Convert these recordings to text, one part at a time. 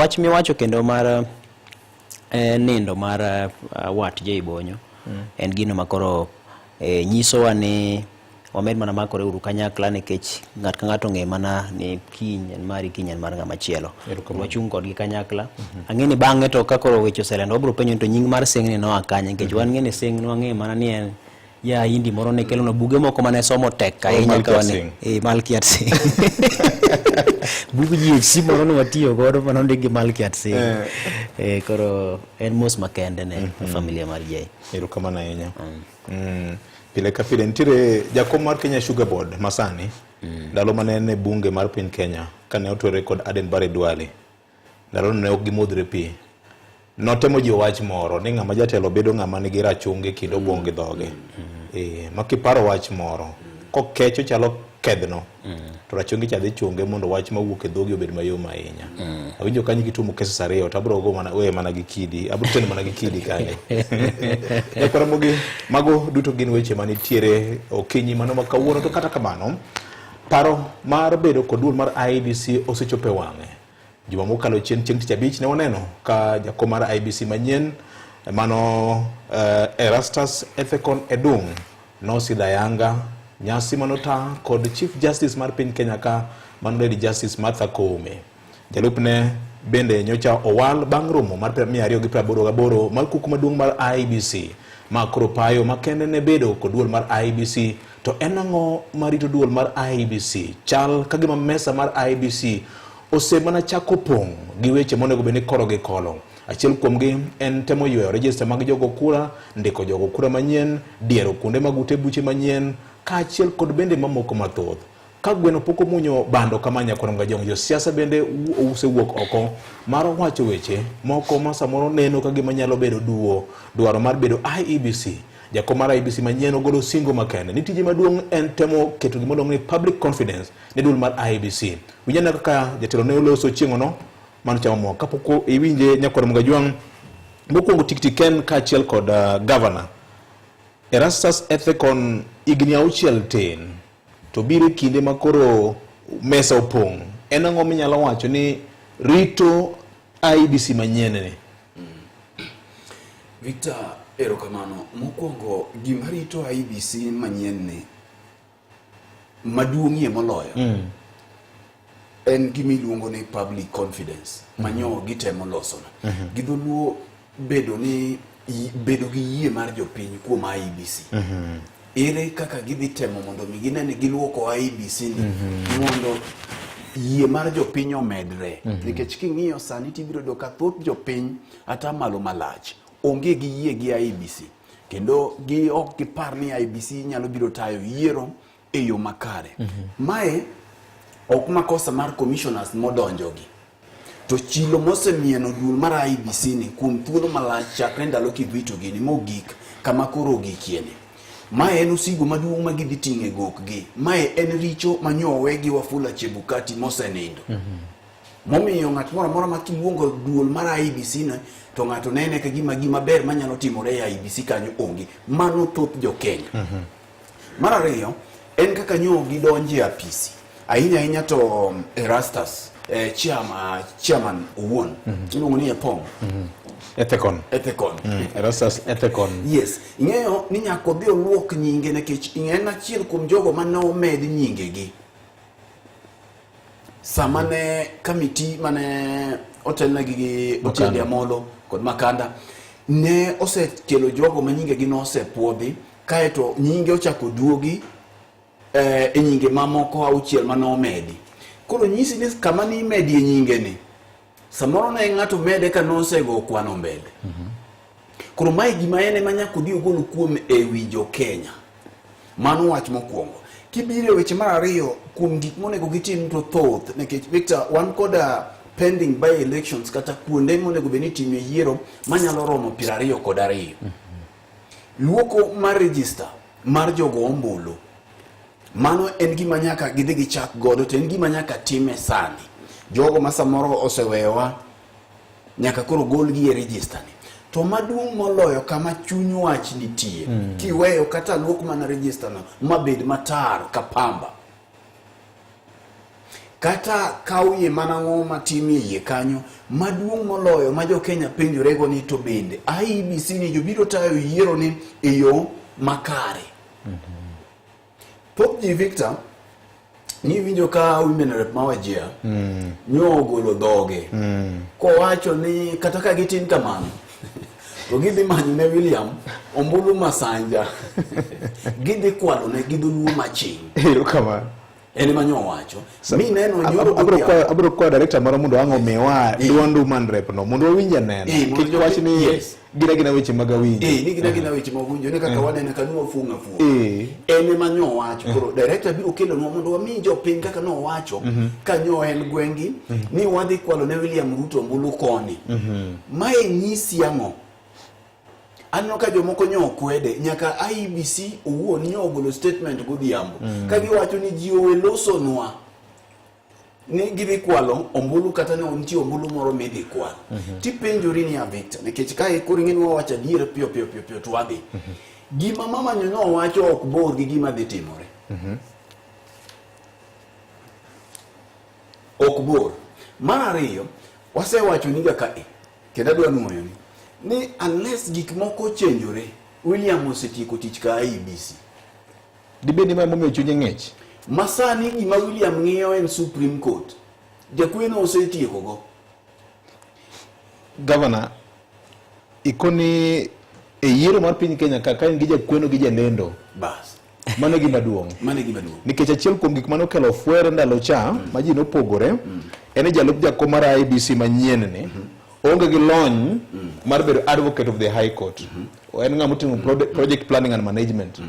wach miwacho kendo mar nindo mar wat Jaibonyo en gino makoro nyisowa ni wamed mana makore uru kanyakla nikech ng'at ka ng'ato ng'e mana ni kiny en mari, kiny en mar ng'ama chielo. Wachung' kodgi kanyakla. Ang'eni bang'e to ka koro weche oselendo wabiro penjo to nying mar sengni no akanya nikech wan ng'e ni sengni wang'e mana ni en ya indi moro ne kelo na buge moko mane somo tek ahinya ka wane Malkiat Singh. Bugu GHC moro ne watiyo godo mana ndigi Malkiat Singh. Koro en mos makende ne familia mar Jay. Erokamano ahinya. Pile ka pile nitiere jakom mar Kenya Sugar Board masani ndalo mane ne bunge mar piny Kenya kane otwere kod Aden Bare Duale. Ndalo ne ok gimodhre pi. Notemo ji wach moro ni ng'ama jatelo bedo ng'ama nigi rachungi kendo bonge dhoge. Makiparo wach moro kokecho chalo kedhno to rachungi cha dhi chunge mondo wach mawuok e dhogi obed mayom ahinya. Awinjo kanyo gitumo keses ariyo to abro go mana gi kidi, abro teno mana gi kidi kane. Ekora mago duto gin weche manitiere okinyi mano makawuono. To kata kamano paro mar bedo kod duol mar IEBC osechope wang'e. Juma mokalo chien tich abich ne waneno ka jakom mar IEBC manyien mano Erastus Ethekon Edung nosidha yanga nyasi manota kod Chief Justice mar piny Kenya ka mano Lady Justice Martha Koome. Jalupne bende nyocha owal bang' romo mar 288 mar kuku maduong' mar IEBC ma koro payo makende ne bedo kod duol mar IEBC. To en ang'o marito duol mar IEBC chal kagima mesa mar IEBC osemana chako pong' gi weche monego bende koro gi kolo. Achiel kuomgi en temo yweyo register mag jogo kura, ndiko jogo kura manyien, diero kuonde mag ute buche manyien, ka achiel kod bende mamoko mathoth. Ka gweno poko munyo bando kama nyakoro nga jo siasa bende usewuok oko mar wacho weche moko ma samoro neno ka gima nyalo bedo dwaro mar bedo IEBC. Jakom mar IEBC manyien ogolo singo makende ni tije maduong' en temo keto gimodong' ni public confidence ne duol mar IEBC. Winyana kaka jatelo ne oloso chieng'o no mano chamo kapoko iwinje nyakoro mga juang mokwongo tiktiken ka achiel kod governor Erastus Ethekon igni auchiel tin to biro kinde makoro mesa opong'. En ang'o minyalo wacho ni rito IEBC manyien ni? Victor, erokamano. Mokwongo gima rito IEBC manyien ni maduong'ie moloyo en gima iluongo ni public confidence manyo gitemo losono. Gidholuo bedo gi yie mar jopiny kuom IEBC. Ere kaka gidhi temo mondo mi ginene giluoko IEBC ni mondo yie mar jopiny omedre. Nikech king'iyo sani tibiro do ka thoth jopiny ata malo malach onge gi yie gi IEBC. Kendo gi ok gipar ni IEBC nyalo biro tayo yiero e yo makare. Mae ok makosa mar commissioners modonjogi. To chilo mosemieno duol mar IEBC ni kuom thuolo malach chakre ndalo kivito gini mogik kama koro gikieni. Mae en osigo maduong' ma gidhi ting'e gokgi. Mae en richo manyowe gi Wafula Chebukati mosenindo. Momiyo ng'at moro amora makiluongo duol mar IEBC no to ng'ato nene ka gima ber manyalo timore e IEBC kanyo onge. Mano thoth jo Kenya. Mar ariyo en kaka nyo gidonje apisi. Ahinya to Erastus chairman owuon iluongo ni Epong. Ethekon. Erastus Ethekon. Yes. Ing'eyo ni nyako dhi oluok nyinge nikech en achiel kuom jogo mane omed nyingegi. Samane kamiti mane otelnegi gi Otiende Amolo kod Makanda ne osekelo jogo ma nyingegi no osepuodhi kaeto nyinge ochako duogi e nyinge mamoko auchiel mane omedi. Koro nyisi ni kama ni medi e nyinge ni samoro na ng'ato mede ka nosego kwano mbele. Koro mae gima ene manyako dhi ogolo kuom e wi jo Kenya. Mano wach mokwongo. Kibiro weche mar ariyo kuom gik monego gitim to thoth nikech Victor wan koda pending by elections kata kuonde monego beni time yiero manyalo romo 22. Luoko mar register mar jogo ombulu. Mano en gima nyaka gidhi gichak godo to en gima nyaka time sani. Jogo ma samoro osewewa nyaka koro golgi e register ni. To maduong' moloyo kama chuny wach nitie. Kiweyo kata luok mana register no mabed matar ka pamba. kata kauye mana ng'oma timie iye kanyo maduong' moloyo ma jo Kenya penjorego ni to bende IEBC ni jobiro tayo yiero ni e yo makare. Pop G Victor ni winjo ka women rep ma Wajir nyogolo dhoge kowacho ni kata ka gitin kamano to gidhi manyo ne William ombulu Masanja gidhi kwalo ne gidhuluo maching. Kamano ene manyo wacho mi neno abro kwa director maro mondo ango mewa duond woman rep no mondo winja neno kik wach ni gina weche mag winjo ni gina weche mag winjo ne kaka wanene kanu funga ene manyo wacho koro director biro kelo no mondo waminjo piny kaka no wacho kanyo en gwengi ni wadhi kwalo ne William Ruto mbulu koni mae nyisi ango anno ka jomoko nyo kwede nyaka IEBC owuon nyo ogolo statement godhiambo ka giwacho ni ji owe losonwa ni gidhi kwalo ombulu kata ne ontie ombulu moro midhi kwalo tipenjori ni Victor nikech kae koro ng'eni wawacho adier piyo to wadhi gima mama nyo wacho ok bor gi gima dhi timore ok bor. Mar ariyo wasewacho ni ga kae kendo adwa nuoyo ni unless gik moko chenjore William osetieko tich ka IEBC dibedi ma momiyo chunye ng'ech masani gima William ng'iyo en Supreme Court jakweno osetieko go. Governor ikoni e yiero mar piny Kenya ka en gi jakweno gi jalendo bas mano gima duong' nikech achiel kuom gik mano kelo fwere ndalo cha ma ji nopogore en jalup jakom mar IEBC manyien ni onge gi lony mar bedo advocate of the high court en ng'ama timo project planning and management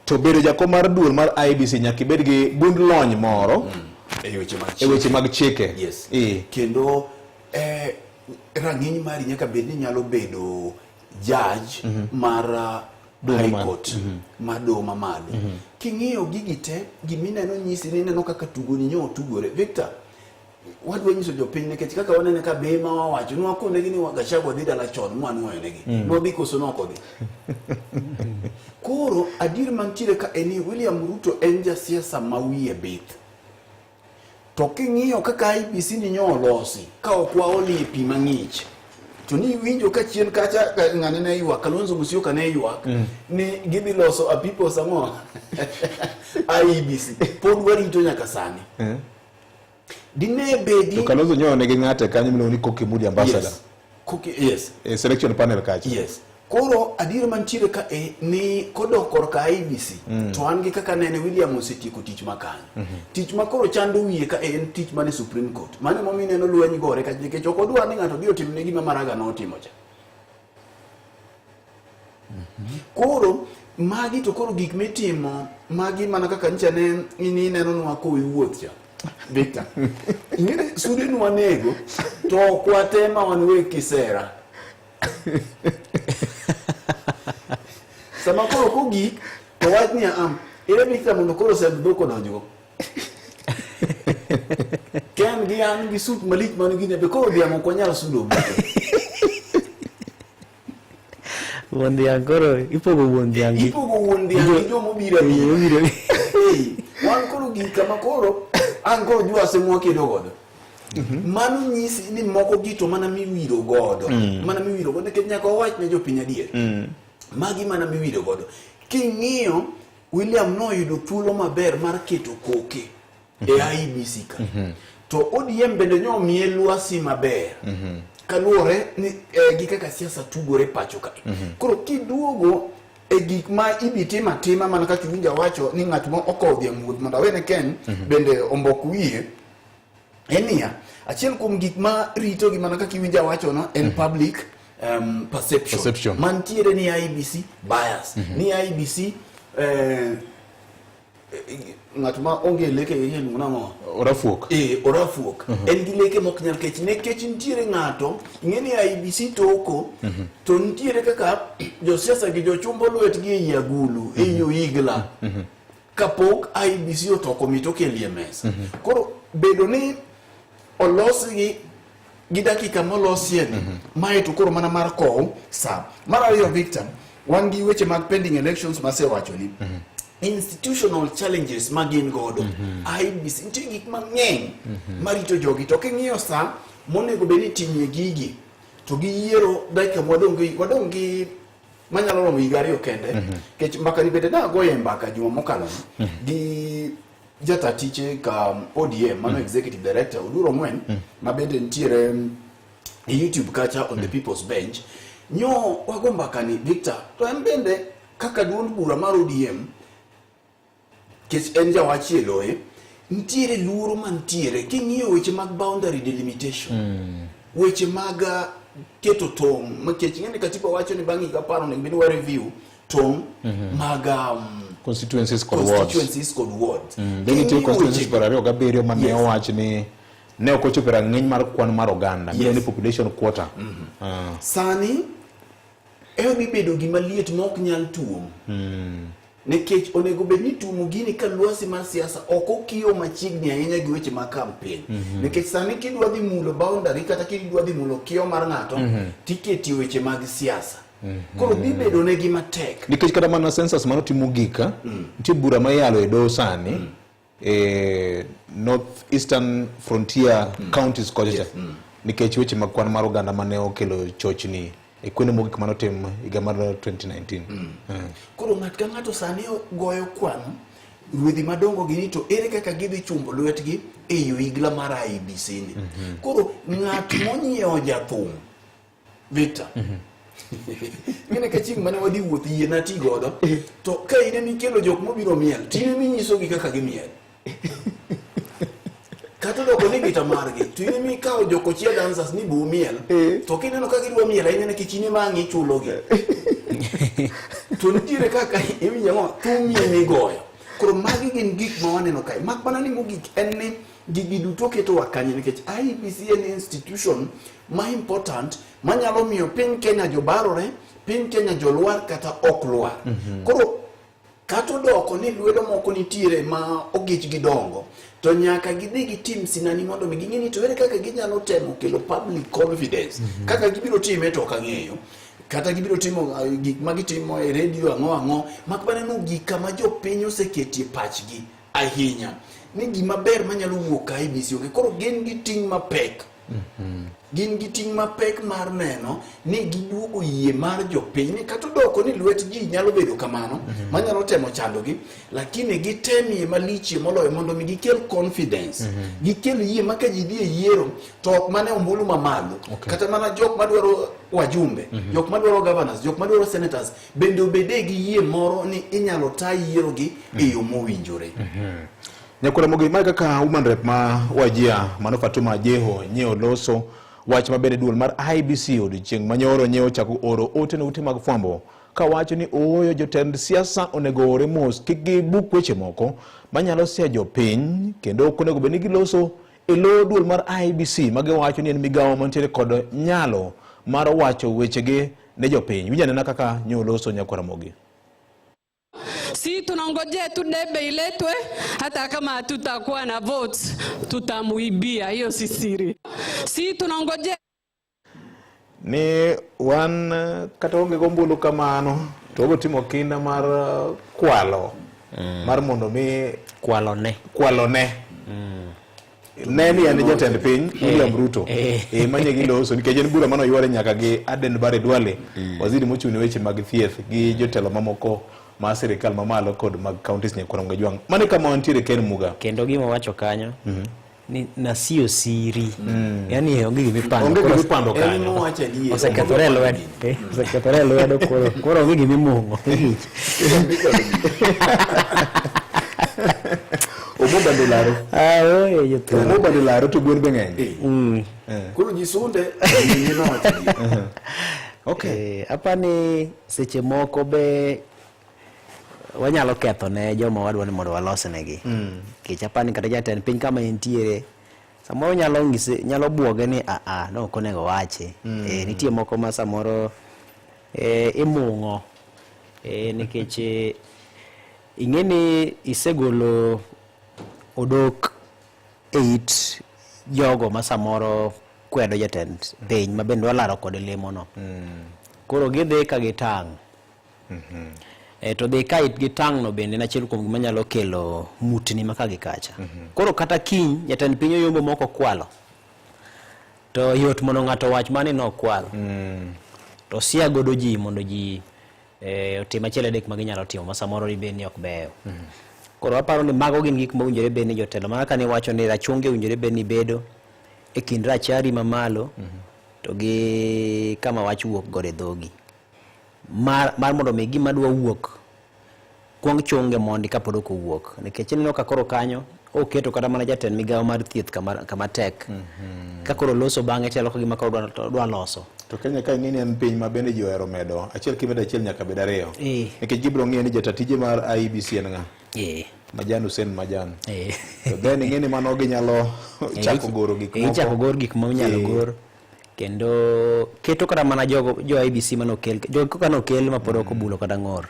to bedo jakom mar duol mar IEBC nyaka ibed gi gund lony moro e weche mag chike kendo rang'iny mari nyaka bed ni nyalo bedo judge mar high court mado mamalo king'iyo gigi te gimineno nyisi ni neno kaka tugo ni nyo tugore Victor wadwa nyiso jopiny nikech kaka wanene ka be ma wawacho nwa kone gini Gachagua dhi dala chon mwanwa enegi no dhi koso noko dhi koro adir mantiere ka eni William Ruto en jasiasa mawiye bith to king'iyo kaka IEBC ni nyo losi ka okwa oli pi mang'ich to ni winjo ka chien kacha ng'ane ne ywak Kalonzo Musyoka ne ywak ni gidhi loso a people samo IEBC pod warito nyaka sani dine bedi to Kalonzo nyone gi ng'ate kanyo mino ni Koki Mudi ambassador yes selection panel kacha koro adir mantiere ka ni kodokor ka IEBC to an gi kaka nene William osetieko tich makanyo tich makoro chando wiye ka en tich mane Supreme Court mane momi neno lweny gore ka nikech ok odwa ni ng'ato biro timne gima Maraga notimo cha koro magi to koro gik mitimo magi mana kaka ncha ne ni neno nwa ko wuoth cha Victor ingene sude nwa nego to kwatema wanwe kisera sama koro kugi to wach ni ere Victor mondo koro sel doko donjo ken gi an gi suit malik man gi ne be koro diamo ko nyalo sudo Wondiang koro ipogo wondiang gi jomo bira wan koro gi kama koro an koro jua se mo kedo godo mano nyisi ni moko gito mana miwiro godo nikech nyaka wach ne jopiny adier magi mana miwiro godo king'iyo William noyudo thuolo maber mar keto koke e IEBC ka to ODM bende nyomiye lwasi maber kaluwore ni gi kaka siasa tugore pacho ka koro kiduogo e gik ma ibitima tima mana kaka winja wacho ni ng'at ma okodhi wuoth mondo awene ken bende ombok wiye enia achiel kuom gik ma rito gi mana kaka winja wacho no en public perception mantiere ni IEBC bias ni IEBC ng'at ma onge leke yen ng'ama orafuok en gi leke mok nyal kech nekech ntiere ng'ato ing'eni IEBC toko to ntiere kaka josiasa gi jochumbo lwetgi e agulu e igla kapok IEBC otoko mitokelie mesa koro bedo ni olosi gi dakika molosie mae to koro mana mar kow sa mar ariyo Victor wan gi weche mag pending elections ma se wacho ni institutional challenges magin godo IEBC nitie gik mang'eny marito jogi to king'iyo sa monego beni timie gigi to giyiero dakika wadong gi manyalo romo higa ariyo kende kech mbaka ni bende nagoye mbaka juma mokalo gi jata tiche ka ODM mano executive director Oduro Ngwen mabende ntiere YouTube kacha on the people's bench nyo wago mbaka ni Victor to mbende kaka duond bura mar ODM kech en jawachi eloe ntiere luoro mantiere king'iyo weche mag boundary delimitation weche mag keto tong makech ngene katiba wacho ni bangi ka paro ni bidwa review tong mag constituencies called wards then it constituencies for ariyo gaberio mane owach ni ne okochopo rang'iny mar kwan mar oganda ni population quota sani ebi bedo gima liet mok nyal tuom nekech onego bed ni tumo gini ka luasi mar siasa ok okiyo machiegni ahinya gi weche mag campaign nekech sani kidwa dhi mulo boundary kata kidwa dhi mulo kiyo mar ng'ato tiketi weche mag siasa koro bi bedo ne gima tek nikech kata mana census mano timo gika nitie bura ma yalo e do sani North Eastern Frontier counties kocha nikech weche mag kwan mar oganda mane okelo chochni e kwene mogik manotim higa mar 2019 koro ng'at ka ng'ato sani goyo kwan ruedhi madongo gini to ere kaka gidhi chumbo lwetgi e yo igla mar IEBC ni koro ng'at monyiewo jathum Victor ngene ka chieng' mane wadhi wuoth yie na ti godo to ka ine mikelo jok mobiro miel tine minyisogi kaka gimiel kata doko ni gita margi to ine mikao joko chia dancers ni bu miel to kineno ka gidwa miel ahinya nikech ine mangi chulogi to nitiere kaka iwinjo ngo thumie migoyo koro magi gin gik ma waneno kae mak mana ni mogik en ni gigi duto keto wakanye nikech IEBC en institution ma important manyalo miyo piny Kenya jobarore piny Kenya jolwar kata ok lwar koro kato doko ni lwedo moko nitiere ma ogich gidongo to nyaka gidhi gi team sinani mondo mi ging'ini to ere kaka ginyalo temo kelo public confidence kaka gibiro time to kang'eyo kata gibiro timo gik ma gitimo e radio ang'o mak bana no gik kama jopiny oseketie pachgi ahinya ni gima ber manyalo wuok IEBC onge koro gin gi ting' mapek gin gi ting' mapek mar neno ni giduogo yie mar jopiny ni kata doko ni lwet ji nyalo bedo kamano manyalo temo chandogi lakini gitemie malichie moloyo mondo mi gikel confidence gikel yie maka ji dhi e yiero to ok mane ombulu mamalo kata mana jok madwaro wajumbe jok madwaro governors jok madwaro senators bende obede gi yie moro ni inyalo ta yiero gi e yo mowinjore nyakula mogi mai kaka woman rep ma Wajia mano Fatuma Jeho nyeo loso wach mabede duol mar IEBC odiochieng' manyoro nyeo chako oro ote ne ute mag fwambo ka wacho ni ooyo jotend siasa onego ore mos kik gibuk weche moko manyalo sia jopiny kendo ok onego bed ni giloso e lo duol mar IEBC mage wacho ni en migawo mantiere kod nyalo mar wacho wechege ne jopiny winjanena kaka nyeo loso nyakula mogi Si tunangojea tu debe iletwe, hata kama hatutakuwa na votes tutamuibia, hiyo si siri. Si tunangojea ni wan kata onge gombulu kamano to go timo kinda mar kwalo mar mondo mi kwalo ne neni ane jatend piny William Ruto manye giloso nikech en bura mano yware nyaka gi Aden Bare Duale waziri mochung' weche mag thieth gi jotelo mamoko ma sirikal mamalo kod mag counties nyakwana Mgejwang mane kama wantiere Ken Muga kendo gima wacho kanyo ni na sio siri yani onge gimipando kanyo osekethore lwedo koro onge gimimongo omobandolaro to gwen be ng'eny koro jisunde apani seche moko be wanyalo ketho ne joma wadwa ni mondo walosnegi kech apani kata jatend piny kama entiere samoro nyalo buoge ni no ok onego wache nitie moko ma samoro imung'o nikech ing'eni isegolo odok e it jogo ma samoro kwedo jatend piny ma bende walaro kod lemono koro gidhi ka gitang' to dhi ka gi tang' no bende nachiel kuom gima nyalo kelo mutni maka gi kacha. Koro kata kiny jatend piny oyombo moko kwalo to yot mondo ng'ato wach mane no kwalo to sia godo ji mondo ji otim achiel adek ma ginyalo timo ma samoro ibed ni ok beyo. Koro aparo ni mago gin gik mowinjore bed ni jotelo mana kane wacho ni rachungi owinjore bed ni bedo e kind rachari mamalo to gi kama wach wuok godo e dhogi mar mondo mi gima dwa wuok kuong chunge mondi kapod ok owuok, nikech ineno ka koro kanyo oketo kata mana jatend migawo mar thieth kama tek ka koro loso bang'e telo ka gima koro dwa loso. To Kenya ka ing'eni en piny ma bende ji ohero medo achiel kimedo achiel nyaka bed ariyo, nikech gibiro ng'eyo ni jatatije mar IEBC en ng'a? Majan Hussein Majan. To then ing'eni mano ginyalo chako goro gik moko. Chako goro gik ma nyalo gor kendo keto kata mana jo IEBC manokel jogo kano kel ma pod ok obulo kata ng'or.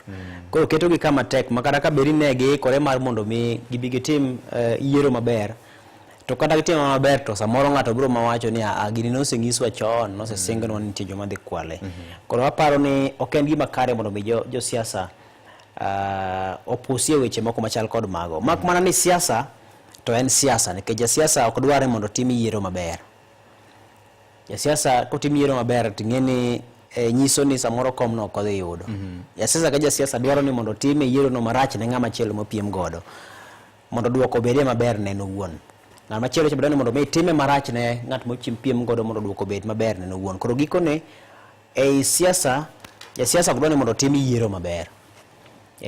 Koro keto gi kama tek ma kata ka beri ne gi kore mar mondo mi gibi gitim yiero maber to kata gitimo maber to samoro ng'ato biro mawacho ni gini noseng'iswa chon, nosesingnwa ni nitie joma dhi kwale. Koro aparo ni ok en gima kare mondo mi jo siasa opusie weche moko machal kod mago. Mak mana ni siasa to en siasa, nikech jasiasa ok dware mondo tim yiero maber. Jasiasa kotim yiero maber ting'eni nyiso ni samoro kom no ok odhi yudo. Jasiasa ka jasiasa dwaro ni mondo tim yiero no marach ne ng'ama chielo mopiem godo mondo duoko bedie maber ne owuon. Ng'at machielo dwaro ni mondo mi time marach ne ng'at mochim piem godo mondo duoko bed maber ne owuon. Koro gikone ei siasa jasiasa ok dwaro ni mondo tim yiero maber.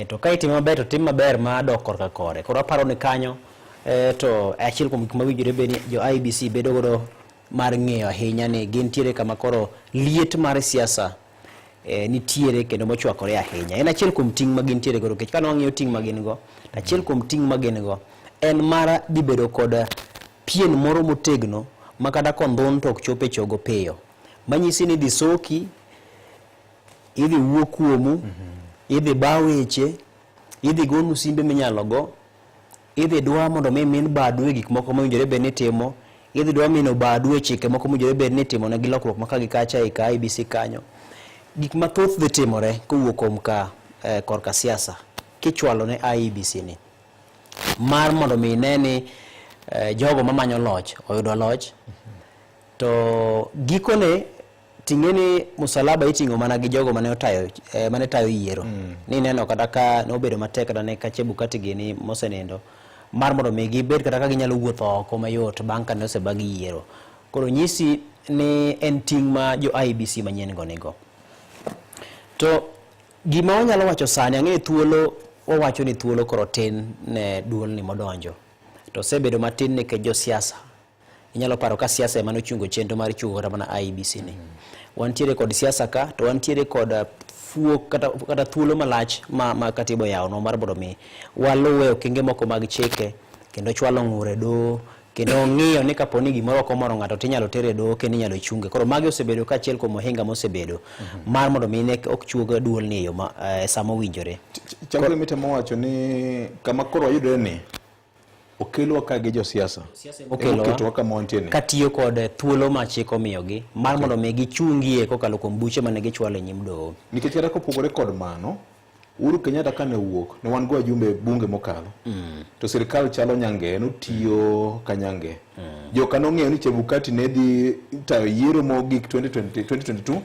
To ka itimo maber to tim maber ma dok korka kore. Koro aparo ni kanyo to achiel kuom gik mawinjore bed ni jo IEBC bedo godo mar ng'eyo ahinya ni gintiere kama koro liet mar siasa nitiere kendo mochwakore ahinya. En achiel kuom ting' ma gintiere godo, nikech ka nwang'iyo ting' ma gin go, achiel kuom ting' ma gin go en mar dhi bedo kod pien moro motegno ma kata kondhun to ok chope chogo piyo. Manyisi ni dhi soki, idhi wuo kuomu, idhi ba weche, idhi gonu simbe minyalo go, idhi dwa mondo min badu e gik moko mowinjore bed ni timo, idhi dwa mino badu e chike moko mowinjore bed ni timo ne gi lokruok maka gi kacha e ka IEBC kanyo. Gik mathoth dhi timore kowuok kuom ka korka siasa kichwalo ne IEBC ni mar mondo mi neni jogo mamanyo loch oyudo loch. To gikone ting'eni musalaba iting'o mana gi jogo mane tayo yiero. Ni neno kata ka nobedo matek kata ne ka Chebukati gini mosenindo mar mondo mi gibed kata ka ginyalo wuotho oko mayot bang' ka ne osebagi yiero. Koro nyisi ni en ting' ma jo IEBC manyien go nigo. To gima wanyalo wacho sani, ang'e thuolo wawacho ni thuolo koro tin ne duol ni modonjo. To sebedo matin nikech jo siasa. Inyalo paro ka siasa ema nochungo chenro mar chungo kata mana IEBC ni. Wantiere kod siasa ka to wantiere kod fuo kata thuolo malach ma katibo yawo no mar mondo mi waluwe okenge moko mag chike kendo chwalo ng'ure do kendo ng'iyo ni kaponi gimoro komoro ng'ato tinyalo tere do kendo inyalo chunge. Koro magi osebedo ka achiel kuom ohinga mosebedo mar mondo mi ne ok chuog duol ni yo sama owinjore. Chango mitemo wacho ni kama koro wayudore ni okelwa ka gi jo siasa okelwa kama wantie ni katiyo kod thuolo ma chik omiyogi mar mondo mi gichungie kokalo kuom buche mane gichwalo e nyim doho. Nikech kata kopogore kod mano, Uhuru Kenyatta kane wuok ne wan go ajumbe bunge mokalo to sirikal chalo nyange notiyo ka nyange. Joka nong'eyo ni Chebukati ne dhi tayo yiero mogik 2022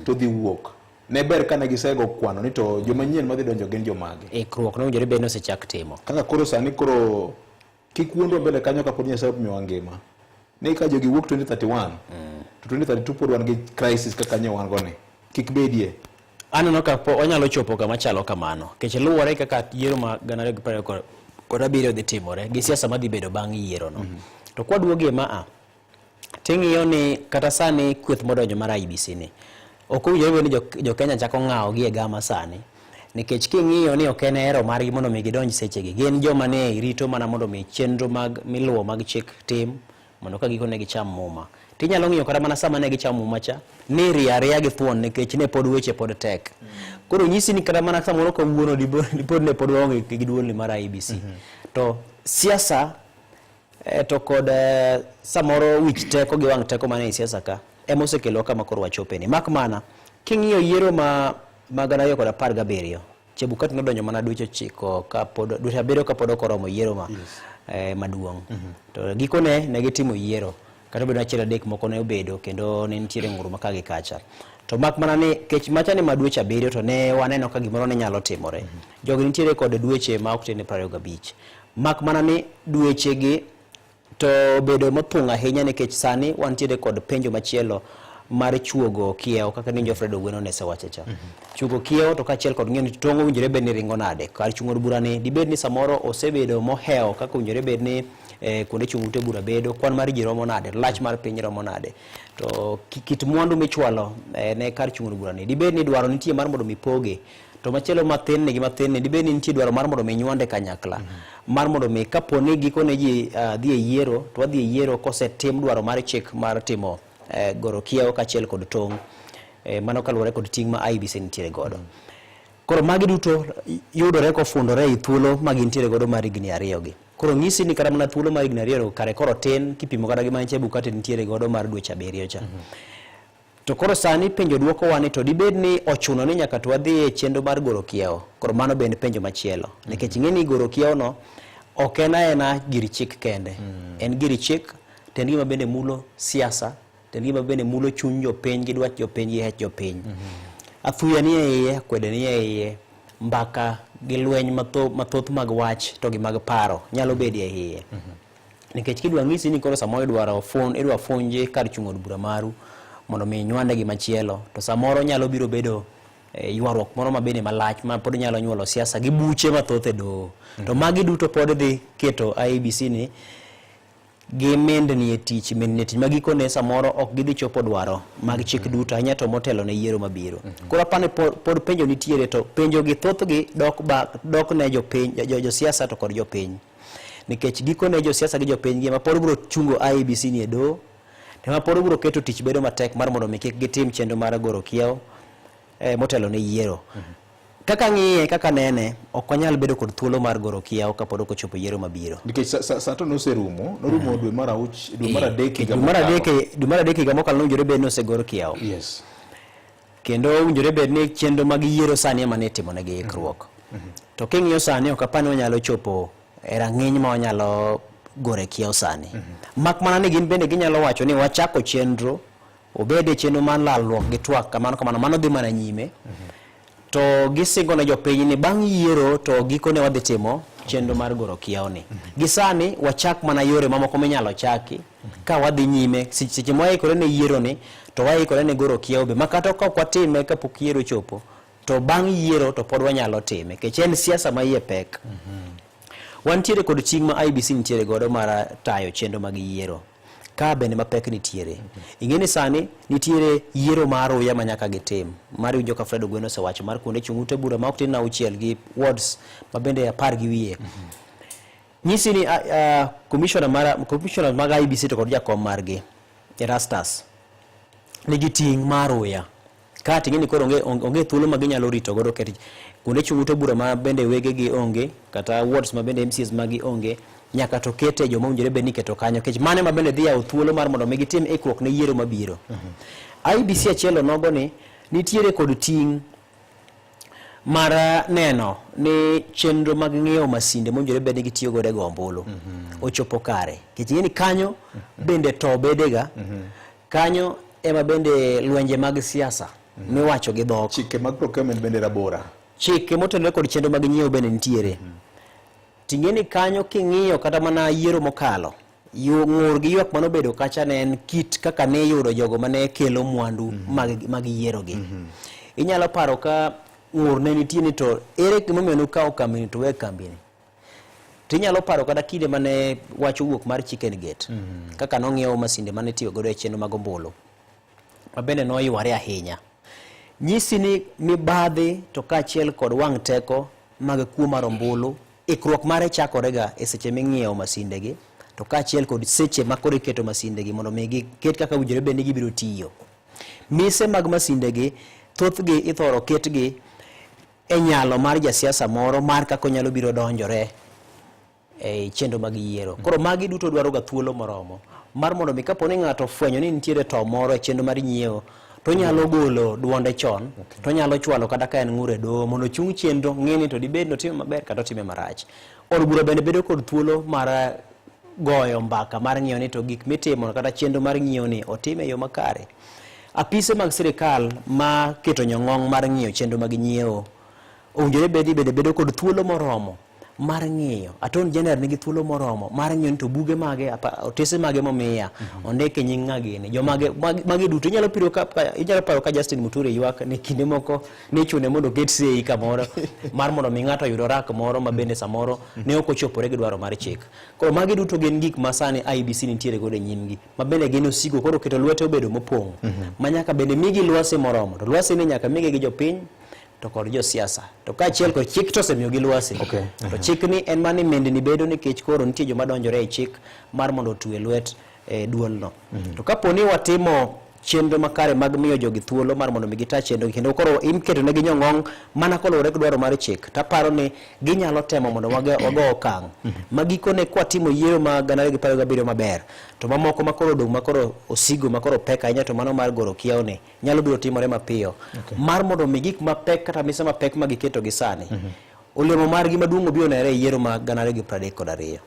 to dhi wuok. Ne ber kana gisego kwano ni to joma nyien madhi donjo gin jomage. Ikruok no owinjore bed ni osechak timo. Kaka koro sani koro kik wuondwa mbele kanyo kapod Nyasaye miwa ngima. Ne ka jogi wuok 2031 to 2032 pod wan gi crisis kaka nyo wan goni. Kik bedie. Aneno ka onyalo chopo kama chalo kamano. Kech luwore kaka yiero ma gana 2027 dhi timore gi siasa madhi bedo bang' yiero no. To kwa duogie maa ting'iyo ni kata sani kweth modonjo mar IEBC ni ok owinjore ni jo Kenya chako ng'awo gi e gama sani. Nikech king'iyo ni ok en hero margi mondo mi gidonj sechegi. Gin joma ne rito mana mondo mi chenro mag miluwo mag chik tim mondo ka gikone gicham muma. Tinyalo ng'iyo kata mana sama ne gicham muma cha ni riya gi thuon nikech ne pod weche pod tek. Koro nyisi ni kata mana samoro ka wuono dipod ne pod onge gi duol ni mar IEBC. To siasa to kod samoro wich teko gi wang' teko mane siasa ka ema osekelo kama koro wachope ni. Mak mana king'iyo yiero ma gana 2017 Chebukati nodonjo mana dweche 9 kapod dweche 7 kapod okoromo yiero maduong'. To gikone ne gitimo yiero kata bedo achiel adek moko ne obedo kendo ne nitiere ng'uru maka gi kacha. To mak mana ni kech macha ni madweche 7 to ne waneno ka gimoro ne nyalo timore. Jogi nitiere kod dweche ma ok tene 25. Mak mana ni dweche gi to bedo mothung' ahinya nikech sani wantiere kod penjo machielo mar chuogo kiewo kaka ni Jofredo Gweno ne sewachecha. Chuogo kiewo to kachiel kod ng'eyo tong'o winjore bed ni ringo nade. Kar chung'o bura ni dibed ni samoro osebedo moheo kaka winjore bed ni kuonde chung' ute bura bedo, kwan mar ji romo nade, lach mar piny romo nade. To kit mwandu michwalo ne kar chung'o bura ni dibed ni dwaro nitie mar mondo mipoge. To machielo mathin ni dibed ni nitie dwaro mar mondo mi nywande kanyakla. Mar mondo mi kaponi gikone ji dhi e yiero to wadhi e yiero kosetim dwaro mar chik mar timo goro kiewo kachiel kod tong', mano kaluwore kod ting' ma IEBC nitiere godo. Koro magi duto yudore kofundore e thuolo ma gintiere godo mar higni 2 gi. Koro ng'isi ni kata mana thuolo mar higni 2 kare koro tin kipimo kata gi ma Chebukati nitiere godo mar dweche 7 cha. To koro sani penjo duoko wani to dibed ni ochuno ni nyaka to wadhi e chenro mar goro kiewo. Koro mano bende penjo machielo. Nikech ng'eni goro kiewo no ok en gir chik kende. En gir chik, to en gima bende mulo siasa, to en gima bende mulo chuny jopiny gi dwach jopiny gi hech jopiny. Athuya ni e iye, kwede ni e iye, mbaka gi lweny mathoth mag wach to gi mag paro nyalo bedi e iye. Nikech kidwa ng'isi ni koro samoro idwa funji kar chung'o od bura maru mondo mi nywande gi machielo, to samoro nyalo biro bedo ywaruok moro mabende malach ma pod nyalo nyuolo siasa gi buche mathoth e doho. To magi duto pod dhi keto IEBC ni gimendni e tich magikone samoro ok gidhi chopo dwaro mag chik duto ahinya to motelo ne yiero mabiro. Koro apani pod penjo nitiere, to penjo gi thoth gi dok ne jopiny, josiasa to kod jopiny. Nikech gikone josiasa gi jopiny gi ma pod biro chungo IEBC ni e doho, tema pod biro keto tich bedo matek mar mondo mi kik gitim chenro mar goro kiewo motelo ne yiero. Kaka ng'iye, kaka nene, ok wanyal bedo kod thuolo mar goro kiewo kapod ok ochopo yiero mabiro. Nikech sa to norumo dwe mar adek higa mokalo nowinjore bed ni osegor kiewo. Yes. Kendo owinjore bed ni chenro mag yiero sani ema ne timonegi ikruok. To king'iyo sani ok apani wanyalo chopo e rang'iny ma wanyalo gore kiewo sani. Mak mana ni gin bende ginyalo wacho ni wachako chenro, obede chenro mar lalruok gi twak kamano mano dhi mana nyime. To gisingo ne jopiny ni bang' yiero to gikone wadhi timo chenro mar goro kiewo ni. Gisani wachak mana yore mamoko minyalo chaki ka wadhi nyime seche mwaikore ne yiero ni to waikore ne goro kiewo be makata ka ok watime kapok yiero chopo, to bang' yiero to pod wanyalo time kech en siasa ma iye pek. Wantiere kod ting' ma IEBC nitiere godo mar tayo chenro mag yiero. Ka bende mapek nitiere. Ing'eni sani nitiere yiero mar Uya ma nyaka gitim. Mar winjo ka Fredo Gweno osewacho mar kuonde chung' ute bura ma ok tin 6 gi wards ma bende 10 gi wiye. Nyisi ni commissioner mag IEBC to kod jakom margi Erastus nigi ting' mar Uya. Ka ting'eni koro onge thuolo ma ginyalo rito godo ket kuonde chung' ute bura ma bende wege gi onge kata wards ma bende MCs magi onge, nyaka to kete joma owinjore bed ni keto kanyo kech mane ma bende dhi yawo thuolo mar mondo mi gitim ikruok ne yiero mabiro. IEBC achielo nogo ni nitiere kod ting' mar neno ni chenro mag ng'iewo masinde mowinjore bed ni gitiyo godo e go ombulu ochopo kare. Kech ng'eni kanyo bende to bedega, kanyo ema bende lwenje mag siasa miwacho gi dhok. Chike mag procurement bende rabora. Chike motenore kod chenro mag ng'iewo bende nitiere. Ting'eni kanyo king'iyo kata mana yiero mokalo, ng'ur gi ywak manobedo kacha ne en kit kaka ne yudo jogo mane kelo mwandu mag yiero gi. Inyalo paro ka ng'ur ne nitie ni to ere gimomiyo nukawo kambini to we kambini. Tinyalo paro kata kinde mane wacho wuok mar Chicken Gate, kaka nong'iewo masinde mane tiyo godo e chenro mag ombulu, ma bende noyware ahinya. Nyisi ni mibadhi to kaachiel kod wang' teko mag kuo mar ombulu, ikruok mare chakorega e seche ming'iewo masinde gi, to kaachiel kod seche ma koro iketo masinde gi mondo mi giket kaka owinjore bed ni gibiro tiyo. Mise mag masinde gi thothgi ithoro ketgi e nyalo mar jasiasa moro mar kaka onyalo biro donjore e chenro mag yiero. Koro magi duto dwaro ga thuolo moromo mar mondo mi kapo ni ng'ato fwenyo ni nitiere to moro e chenro mar nyiewo, to nyalo golo duonde chon to nyalo chwalo kata ka en ng'ure do mondo chung chenro ng'eni to dibed no time maber kata time marach. Od bura bende bedo kod thuolo mar goyo mbaka mar ng'iyo ni to gik mitimo kata chenro mar ng'iyo ni otime yo makare. Apise mag sirikal ma keto nyong'ong mar ng'iyo chenro mag nyiewo owinjore bedo kod thuolo moromo mar ng'iyo. Attorney General nigi thuolo moromo mar ng'iyo ni to buge mage otese mage momiya ondike nying ng'agini mage duto. Inyalo paro ka Justin Muturi ywak ni kinde moko ni chune mondo ket sei kamoro mar mondo mi ng'ato yudo rak moro ma bende samoro ne ok ochopore gi dwaro mar chik. Koro mage duto gin gik ma sani IEBC nitiere godo e nyimgi ma bende gin osigo koro keto lwete obedo mopong' ma nyaka bende migi lwasi moromo. To lwasi ni nyaka migi gi jopiny to kod jo siasa to ka achiel kod chik to semiyo gi lwasi. To chik ni en mani mendni bedo nikech koro nitie joma donjore e chik mar mondo otwe lwet duol no. To kapo ni watimo chenro makare mag miyo jogi thuolo mar mondo gita chenro kendo koro iketo ne gi nyong'ong mana kolore gi dwaro mar chik, taparo ni ginyalo temo mondo wago okang' magikone kwatimo yiero ma 2017 maber to mamoko makoro dong makoro osigo makoro pek ahinya to mano mar goro kiyaw ni nyalo biro timore mapiyo mar mondo mi gik mapek kata mise mapek magiketo gi sani olemo margi maduong' obiro nere yiero ma 2032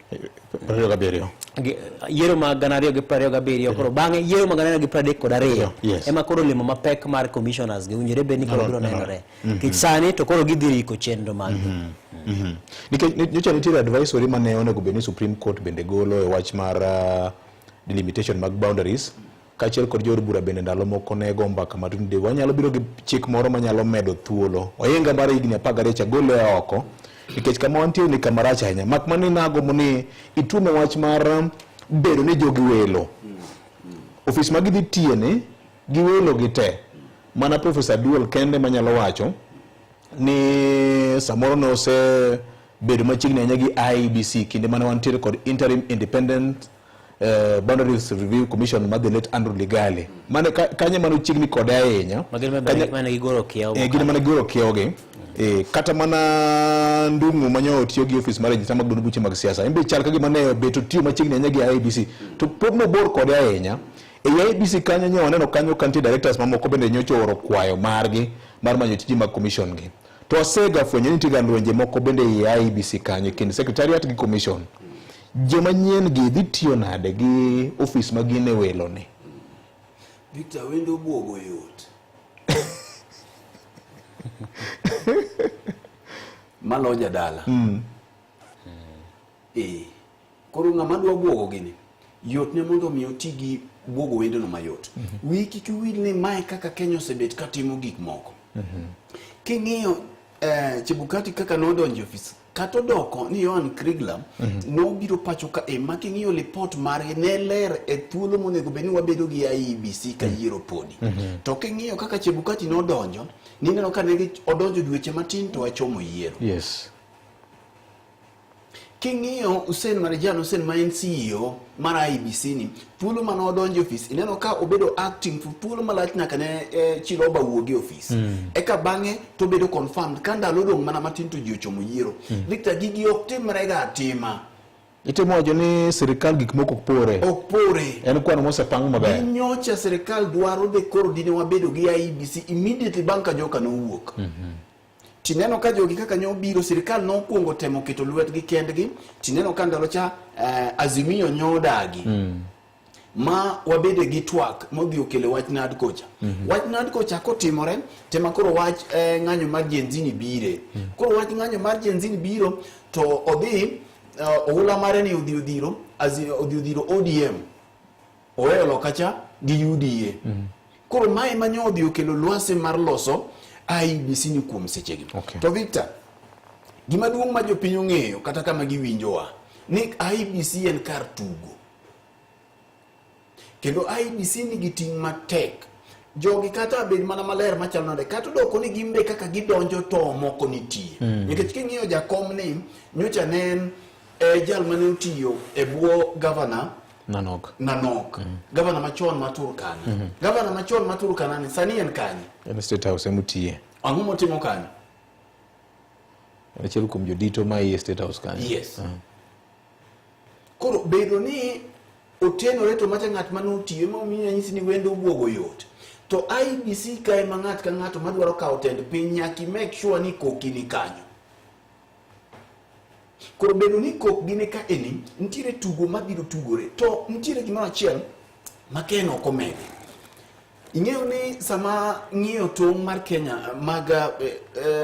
yiero ma 2027 koro bang'e yiero ma 2032 ema koro olemo mapek mar commissioners gi unjore be ni koro biro nenore kich sani to koro gidhiriko chenro mag nikech nyocha nitiere advisory mane onego bed ni Supreme Court bende golo e wach mar delimitation mag boundaries kachiel kod jor bura bende ndalo moko ne go mbaka matinde wanyalo biro gi chik moro manyalo medo thuolo oyenga mar higni 12 golo oko nikech kama wantie ni kamarach ahinya mak mani nago moni itume wach mar bedo ni jogi welo ofis magidhi tiene gi welo gite mana Professor Dual kende manyalo wacho ni samoro no se bedo machiegni ahinya gi IEBC kinde mana wantie kod interim independent Boundaries Review Commission ma the late Andrew Ligali mane kanye mano chiegni kod ahinya mane gigoro kiyaw gine mane gigoro kiyaw kata mana ndungu manyo tiyo gi office mar registrar mag buche mag siasa imbe chal kagi mane beto tiyo machiegni ahinya gi IEBC to pod mobor kod ahinya IEBC kanyo nyo waneno kanyo county directors mamoko bende nyocho oro kwayo margi mar manyo tiji mag commission gi to asega fwenyo ni tiga ndwenje moko bende IEBC kanyo kind secretariat gi commission joma nyien gi dhi tiyo nade gi ofis magine welo ni Victor wendo buogo yot maloja dala koro ng'ama dwa buogo gini yot ne mondo mi otigi buogo wendo no mayot wiki kiwil ni mae kaka Kenya osebet katimo gik moko king'iyo Chebukati kaka nodonjo ofis kato doko ni Johan Kriegler no biro pacho ka making'iyo report mare ne ler e thuolo monego beni wabedo gi IEBC ka yiero podi to king'iyo kaka Chebukati nodonjo nineno ka ne odonjo dweche matin to achomo yiero king'iyo Hussein ma en CEO mar IEBC ni thuolo mane odonjo ofis ineno ka obedo acting thuolo malach nyaka ne Chiloba wuogi ofis eka bang'e to bedo confirmed ka ndalo dong mana matin to ji ochomo yiero Victor gigi ok timre ga atima itemo wacho ni sirikal gik moko ok pore en kwano mosepang maber nyocha sirikal dwaro de koro dine wabedo gi IEBC immediately bang' ka joka nowuok tineno ka jogi kaka nyo biro sirikal no kuongo temo keto lwetgi kendgi tineno ka ndalo cha Azimio nyodagi ma wabede gi twak modhi okele wach nad kocha wach nad kocha kotimore tema koro wach ng'anyo mar jenzini bire koro wach ng'anyo mar jenzini biro to odhi ohula mare ni odhi odhiro ODM oweyo lokacha gi UDA koro mae manyo odhi okelo lwasi mar loso IEBC ni kuom sechegi to Victor gima duong' ma jopiny ong'eyo kata kama giwinjowa ni IEBC en kar tugo kendo IEBC ni giting' matek jogi kata bed mana maler machalo nade kata doko ni gimbe kaka gidonjo to moko nitie nikech king'iyo jakom ni nyocha nen jal mane utiyo e bwo governor Nanok governor machon Maturkana governor machon Maturkana ni sani en kanye en state house emutie ang'o motimo kanye achiel kuom jodito ma ie state house kanye koro bedo ni otenore to mata ng'at mane otiyo ma omiyo nyisi ni wendo buogo yot to IBC kae mang'at ka ng'ato madwaro kawo tend piny nyaki make sure ni koki ni kanyo. Koro bedo ni kok gine ka eni nitiere tugo mabiro tugore to nitiere gimoro achiel ma Ken ok omedi. Ing'eyo ni sama ng'iyo tong' mar Kenya mag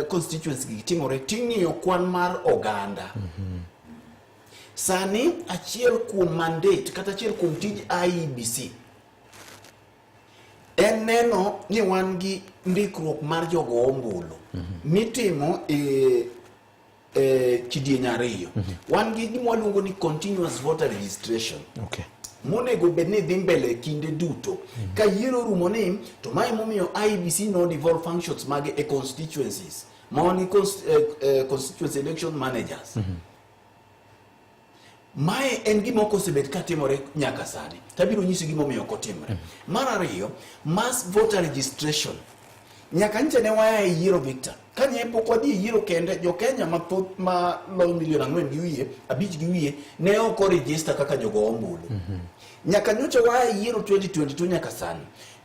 constituency gi timore ting'iyo kwan mar oganda. Sani achiel kuom mandate kata achiel kuom tij IEBC en neno ni wan gi ndikruok mar jogo ombulu mitimo kidieny ariyo. Wan gi gima waluongo ni continuous voter registration. Okay. Monego bed ni dhi mbele kinde duto. Ka yiero rumo ni to mae momiyo IEBC no devolve functions mage e constituencies. Maoni constituency election managers. Mae en gima ok osebed katimore nyaka sani. Tabiro nyisi gima omiyo ok otimore. Mar ariyo, mass voter registration. Nyaka nche ne waya e yiero Victor. Kanye pok wadhi yiero kende jo Kenya mathoth ma loyo milion 4 gi wiye, 5 gi wiye ne ok register kaka jogo ombulu. Nyaka nyocha waya e yiero 2022 nyaka sani.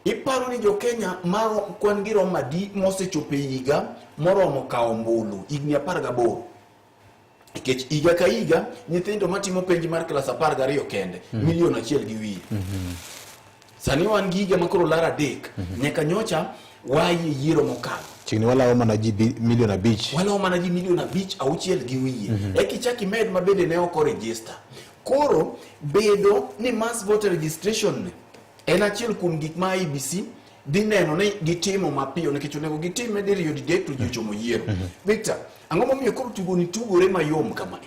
Iparo ni jo Kenya maro kwan gi rom adi mosechopo higa moromo kawo ombulu higni 18. Nikech higa ka higa nyithindo matimo penj mar klas 12 kende milion 1 gi wiye. Sani wan gi higa makoro lara dek nyaka nyocha waye yiero mokalo. Chini wala mana ji milion 5. Wala mana ji milion 5 6 gi wiye. Kichaki med mabede ne ok register. Koro bedo ni mass voter registration en achiel kuom gik ma IEBC dhi neno ni gitimo mapiyo nikech onego gitime diriyo didek to ji ochomo yiero. Victor, ang'o momiyo koro tugo ni tugore mayom kama?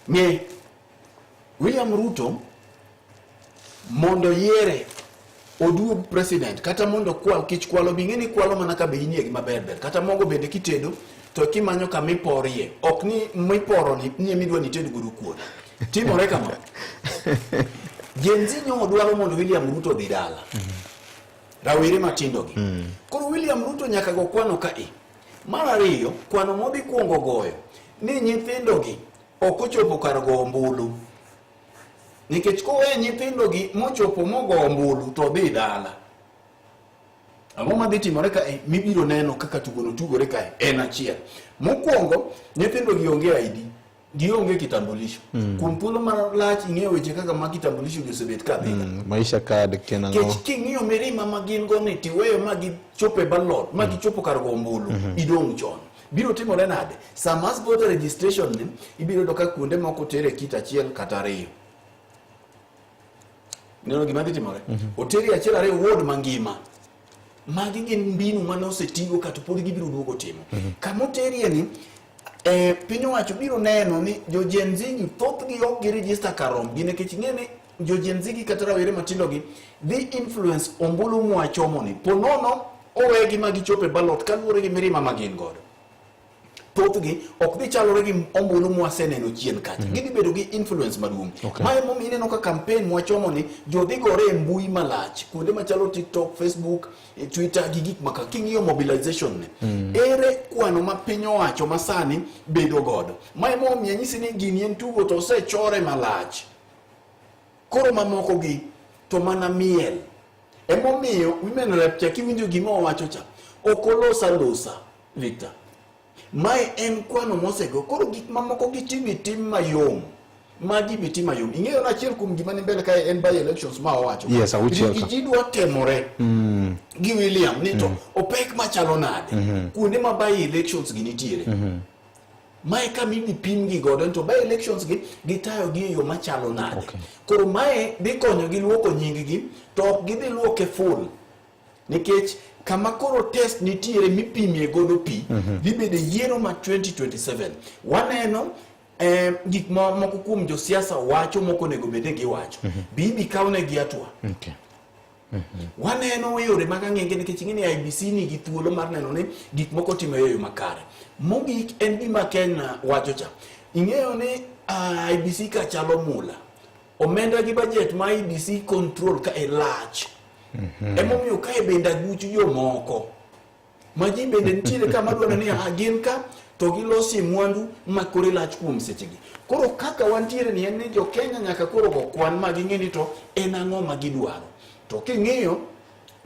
Ng'e William Ruto mondo yiere oduog president kata mondo kwal kich kwalo bing'eni kwalo mana ka be inie gima ber kata mogo bende kitedo to kimanyo kama iporie ok ni miporo ni midwa ni tedo guru kuon timore kama. Gen Z nyo dwaro mondo William Ruto dhi dala rawere matindo gi. Koro William Ruto nyaka go kwano ka Mar ariyo, kwano modhi kuongo goyo ni nyithindo gi ok ochopo kar go ombulu. Nikech kowe nyithindo gi mochopo mogo ombulu to dhi dala. Ang'o madhi timore ka mibiro neno kaka tugono tugore ka en achiel. Mokwongo nyithindo gi onge ID, gionge kitambulisho. Kuom thuolo malach ing'eyo weche kaka mag kitambulisho gi osebet ka dhi. Maisha card kenango. Kech king'iyo mirima ma gin go ni tiweyo ma gichopo e ballot, ma gichopo kar go ombulu, idong' chon. Biro timore nade? Sa mass voter registration ni ibiro doka kuonde moko tere kit achiel kata ariyo. Neno gima dhi timore? Oteri achiel ariyo ward mangima. Magi gin mbinu mane osetigo kata pod gibiro duogo timo. Kama oteri ni piny owacho biro neno ni jo Gen Z gi thoth gi ok gi register karom gi nikech ng'eni jo Gen Z gi kata rawere matindo gi dhi influence ombulu mwachomo ni ponono owegi ma gichopo e ballot kaluwore gi mirima ma gin godo. Thoth gi ok dhi chalore gi ombulu mwaseneno chien kacha. Gidhi bedo gi influence maduong'. Mae momi ineno ka campaign mwachomo ni jo dhi gore e mbui malach kuonde machalo TikTok, Facebook, Twitter gi gik maka king'iyo mobilization ni. Ere kwano ma piny owacho masani bedo godo. Mae momi anyisi ni gini en tugo to osechore malach. Koro mamoko gi to mana miel. Emomiyo women rep cha kiwinjo gima owacho cha okolosa losa Victor. Mae en kwano mosego. Koro gik mamoko gitimi tim mayom. Magi biti mayom. Ing'eyo na achiel kuom gima ni mbele kae en by elections ma owacho. Yes, auchiel ka. Gidwa temore. Gi William ni to opek machalo nade. Kuonde ma by elections gi nitiere. Mae ka mimi pim gi godo to by elections gi gitayo gi yo machalo nade. Koro mae dhi konyo gi luoko nying gi to ok gidhi luoke full. Nikech kama koro test nitiere mipimie godo pi dhi bedo yiero ma 2027. Waneno gik moko kuom jo siasa wacho moko nego bede gi wacho. Bibi kaune gi atwa. Waneno yore mag ang'enge nikech ng'ini IEBC ni gi thuolo mar neno ni gik moko timore yo makare. Mogik en gima Kenya wacho cha. Ing'eyo ni IEBC ka chalo mula. Omenda gi budget ma IEBC control ka lach. Emomiyo kae bende aguch yo moko. Maji bende nitiere kama dwaro ni gin ka to gilosi mwandu makore lach kuom sechegi. Koro kaka wantiere ni en ni jo Kenya nyaka koro go kwan ma ging'eni to en ang'o ma gidwaro. To king'iyo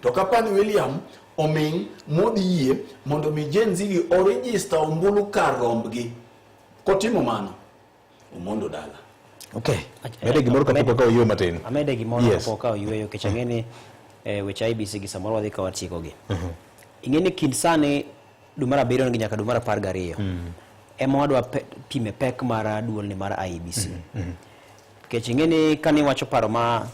to kapani William oming modi yie mondo mi Gen Z gi o register ombulu kar rombgi kotimo mano omondo dala. Okay. Mede gimoro kapok ka oyueyo matin. Amede gimoro kapok ka oyueyo kech ang'eni weche IEBC gi samoro wadhi ka watikogi. Ing'eni kind sani dwe mar 7 gi nyaka dwe mar 12 ema wadwa pime pek mar duol ni mar IEBC. Kech ing'eni kani wacho paro ma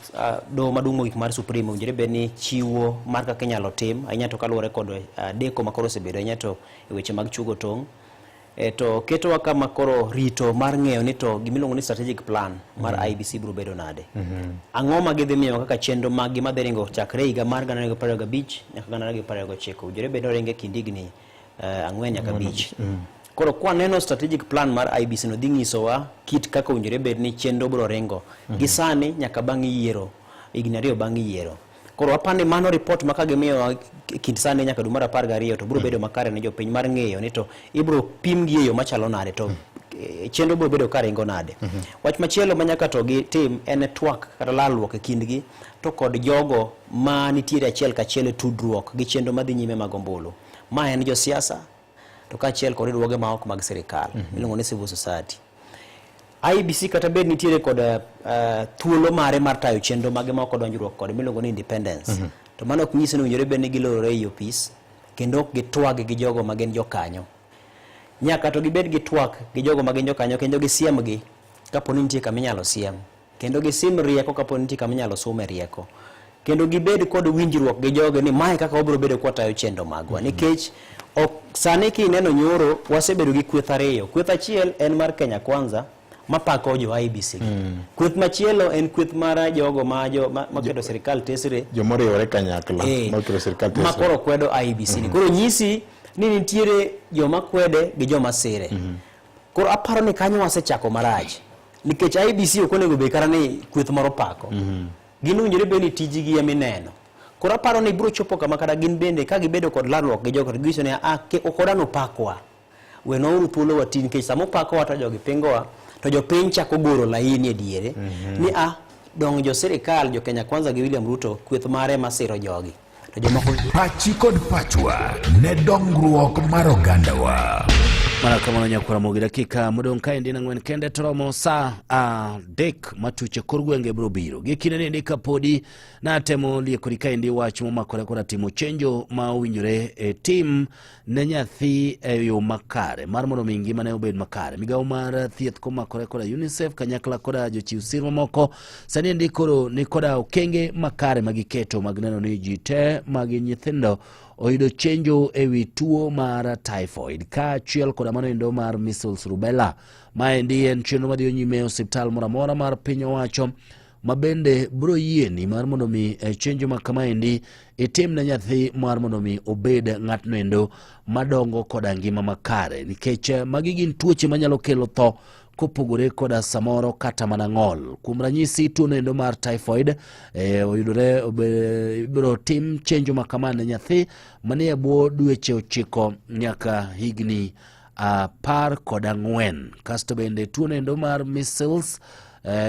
do maduong' mogik mar Supreme owinjore bed ni chiwo mar kaka inyalo tim ahinya to kaluwore kod deko makoro osebedo ahinya to e weche mag chugo tong'. To ketowa kama koro rito mar ng'eyo ni to gimiluongo ni strategic plan mar IEBC biro bedo nade. Ang'o ma gidhi miyo kaka chenro mag gima dhi ringo chakre higa mar 2025 nyaka 2029 owinjore bed ringe kind higni 4 nyaka 5. Koro kwa neno strategic plan mar IEBC no dhi nyisowa kit kaka owinjore bed ni chenro biro ringo gi sani nyaka bang' yiero, higni 2 bang' yiero. Koro apani mano report maka gimiyo kind sani nyaka dwe mar 12 to biro bedo makare ne jopiny mar ng'eyo ni to ibiro pim gi eyo machalo nade to chenro biro bedo karingo nade. Wach machielo manyaka to gi tim en twak kata lalruok e kindgi to kod jogo ma nitiere achiel kachiel e tudruok gi chenro madhi nyime mag ombulu. Ma en jo siasa to kachiel kod riwruoge ma ok mag sirikal miluongo ni civil society. IEBC kata bed nitiere kod thuolo mare mar tayo chenro mage ma ok odonjruok kod miluongo ni independence. To mano ok nyis ni owinjore bed ni gilorore e opis kendo ok gitwag gi jogo ma gin jokanyo. Nyaka to gibed gi twak gi jogo ma gin jokanyo kendo gisiemgi kapo ni nitie kama inyalo siem. Kendo gisim rieko kapo ni nitie kama inyalo some rieko. Kendo gibed kod winjruok gi jogo ni mae kaka obiro bedo kwa tayo chenro magwa. Nikech sani kineno nyoro wasebedo gi kweth ariyo. Kweth achiel en mar Kenya Kwanza mapako jo IEBC. Kweth machielo en kweth mar jogo ma kedo sirikal tesre. Jomoriwore kanyakla ma kedo sirikal tesre. Makoro kwedo IEBC. Koro nyisi ni nitiere joma kwede gi joma sire. Koro aparo ni kanyo wasechako marach. Nikech IEBC ok onego be kara ni kweth moro pako. Gin owinjore bed ni tijgi ema ineno. Koro aparo ni biro chopo kama kata gin bende ka gibedo kod lalruok gi jogo giso ni ok odano pakwa. Wenouru thuolo watin nikech samo pakwa to jogi pingowa to jopiny chako goro laini e diere ni dong jo sirikal jo Kenya Kwanza gi William Ruto kweth mare masiro jogi to jomoko pachi kod pachwa ne dongruok mar ogandawa. Mara kama nyakura mogi dakika modong ka ndi na ngwen kende toromo sa dek matuche korgwenge bro biro gikine ni ndika podi na temo liekori ka ndi wach mo makore kora timo chenjo ma owinjore e tim ne nyathi e yo makare mar mondo mingi mane obed makare migawo mar thieth ko makore kora UNICEF kanyakla kora jochiw sirma moko sani ndikoro ni kora okenge makare magiketo magneno ni jite magi nyithindo oido chenjo ewi tuo mar typhoid ka chiel koda mano endo mar measles rubella maendi en chenro madhi nyime osiptal moramora mar piny owacho mabende bro yieni mar mondo mi chenjo ma kamaendi itim na nyathi mar mondo mi obed ng'atno endo madongo koda ngima makare nikech magi gin tuoche manyalo kelo tho kopogore koda samoro kata mana ng'ol. Kuom ranyisi tuo endo mar typhoid oyudore biro tim chenjo makamane nyathi manie bwo dweche 9 nyaka higni 14. Kasto bende tuo endo mar measles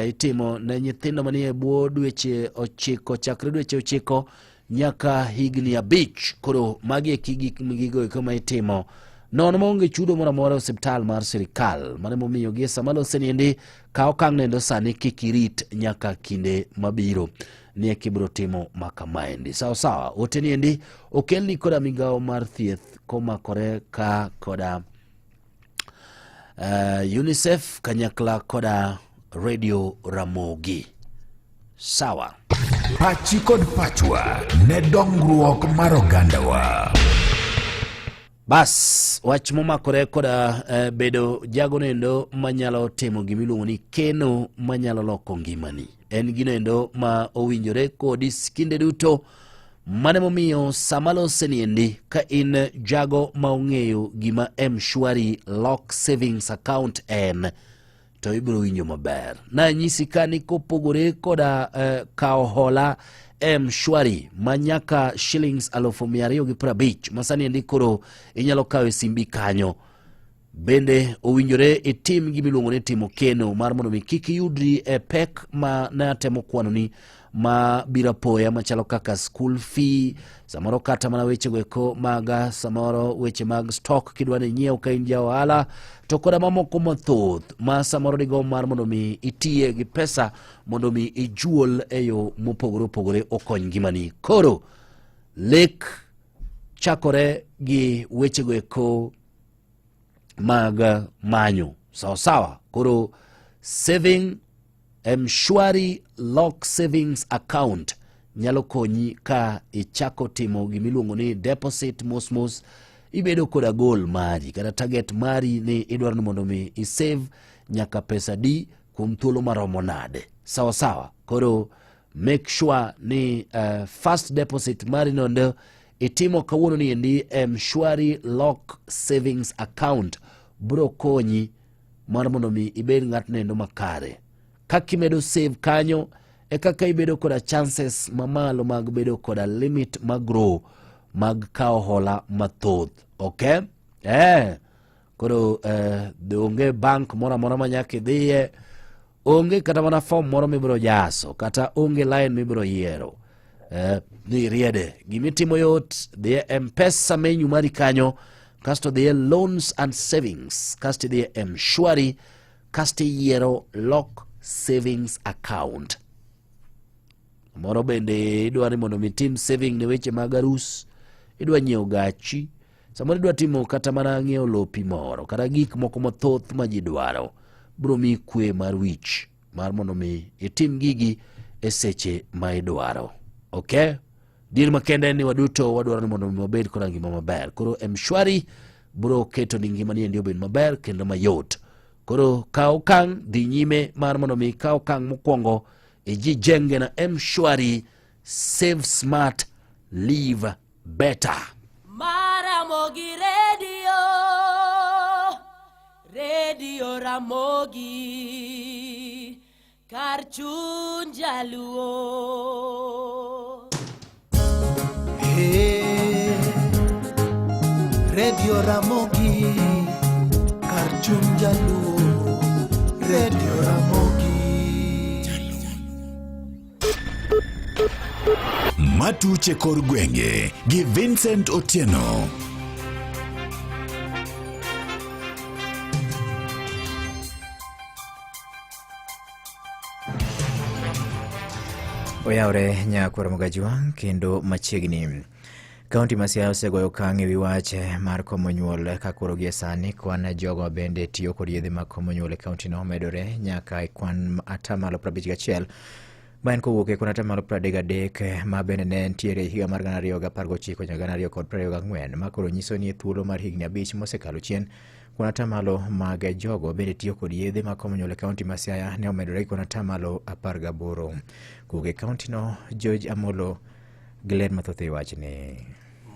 itimo ne nyithindo manie bwo dweche 9 chakre dweche 9 nyaka higni 5. Koro magi gigo kama itimo non monge chudo moramora osiptal mar sirikal mane momiyo gi samalo seniendi ka okang nendo sani kikirit nyaka kinde mabiro nie kibro timo makamaendi sawa oteniendi okelni koda migawo mar thieth komakore ka koda UNICEF kanyakla koda Radio Ramogi sawa pachi kod pachwa ne dongruok mar ogandawa. Bas, wach momakore koda bedo jago nendo manyalo timo gimiluongo ni keno manyalo loko ngimani. En gino endo ma owinjore kodi kinde duto mane momiyo samalo seniendi ka in jago ma ong'eyo gima M-Shwari Lock Savings Account en to ibiro winjo maber. Na nyisi ka ni kopogore koda kao hola M-Shwari manyaka shillings 250 masani ndikoro inyalo kawe simbi kanyo bende owinjore itim gimiluongo ni timo keno mar mondo mi kik yudri e pek ma na temo kwano ni ma biro apoya machalo kaka school fee, samoro kata mana weche goeko mag samoro weche mag stock kidwa ni nyiew ka in ja ohala, to koda mamoko mathoth ma samoro digo mar mondo mi itie gi pesa mondo mi ijuol e yo mopogore opogore okony ngimani. Koro lek chakore gi weche goeko mag manyo sawa. Koro saving Mshwari Lock Savings Account nyalo konyi ka ichako timo gimiluongo ni deposit mos ibedo koda goal mari kata target mari ni idwaro ni mondo mi isave nyaka pesa di kuom thuolo maromo nade. Sawa. Koro make sure ni first deposit mari nondo itimo kawuono ni endi Mshwari Lock Savings Account bro konyi mar mondo mi ibed ng'at nendo makare. Kaka imedo save kanyo e kaka ibedo koda chances mamalo mag bedo koda limit mag grow mag kao hola mathoth. Okay? Koro onge bank mora manyaka idhiye, onge kata mana form moro mibiro jaso, kata onge line mibiro yiero. Ni riede gimitimo yot, dhiye M-Pesa menu mari kanyo, kasto dhiye loans and savings, kasto dhiye Mshwari, kasto yiero lock savings account. Moro bende idwa ni mondo mitim saving ne weche mag arus, idwa nyiewo gachi, samoro idwa timo kata mana ng'iewo lopi moro, kata gik moko mathoth ma ji dwaro, bro mi kwe mar wich mar mondo mi itim gigi e seche ma idwaro. Okay? Dir makende ni waduto wadwaro ni mondo mi wabed koda ngima maber. Koro Mshwari bro keto ni ngima ni ndio bed maber kendo mayot. Koro kao kang dhi nyime mar mondo mi kao kang mokwongo jenge na Mshwari. Save smart, live better. Maramogi Radio Ramogi kar chuny jaluo. Radio Ramogi kar chuny jaluo. Radio Ramogi Matuche kor gwenge gi Vincent Otieno. Oyaore nyakwar Mogajwang kendo machiegni. Kaunti ma Siaya osegoyo okang' ewi wach mar komo nyuol ka koro gie sani kwan jogo bende tiyo kod yedhe mag komo nyuol e kaunti no medore nyaka kwan atamalo 51 baen kowuok e kwan atamalo 33 ma bende ne ntiere higa mar 2019 nyaka 2024 ma koro nyiso ni thuolo mar higni 5 mosekalo chien kwan atamalo mag jogo bende tiyo kod yedhe mag komo nyuol e kaunti ma Siaya ne omedore kwan atamalo 18 kowuok e kaunti no. George Amolo Glen mathoth e wachni.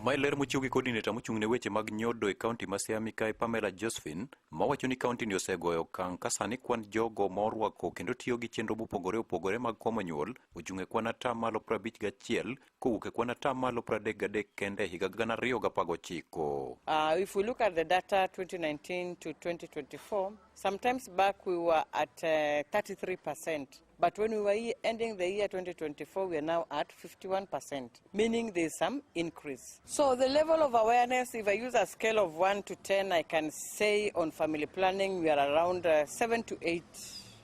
Mailer mochiw gi coordinator mochung' ne weche mag nyodo e kaunti ma Siaya Mikayi Pamela Josephine mawacho ni kaunti ni osegoyo okang' ka sani kwan jogo morwako kendo tiyo gi chenro mopogore opogore mag komo nyuol ochung' e kwan atamalo 51 kowuok e kwan atamalo 33 kende higa 2019. If we look at the data 2019 to 2024, sometimes back we were at 33%. But when we were ending the year 2024, we are now at 51%, meaning there's some increase. So the level of awareness, if I use a scale of 1 to 10, I can say on family planning, we are around 7 to 8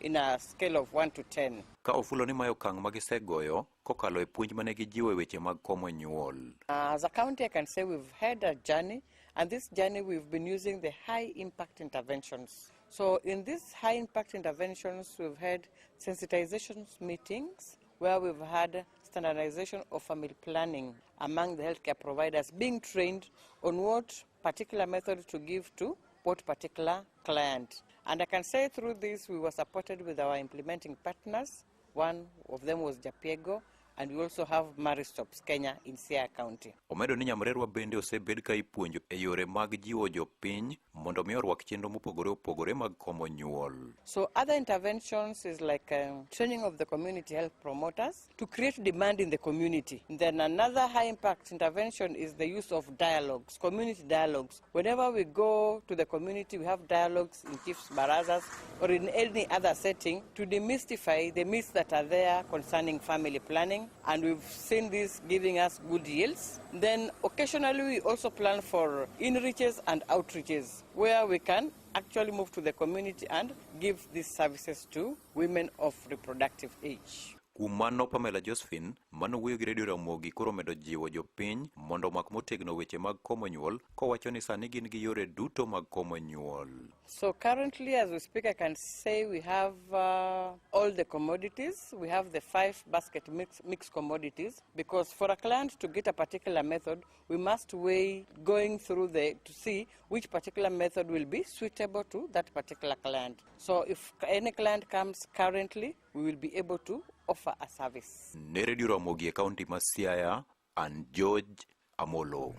in a scale of 1 to 10. Ka ofulo ni mayo kang' magisegoyo kokalo e puonj mane gijiwo e weche mag komo nyuol. As a county, I can say we've had a journey, and this journey we've been using the high impact interventions. So in these high impact interventions, we've had sensitization meetings where we've had standardization of family planning among the healthcare providers being trained on what particular method to give to what particular client. And I can say through this, we were supported with our implementing partners. One of them was Japiego, and we also have Maristops Kenya in Siaya County. Omedo ni Nyamrerwa bende osebed ka ipuonjo e yore mag jiwo jopiny mondo mi orwak chenro mopogore opogore mag komo nyuol. So other interventions is like training of the community health promoters to create demand in the community. Then another high impact intervention is the use of dialogues, community dialogues. Whenever we go to the community, we have dialogues in chiefs barazas or in any other setting to demystify the myths that are there concerning family planning, and we've seen this giving us good yields. Then occasionally we also plan for in-reaches and outreaches where we can actually move to the community and give these services to women of reproductive age. Kumano Pamela Josephine, mano wuoyo gi Radio Ramogi koro medo jiwo jopiny mondo mak motegno weche mag komo nyuol kowacho ni sani gin gi yore duto mag komo nyuol. So currently, as we speak, I can say we have all the commodities. We have the 5 basket mixed commodities, because for a client to get a particular method, we must weigh going through to see which particular method will be suitable to that particular client. So if any client comes currently, we will be able to offer a service. Ne Radio Ramogi e County ma Siaya, and George Amolo.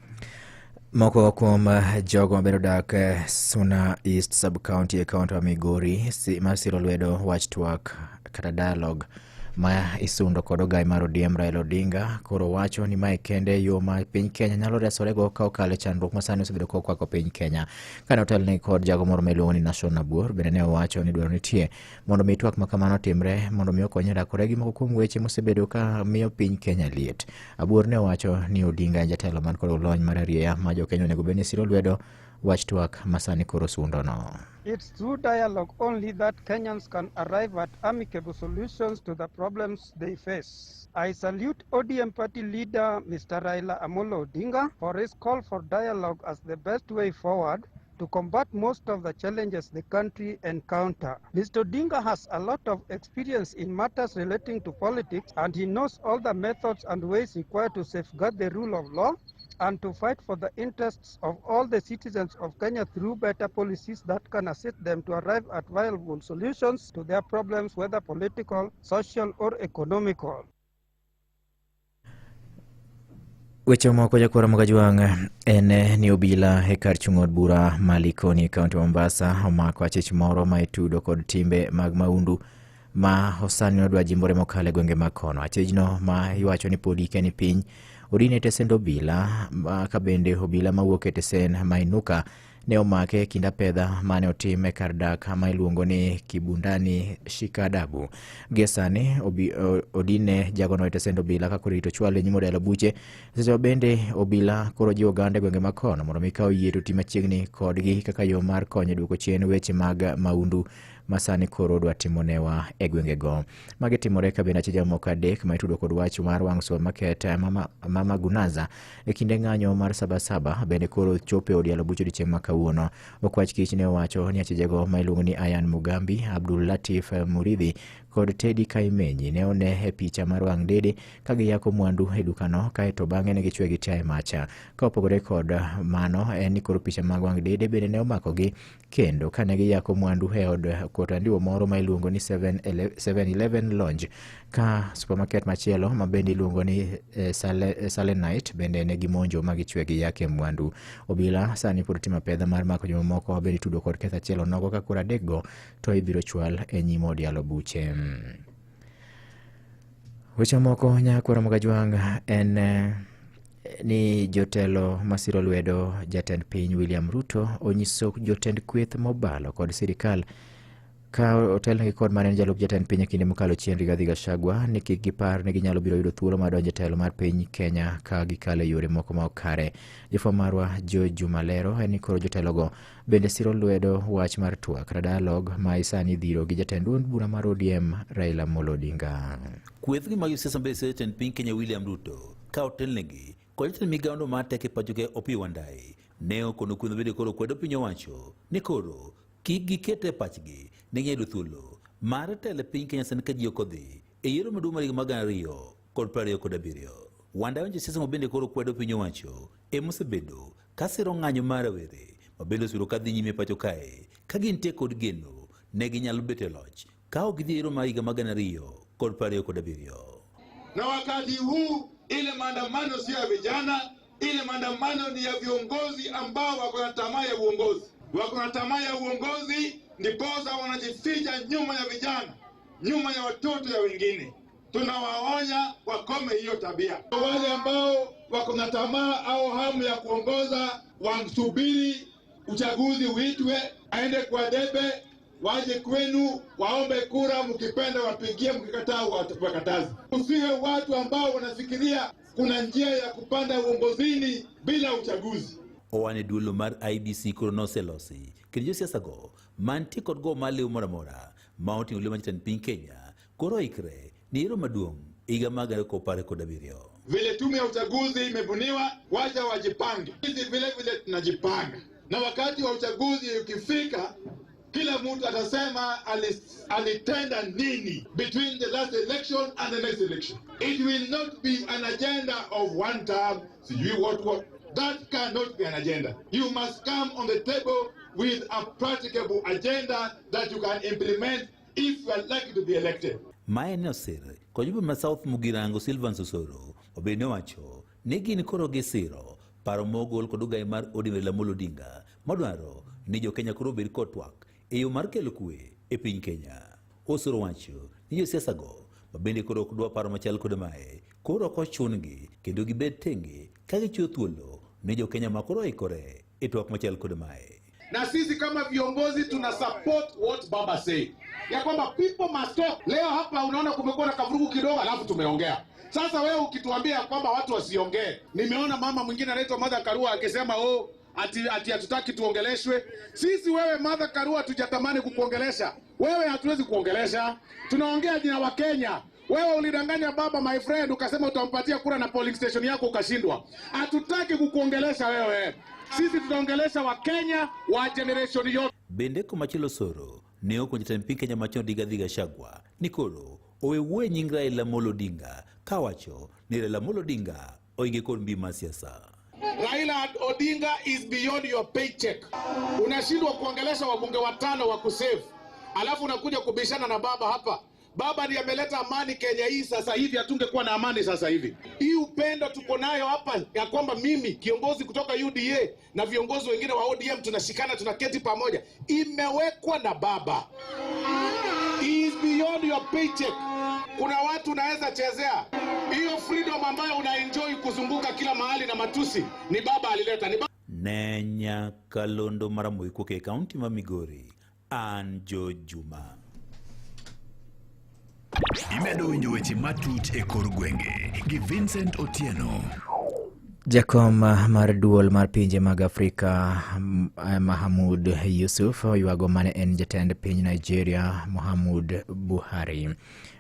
Moko kuom jogo mabedo dak Suna East Sub-County e kaunti wa Migori mar siro lwedo wach twak kata dialogue ma isundo kod ogai mar ODM Raila Odinga koro wacho ni mae kende yo ma piny Kenya nyalo resorego ka okalo chandruok ma sani osebedo kokwako piny Kenya. Kane otelne kod jago moro miluongo ni Nashon Nabuor bende ne owacho ni dwaro nitie mondo mi twak ma kamano timre mondo mi okony rakore gi moko kuom weche mosebedo ka miyo piny Kenya liet. Abuor ne owacho ni Odinga jatelo man kod lony mar arieya ma jo Kenya onego bed ni siro lwedo wach twak masani koro sundo no. It's through dialogue only that Kenyans can arrive at amicable solutions to the problems they face. I salute ODM party leader Mr. Raila Amolo Odinga for his call for dialogue as the best way forward to combat most of the challenges the country encounter. Mr. Odinga has a lot of experience in matters relating to politics, and he knows all the methods and ways required to safeguard the rule of law and to fight for the interests of all the citizens of Kenya through better policies that can assist them to arrive at viable solutions to their problems, whether political, social, or economical. Weche moko jakora Magajwang en ni obila e kar chung'od bura Malikoni kaunti Mombasa omako achich moro ma itudo kod timbe mag maundu ma osani odwa jimbore mokale gwenge makono. Achijno ma iwacho ni podi ike ni piny odine tesend obila ka bende obila mawuok e tesen Mainuka ne omake kinda pedha mane otime kar dak ma iluongo ni Kibundani Shikadabu. Gesani odine jagono tesend obila ka korito chwale nyimo dalo buche. Seche bende obila koro jiwo gande gwenge makono mondo mikao yie to tima chiegni kodgi kaka yo mar konyo duoko chien weche mag maundu masani koro dwa timonewa e gwengego. Magi timore ka bende achija moko adek ma itudo kod wach mar wang' supermarket Mama Gunaza e kinde ng'anyo mar Sabasaba bende koro chope odialo bucho dichieng' ma kawuono. Okwach kich ne owacho ni achijego ma iluongo ni Ayan Mugambi, Abdul Latif Muridhi kod Teddy Kaimenyi ne one e picha mar wang' dede ka giyako mwandu e dukano kaeto bang'e ne gichwe gi tae macha. Ka opogore kod mano en ni koro picha mag wang' dede bende ne omakogi kendo kane giyako mwandu e od kotandiwo moro ma iluongo ni 7-Eleven Lounge ka supermarket machielo ma bende iluongo ni Salenite bende ne gimonjo ma gichwe gi yake mwandu. Obila sani pod timo pedha mar mako joma moko bende itudo kod ketho achiel onogo ka kura adekgo to ibiro chwal e nyim odialo buche. Weche moko nyakora Magajwang en ni jotelo masiro lwedo jatend piny William Ruto onyiso jotend kweth mobalo kod sirikal ka otelnegi kod manen jalup jatend piny kinde mokalo chien Rigathi Gachagua ni kik gipar ni ginyalo biro yudo thuolo mar donjo telo mar piny Kenya ka gikalo yore moko ma ok kare. Jofwamb marwa George Malero en ni koro jotelogo bende siro lwedo wach mar twak kata dialogue ma isani dhiro gi jatend duond bura mar ODM Raila Amolo Odinga. Kwethgi mag siasa mbele jatend piny Kenya William Ruto ka otelnegi kod jatend migaono mar teko e pachoke Opiyo Wandayi ne okono kweno bende koro kwedo piny owacho ni koro kik gikete pachgi ne yudo thuolo mar telo piny Kenya sani ka ji ok odhi e yiero maduong' mar higa mag 2027. Wandayi onje siasa mabende koro kwedo piny owacho emosebedo ka siro ng'anyo mar rawere mabende osiro ka dhi nyime pacho kae ka gintie kod geno ne ginyalo bet e loch ka ok gidhi e yiero mar higa mag 2027. Na wakati huu ile maandamano sio ya vijana, ile maandamano ni ya viongozi ambao wako na tamaa ya uongozi. Wako na tamaa ya uongozi, ndiposa wanajificha nyuma ya vijana, nyuma ya watoto ya wengine. Tunawaonya wakome hiyo tabia. Wale ambao wako na tamaa au hamu ya kuongoza, wasubiri uchaguzi uitwe, aende kwa debe, waje kwenu, waombe kura, mkipenda wapigie, mkikataa wakatazi. Usiwe watu ambao wanafikiria kuna njia ya kupanda uongozini bila uchaguzi. Owane duolo mar IBC koro noselosi kendo josiasa go mantie kod go maliw moro amora ma oting'o liw machiten piny Kenya koro ikre ni yiero maduong' higa mag 2017. Vile tume ya uchaguzi imebuniwa, wacha wajipange. Sisi vile tunajipanga, na wakati wa uchaguzi ukifika, kila mtu atasema alitenda nini between the last election and the next election. It will not be an agenda of one term. What? That cannot be an agenda. You must come on the table with a practicable agenda that you can implement if you are likely to be elected. Maene osir kojumbe ma South Mugirango Silvan Sosoro obende wacho ni gin koro gisiro paro mogol kod ugai mar ODM Raila Amolo Odinga madwaro ni jo Kenya koro bed kod twak e yo mar kelo kwe e piny Kenya. Osoro wacho ni josiasa go mabende koro ok dwa paro machal kod mae koro ok ochungi kendo gibed tenge ka gichiwo thuolo ni jo Kenya makoro ikore e twak machal kod mae. Na sisi kama viongozi tuna support what Baba say, ya kwamba people must talk. Leo hapa unaona kumekuwa na kavurugu kidogo, alafu tumeongea. Sasa wewe ukituambia kwamba watu wasiongee, nimeona mama mwingine anaitwa Martha Karua akisema ati hatutaki tuongeleshwe. Sisi wewe Martha Karua tujatamani kukuongelesha. Wewe hatuwezi kuongelesha. Tunaongea jina wa Kenya. Wewe ulidanganya baba, my friend, ukasema utampatia kura na polling station yako ukashindwa. Hatutaki kukuongelesha wewe. Sisi tutaongelesha wa Kenya wa generation yote. Bende komachilo soro ne okonjita piny Kenya machon Rigathi Gachagua nikoro owe nying Raila Amolo Odinga kawacho ni Raila Amolo Odinga oinge kod mbi mar siasa. Raila Odinga is beyond your paycheck. Unashindwa kuongelesha wabunge 5 wa kusave, alafu unakuja kubishana na baba hapa. Baba ndiye ameleta amani Kenya hii sasa hivi, hatungekuwa na amani sasa hivi. Hii upendo tuko nayo hapa ya kwamba mimi kiongozi kutoka UDA na viongozi wengine wa ODM tunashikana, tunaketi pamoja, imewekwa na baba. He is beyond your paycheck. Kuna watu unaweza chezea hiyo freedom ambayo unaenjoy kuzunguka kila mahali na matusi, ni baba alileta. Nenya Kalondo Maramoi kuke kaunti ma Migori, Anjo Juma. Imedo winjo weche matut e kor gwenge gi Vincent Otieno. Jakom mar duol mar pinje mag Afrika Mahamud Yusuf yuago mane en jatend piny Nigeria Muhammad Buhari.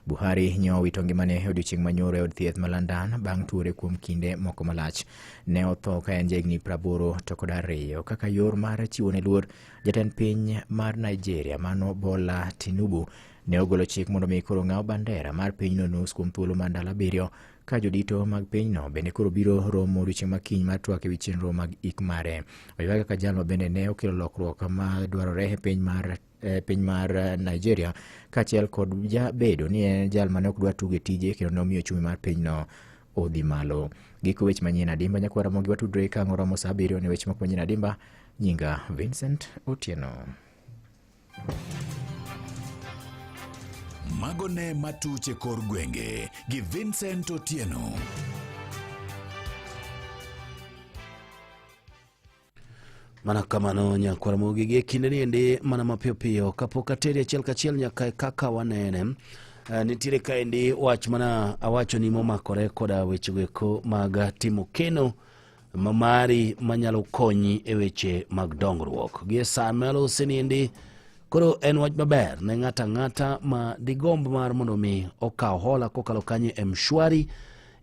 Buhari nyo wito ngimane odiochieng' manyoro e od thieth ma London bang' tuore kuom kinde moko malach. Ne otho ka en jahigni 82 kaka yor mar chiwo ne luor. Jatend piny mar Nigeria Mano Bola Tinubu ne ogolo chik mondo mi koro ng'aw bandera mar pinyno nus kuom thuolo mar ndalo 7 ka jodito mag pinyno bende koro biro romo odiochieng' makiny mar twak ewi chenro mag ik mare. Oyuaga ka jal bende ne okelo lokruok ma dwarore e piny mar Nigeria kaachiel kod jabedo ni en jal mane ok dwa tuge tije kendo ne omiyo chumi mar pinyno odhi malo. Giko weche manyien adimba nyakwara mogi watudre ka ng'oromo sa 7 ne weche moko manyien adimba. Nyinga Vincent Otieno. Magone matuche kor gwenge gi Vincent Otieno. Mana kamano nyakwara mogi gi kinde ni ende mana mapiyo piyo kapok ateri achiel kachiel nyaka kaka wanene. Nitiere ka ende wach mana awacho ni momakore koda weche weko mag timo keno mamari manyalo konyi e weche mag dongruok. Gie samelo seniendi koro en wach maber ne ng'ata ma digomb mar mondo mi okaw hola kokalo kanye M-Shwari.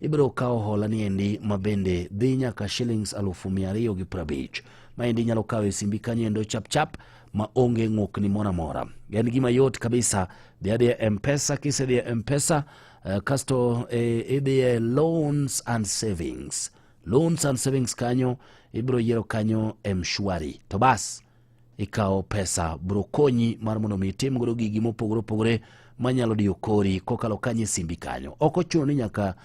Ibiro kaw hola ni endi mabende dhi nyaka shillings 250 ma endi nyalo kaw e simbi kanye endo chap ma onge ng'okni mora mora. En gima yot kabisa. Dhi M-Pesa, kisedhi M-Pesa kasto idhi loans and savings. Loans and savings kanyo ibiro yiero kanyo M-Shwari. To bas ikaw pesa bro konyi mar mondo mi tim godo gigi mopogore opogore manyalo diyo kori kokalo kanye simbi kanyo. Oko chuno ni nyaka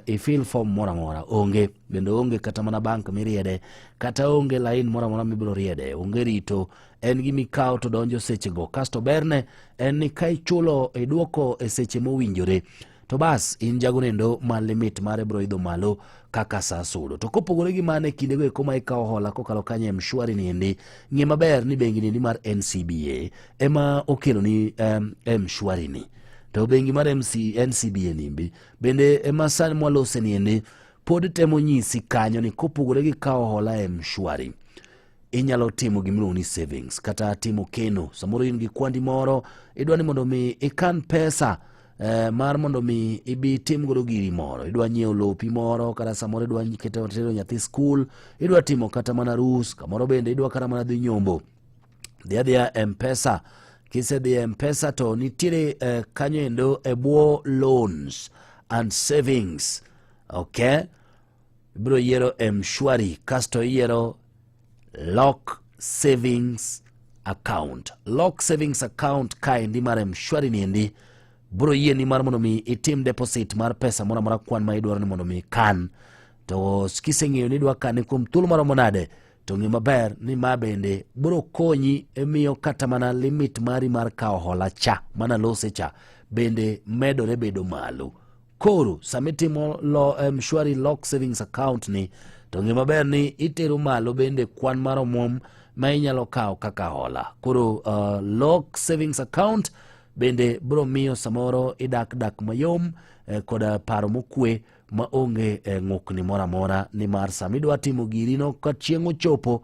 i fill form mora mora, onge, bendo onge kata mana bank miriede, kata onge line mora mora mibiro riede, onge rito, en gimi kao to donjo sechego. Kasto berne, en ni kai chulo iduoko e seche mowinjore, to bas in jagonendo ma limit mare bro idho malo kaka sa sudo. To kopogore gi mane kinde go eko ma ikawo hola kokalo kanye Mshwari niendi, ng'e maber ni bengi niendi mar NCBA ema okelo ni Mshwari ni. To bengi mar NCBA nimbi bende ema sani mwalose niendi pod temo nyisi kanyo ni kopogore gi kawo hola Mshwari, inyalo timo gimiluongo ni savings kata timo keno. Samoro in gi kwandi moro idwa ni mondo mi ikan pesa mar mondo mi ibi tim godo giri moro, idwa nyiewo lopi moro, kata samoro idwa keto nyathi school, idwa timo kata mana rus, kamoro bende idwa kata mana dhi nyombo. Dhia M-Pesa, kise dhi M-Pesa to nitiere kanyo endo ebwo loans and savings, okay? Ibiro yiero Mshwari, kasto yiero lock savings account. Lock savings account kaendi mar Mshwari niendi bro yie mar mondo mi itim deposit mar pesa mora mora kwan ma idwaro ni mondo mi kan. To kiseng'eyo ni idwa kane kuom thuolo moro monade, to ng'e maber ni ma bende bro konyi emiyo kata mana limit mari mar kawo hola cha mana lose cha bende medore bedo malo. Koro samitimo Mshwari lock savings account ni, to ng'e maber ni itero malo bende kwan mar omwom ma inyalo kawo kaka hola. Koro lock savings account bende bro miyo samoro idak mayom koda paro mokwe ma onge ng'ukni mora mora, ni mar samidwa timo girino ka chieng' ochopo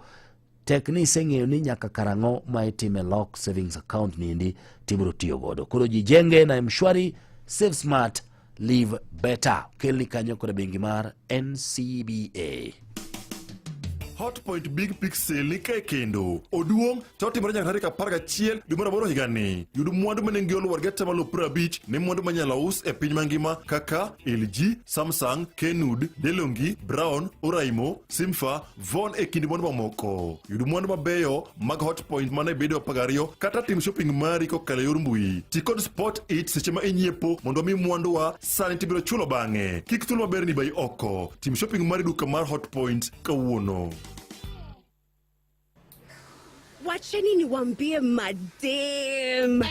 tek ni iseng'eyo ni nyaka karang'o ma itime lock savings account niendi tibro tiyo godo. Koro jijenge na Mshwari, save smart, live better. Kelni kanyo koda bengi mar NCBA. Hotpoint Big Pixel ni kae kendo oduong' to otimore nyaka tarik 11 dwe mar 8 higani. Yud mwandu manengi olo wargeta malo 50 ne mwandu manyalo us e piny mangima kaka LG, Samsung, Kenwood, DeLonghi, Brown, Oraimo, Simfa, Von e kindi mwandu mamoko. Yud mwandu mabeyo mag Hotpoint mana bedo 12 kata tim shopping mari kokalo yor mbui. Ti kod Spot It seche ma inyiepo mondo mi mwandu wa sani tibiro chulo bang'e. Kik thuolo maber ni bai oko. Tim shopping mari duka mar Hotpoint kawuono. Wacheni niwaambie madem.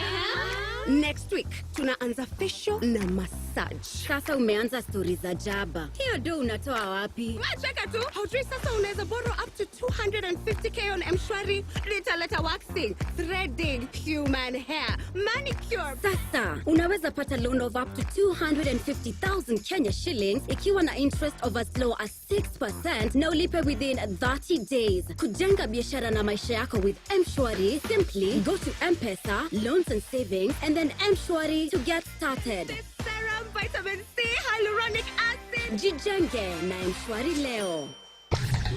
Next week tunaanza facial na massage. Sasa umeanza stories za jaba. Hiyo do unatoa wapi? Cheka tu, haujui sasa unaweza borrow up to 250k on Mshwari. Litaleta waxing, threading, human hair, manicure. Sasa unaweza pata loan of up to 250,000 Kenya shillings ikiwa na interest of as low as 6% na ulipe within 30 days. Kujenga biashara na maisha yako with Mshwari, simply go to M-Pesa, loans and savings, and then Mshwari to get started. Serum, vitamin C, hyaluronic acid. Jijenge na Mshwari leo.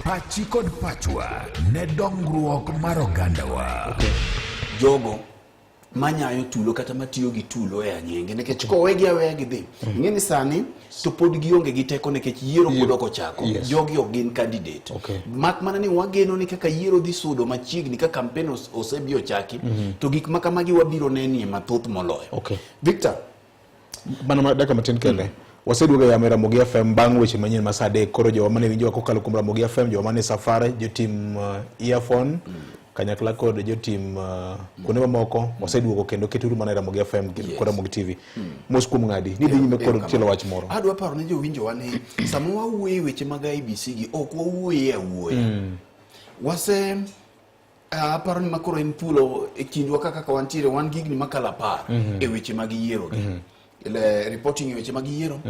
Pachi kod pachwa ne dongruok mar ogandawa. Jogo manyayo tulo kata matiyo gi tulo e anyenge nekech kowegi aweya gidhi. Ng'eni sani to pod gionge gi teko nekech yiero pod ok ochako. Jogi ok gin candidate. Mak mana ni wageno ni kaka yiero dhi sudo machiegni ka campaign osebi ochaki, to gik makamagi wabiro nenie mathoth moloyo. Victor, bana daka matin kende. Waseduoga ya Ramogi FM bang' weche manyien ma sade. Koro jowa mane winjo kokalo kuom Ramogi FM, jowa mane safare, jotim earphone, kanyakla kod jotim kuonde mamoko, waseduogo kendo keturu mana Ramogi FM kod Ramogi TV. Mos kuom ng'adi, ni dhi nyime kod tielo wach moro. Adwa paro ne jowinjo wane, sama wawuoye weche mag IBC gi ok wawuoye awuoya. Wase aparo ni makoro en thuolo e kindwa kaka wantiere wan gigni makala par e weche mag yiero gi. Reporting weche mag yiero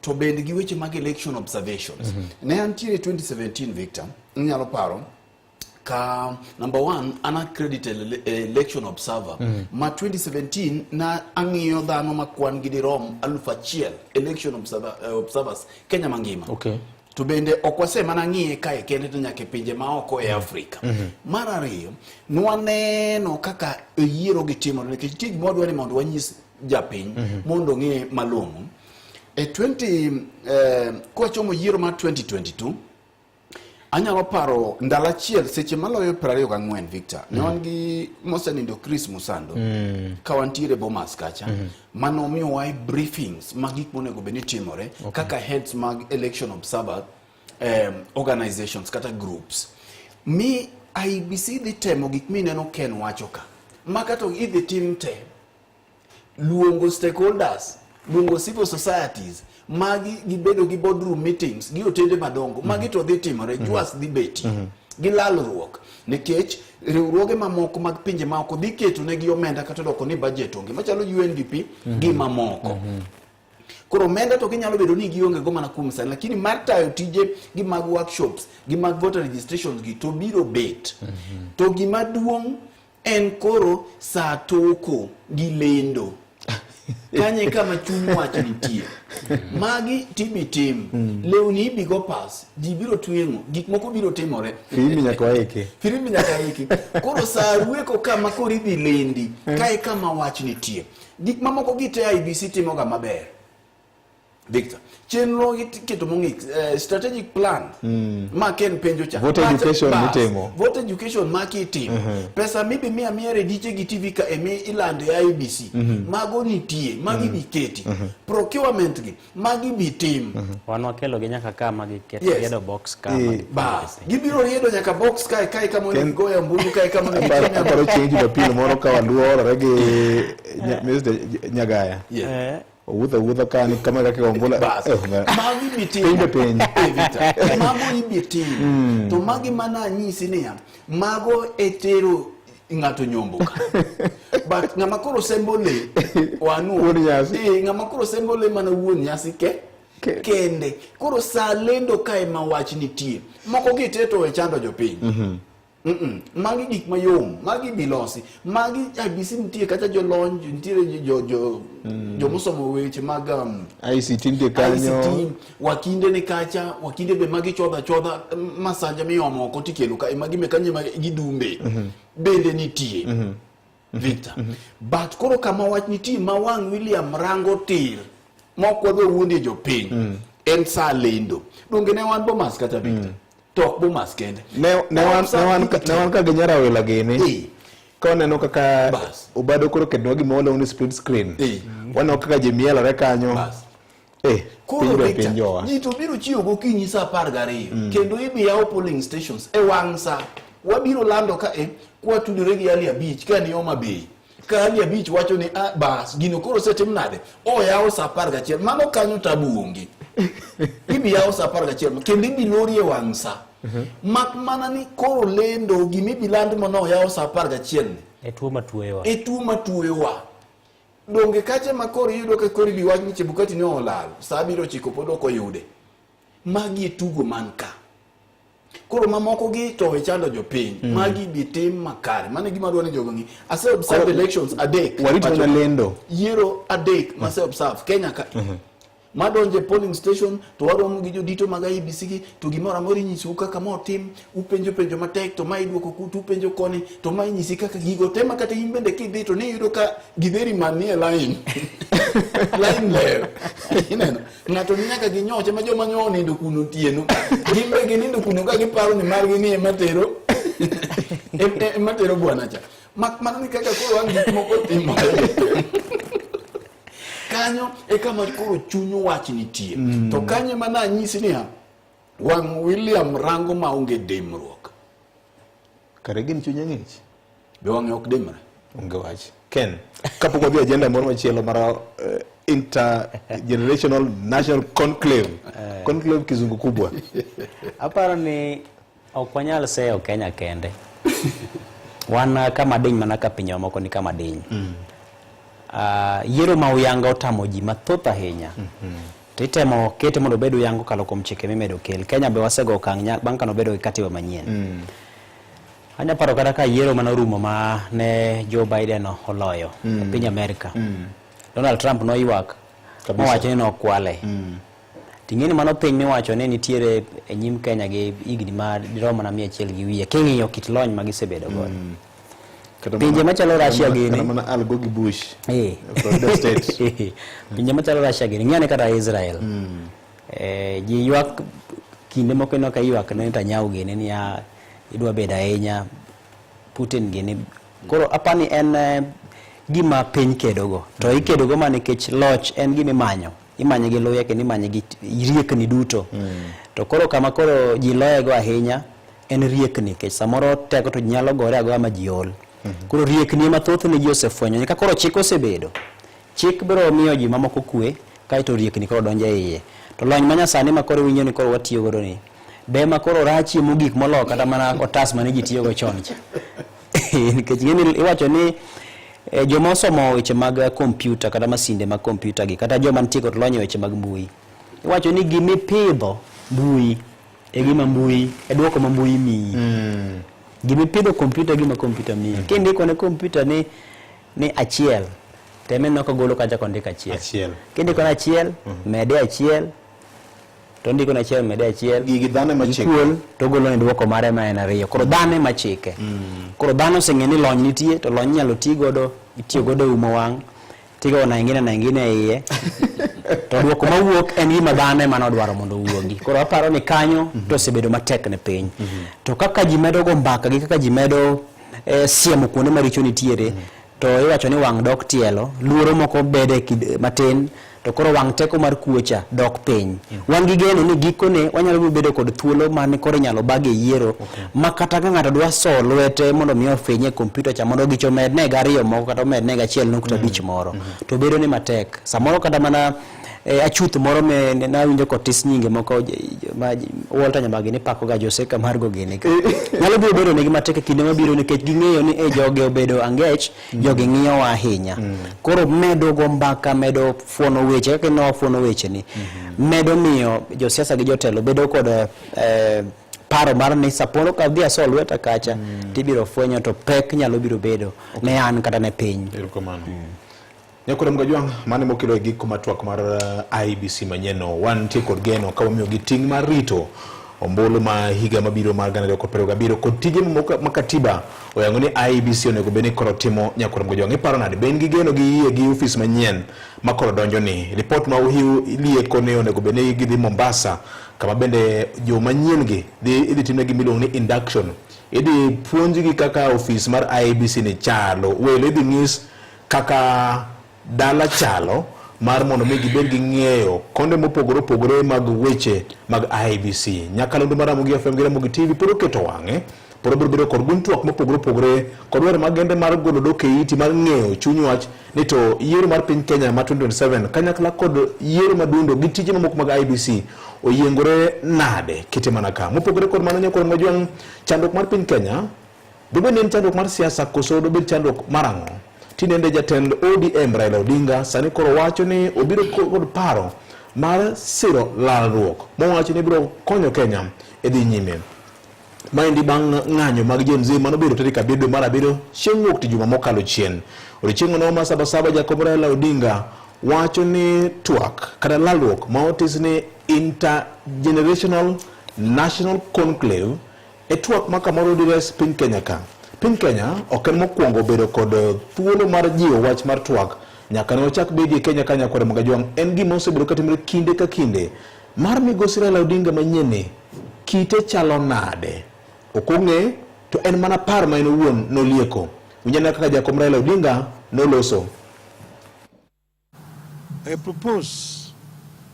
to bende gi weche mag election observations. Ne antiere 2017 Victor, nyalo paro ka number 1 an accredited election observer ma 2017 na ang'iyo dhano makwan gi dirom 1,000 election observers Kenya mangima. To bende okwasema na ng'iye kae kende to nyake pinje maoko e Afrika. Mar ariyo nwaneno kaka yiero gi timore nikech tij modwa ni mondo wanyis japiny mondo ng'e malong'o e 20 kwa chomo yiero mar 2022 Anyalo paro ndalo achiel seche maloyo 24 Victor. Ne wan gi mosenindo Chris Musando. Ka wantiere Bomas kacha. Mano miyo wai briefings mag gik monego bed ni timore kaka heads mag election observer organizations kata groups. Mi IBC dhi temo gik mineno Ken wacho ka. Makato idhi tim te. Luongo stakeholders, luongo civil societies, magi gibedo gi boardroom meetings, gi otende madongo, magi to dhi timore, juas dhi beti, gi lalruok, nikech riwruoge mamoko mag pinje maoko dhi keto negi omenda kata doko ni budget onge, machalo UNDP gi mamoko. Koro omenda to ginyalo bedo ni gionge go mana kuom sani, lakini mar tayo tije gi mag workshops, gi mag voter registrations gi to biro bet. To gima duong' en koro saa toko gi lendo. Kanye kama chuny wach nitie. Magi tibi tim. Lewni ibigo pas. Ji biro twengo. Gik moko biro timore. Firimbi nyaka eke. Firimbi nyaka eke. Koro saa rueko kama koro idhi lendi. Kae kama wach nitie. Gik mamoko gite IBC timoga maber. Victor, chenro keto mongik strategic plan ma ken penjo cha voter education mitemo voter education ma kitim pesa mibi mia rediche gi TV ka emi ilande IBC mago nitie magi biketi procurement gi magi bitim wan wakelo gi nyaka kama gi keto riedo box kama bas gibiro riedo nyaka box kai kama ni goya mbulu kai kama ni paro change do pil moro ka waluoro rege Mr. Nyagaya Wuda kani kama kake wambula magi bitim mago ibitim to magi mana nyisi niya mago etero ngato nyomboka but ngama koro sembole wanu ngama koro sembole mana wuon nyasi kende koro saa lendo kae mawach nitie moko giteto we chando jopiny magi gik mayom magi bilosi magi IBC nitie kata jolonj nitiere jo mosomo weche mag ICT nitie kanyo wakinde ne kacha wakinde be magi chodha masanja miyomo oko tikelo ka magi mekanye gidumbe bende nitie Victor but koro kama wach nitie mawang William rango tir moko do wundi jopiny en saa lendo donge ne wan Bomas kata Victor tok Bomas kende ne wan ka ginyara wela gene ka neno kaka ubado koro kedno gi molo on split screen wano kaka jimielo re kanyo koro pinjowa ji to biro chiwo gokinyi saa 12 kendo ibi yawo polling stations e wang saa wabiro lando ka kwa tudore gi Ali Abich ka ni Homa Bay ka Ali Abich wacho ni bas gino koro setim nade yawo saa 11 mano kanyo tabu onge ibi yawo saa 11 kendo ibi lori e wang saa mak mana ni koro lendo gimi biland mono yawo saa 11 e tuo matuewa donge kache makoro yudo ka koro biwach ni Chebukati ne olal saa biro chiko podo ko yude magi tugo manka koro mamoko gi to we chando jopiny magi bitim makare mane gima dwani jogo ngi ase observe elections adek warito na lendo yero adek mase observe Kenya ka madonje polling station to waromo gi jodito mag IBC gi to gimora mori nyisi kaka motim upenjo matek to mai duoko kutu penjo koni to mai nyisi kaka gigo tema kata imbende kidhi to ne yudo ka gidheri manie line lew ineno ngato nyaka ginyoche ma joma nyoni ndo kuno tieno gimbe ginindo kuno ka giparo ni margi ni matero bwana cha mak mana ni kaka koro angi moko timo kanyo kama koro chunyo wach nitie to kanyo mana nyisi niya wang William rango maonge demruok kare gin chunya ngich be wang ok demre onge wach Ken kapok wadhi agenda moro machielo mar intergenerational national conclave kizungu kubwa aparo ni ok wanyal seyo Kenya kende wan kama diny mana ka pinyo moko ni kama diny yiero ma uyanga otamo ji mathoth ahinya titemo kete mondo bedo yango kalo kom chike mimedo kel Kenya be wasego kang bang kano bedo katiwa manyien anya paro kada ka yiero manorumo ma ne Joe Biden oloyo piny America Donald Trump no ywak mowacho ni no kwale tingeni mano piny miwacho ne nitiere e nyim Kenya gi igni ma diromo na 100 gi wiye king'iyo kit lony magisebedo godo pinje machalo Russia gini mana algo gi Bush Florida State pinje machalo Russia gini ngane kata Israel ji ywak kinde moko no ka ywak ne Netanyahu gene ni idwa bedo ahinya Putin gene koro apani en gima piny kedogo to ikedogo ma nikech loch en gima imanye gi loye kendo imanye gi riekni duto to koro kama koro ji loyego ahinya en riekni nikech samoro teko to nyalo gore agoya ma ji ol koro riekni mathoth ni ji osefwenyo ni ka koro chik osebedo chik biro miyo ji mamoko kwe kaito riekni koro donjo iye to lony manyasani ma koro winjo ni koro watiyo godo ni be ma koro rachi mogik molo kata mana otas mane ji tiyogo chon cha nikech ng'eni iwacho ni joma osomo weche mag kompyuta kata masinde mag kompyuta gi kata joma nitie kod lony weche mag mbui iwacho ni gimipidho mbui e gima mbui e duoko ma mbui miyi gimipidho kompyuta gima kompyuta miyi kindiko ne kompyuta ni achiel teme noko golo kacha kondika achiel kindiko na achiel mede achiel to ndiko na achiel mede achiel gigi dhane machike to golo ne duoko mare ma en ariyo koro dhane machike koro dhano seng'eni lony nitie to lony nyalo ti godo itiyo godo umo wang' tigo na ingine iye to duoko mawuok en gima dhane manodwaro mondo wuogi koro aparo ni kanyo to osebedo matek ne piny to kaka ji medo go mbaka gi kaka ji medo siemo kuonde maricho nitiere to iwacho ni wang' dok tielo luoro moko bede matin to koro wang' teko mar kuocha dok piny wan gi geno ni gikone wanyalo bedo kod thuolo mane koro nyalo bage yiero ma kata ka ng'ato dwa so lwete mondo mi ofwenye kompyuta cha mondo gicho medne gariyo moko kata medne gachiel nukta bich moro to bedo ni matek samoro kata mana achuth moro me nawinjo kotis nyinge moko Walter Nyambagi ni pako ga Jose Camargo gini nyalo bedo negi matek kinde mabiro nikech ging'eyo ni joge obedo angech joge ng'iyo ahinya koro medo go mbaka medo fuono weche kaka no fuono weche ni medo miyo josiasa gi jotelo bedo kod paro mar ni saporo ka dhi asol lweta kacha tibiro fwenyo to pek nyalo biro bedo ne an kata ne piny Nyakore Mgajwang' mane mokelo giko matwak mar IBC manyeno wan tie kod geno ka wamiyo gi ting' mar rito ombulu ma higa mabiro mar 2027 kod tije makatiba oyango ni IBC onego beni koro timo. Nyakore Mgajwang' iparo nade ben gi geno gi yie gi ofis manyien ma koro donjo ni report ma uhiu lieko ne onego beni gidhi Mombasa kama bende jo manyien gi idhi timne gi miluongo ni induction idhi puonji gi kaka ofis mar IBC ni chalo welo idhi ng'is kaka dala chalo mar mondo mi gibed gi ng'eyo konde mopogore opogore mag weche mag IBC nyakalondo mar Ramogi FM gi Ramogi TV poro keto wang'e poro biro kod guntuok mopogore opogore kod wer magende mar golo doke iti mar ng'eyo chuny wach ni to yiero mar piny Kenya ma 2027 kanyakla kod yiero madundo gi tije mamoko mag IBC oyiengore nade kite manaka mopogore kod mano. Nyakore Mgajwang' chandruok mar piny Kenya dobe ni chandruok mar siasa koso dobe chandruok marang'o tinende jatend ODM Raila Odinga sani koro wacho ni obiro kod paro mar siro lalruok mowacho ni biro konyo Kenya edhi nyime maendi bang' ng'anyo mag Gen Z manobiro tarik 7 mar 7 chieng' wuok tich juma mokalo chien odiochieng' no ma sabasaba Jacob Raila Odinga wacho ni twak kata lalruok ma otis ni intergenerational national conclave e twak ma kamoro dires piny Kenya ka piny Kenya ok en mokwongo bedo kod thuolo mar jiwo wach mar twak nyaka ne ochak bedie Kenya ka. Nyakore Mgajwang' en gima osebedo katimore kinde ka kinde mar migosi Raila Odinga manyien kite chalo nade ok ong'e to en mana par ma en owuon nolieko winjane kaka Jakom Raila Odinga noloso. I propose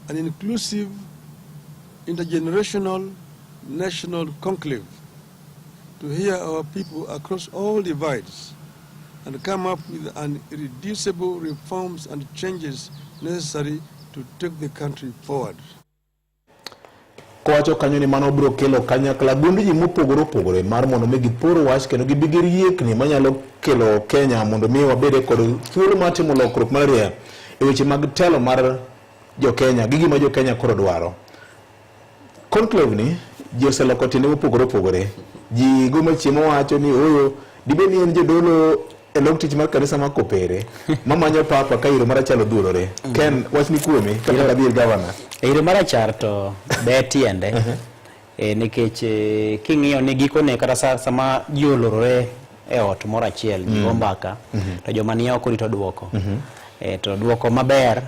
an inclusive intergenerational national conclave to hear our people across all divides and come up with an irreducible reforms and changes necessary to take the country forward. Kowacho kanyo ni mano biro kelo kanyakla gund ji mopogore opogore mar mondo mi giporo wach kendo gibigir yiekni manyalo kelo Kenya mondo mi wabede kod thuolo mar timo lokruok mar rie e weche mag telo mar jo Kenya gi gima jo Kenya koro dwaro. Conclave ni ji oseloko tiende mopogore opogore ji goma chiemo wacho ni oyo dibeni en jodolo e log tich mar kanisa ma Kopere mamanyo papa ka iro marachalo dhulore Ken wach ni kuomi kaka Rabir Governor iro marachar to be tiende nikech king'iyo ni gikone kata sama ji olorore e ot moro achiel ji mbaka to joma ni oko rito duoko to duoko maber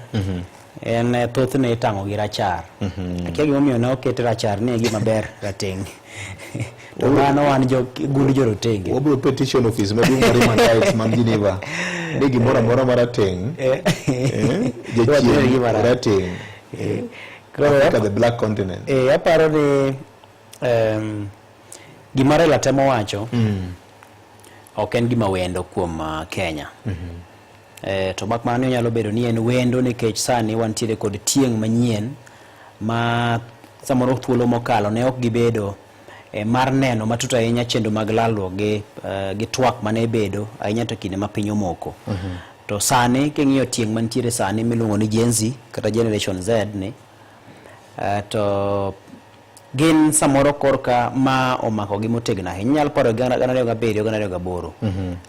en thothne itango gi rachar. Akia gimomiyo ne oket rachar ni gima ber rateng'. To mano wan gund jorotenge. Wabro petition office maduong' mar Human Rights man Geneva. Ni gimoro amora marateng'. Jachien rateng'. Africa, the black continent. Aparo ni gima Raila temo wacho ok en gima wendo kuom Kenya. To mak mano nyalo bedo ni en wendo nikech sani wantiere kod tieng' manyien ma samoro thuolo mokalo ne ok gibedo mar neno matut ahinya chendo mag lalruok gi twak mane bedo ahinya to kinde ma piny omoko. To sani king'iyo tieng' mantiere sani miluongo ni Gen Z kata Generation Z ni to gin samoro korka ma omako gi motegno ahinya. Nyalo paro gana 2007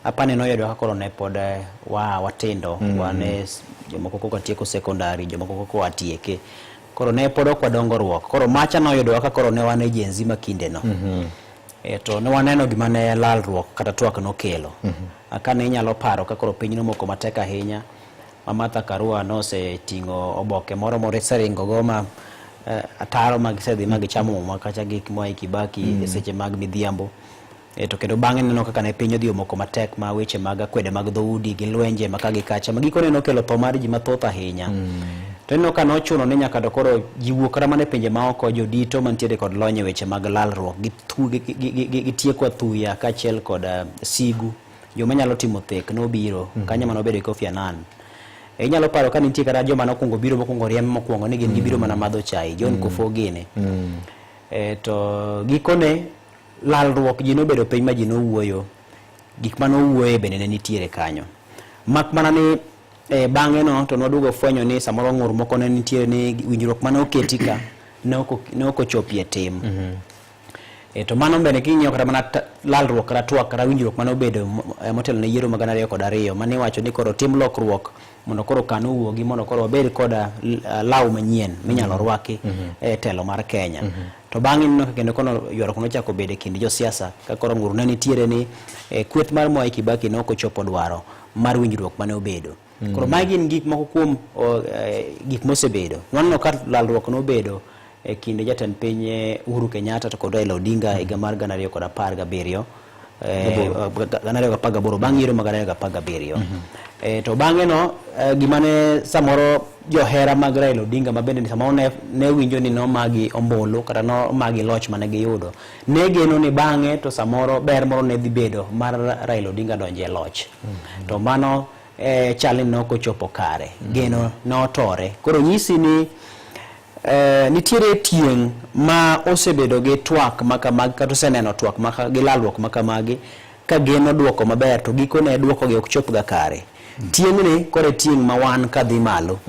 apani noyudo kaka koro ne pod watindo wane jomoko koko tieko secondary jomoko koko atieke koro ne pod ok wadongoruok koro macha noyudo kaka koro ne wane Gen Z makinde no. To ne waneno gima ne lalruok kata twak nokelo. Akane inyalo paro kaka koro piny nomoko matek ahinya Martha Karua noseting'o oboke moro seringo go ma ataro mag sedhi mag chamo makacha gik Mwai Kibaki seche mag midhiambo. To kendo bang'e neno kaka ne piny odhi omoko matek ma weche mag akwede mag dhoudi gi lwenje makagi kacha magikone nokelo tho mar ji mathoth ahinya. To neno ka nochuno ni nyaka to koro jiwuok kata mane pinje maoko jodito mantiere kod lony weche mag lalruok gi tieko thuya kaachiel kod sigu joma nyalo timo thek nobiro kanyo manobedo Kofi Annan. Inyalo paro ka nitie kata joma nokungo biro mokungo riembo mokwongo ni gin gibiro mana madho chai John Kofo Gine. To gikone lalruok ji nobedo piny ma ji nowuoyo gik manowuoye bende ne nitiere kanyo. Mak mana ni bang'e no to noduogo fwenyo ni samoro ng'ur moko ne nitiere ni winjruok mane oketi ka ne ok ochopie tim. To mano bende king'iyo kata mana lalruok kata twak kata winjruok mane obedo motelo ne yiero mag 2002 mane wacho ni koro tim lokruok mondo koro kano wuogi mondo koro obed koda law manyien minyalo rwaki telo mar Kenya. To bang'e no kendo kono ywaruok nochako bedo kind josiasa ka koro ng'ur ne nitiere ni kweth mar Mwai Kibaki ne ok ochopo dwaro mar winjruok mane obedo. Koro magi gin gik moko kuom gik mosebedo. Waneno ka lalruok nobedo kinde jatend piny Uhuru Kenyatta to kod Raila Odinga higa mar 2017 2018 bang' yiero mag 2017. To bang'e no gima ne samoro johera mag Raila Odinga mabende samoro ne winjo ni no magi ombulu kata no magi loch mane giyudo ne geno ni bang'e to samoro ber moro ne dhi bedo mar Raila Odinga donje loch. To mano chali no kochopo kare geno notore. Koro nyisi ni nitiere tieng' ma osebedo gi twak makamagi kata oseneno twak maka gi lalruok makamagi ka geno duoko maber to gikone duoko gi ok chop ga kare. Tieng' ni kore tieng' ma wan ka dhi malo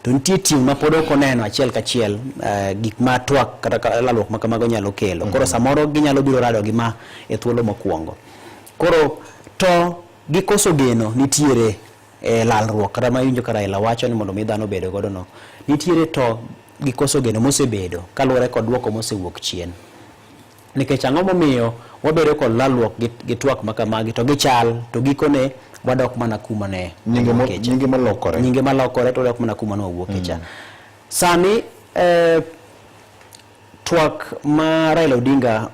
to nitie tieng' ma pod ok oneno achiel kachiel gik ma twak kata lalruok makamago nyalo kelo. Koro samoro ginyalo biro rado gima e thuolo mokwongo. Koro to gikoso geno nitiere lalruok kata ma winjo ka Raila wacho ni mondo mi dhano bedo godo no nitiere to gikoso geno mosebedo kaluwore kod duoko mosewuok chien. Nikech ang'o momiyo wabedo kod lalruok gi twak makamagi to gichal to gikone wadok mana kuma ne nyinge malokore to wadok mana kuma ne wawuok cha. Sani twak ma Raila Odinga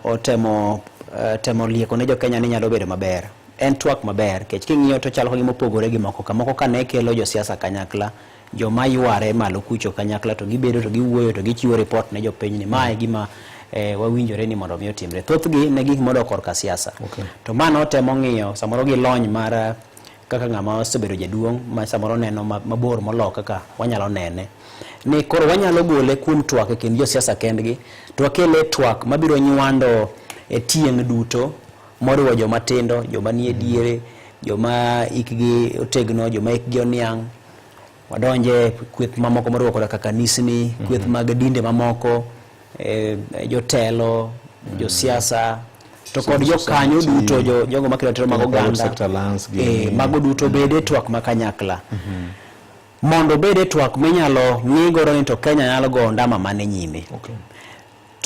temo lieko ne jo Kenya ni nyalo bedo maber. En twak maber kech king'iyo to chalo gima opogore gi moko kamoko kane kelo josiasa kanyakla joma yware malo kucho kanyakla to gibedo to giwuoyo to gichiwo report ne jopiny ni mae gima wawinjore ni mondo mi otimre. Thothgi ne gik modok korka siasa. To mano temo ng'iyo samoro gi lony mar kaka ng'ama osebedo jaduong' ma samoro neno mabor molo kaka wanyalo nene ni koro wanyalo gole kuom twak e kind josiasa kendgi to wakele twak mabiro nywando tieng' duto moriwo joma tindo joma nie diere joma ikgi otegno joma ikgi oniang' wadonje kweth mamoko moriwo koda kaka kanisni kweth mag dinde mamoko jotelo josiasa to kod jokanyo duto jogo makelo tero mag oganda mago duto bede twak makanyakla mondo bede twak minyalo ng'igoro ni to Kenya nyalo go ndama mane nyime.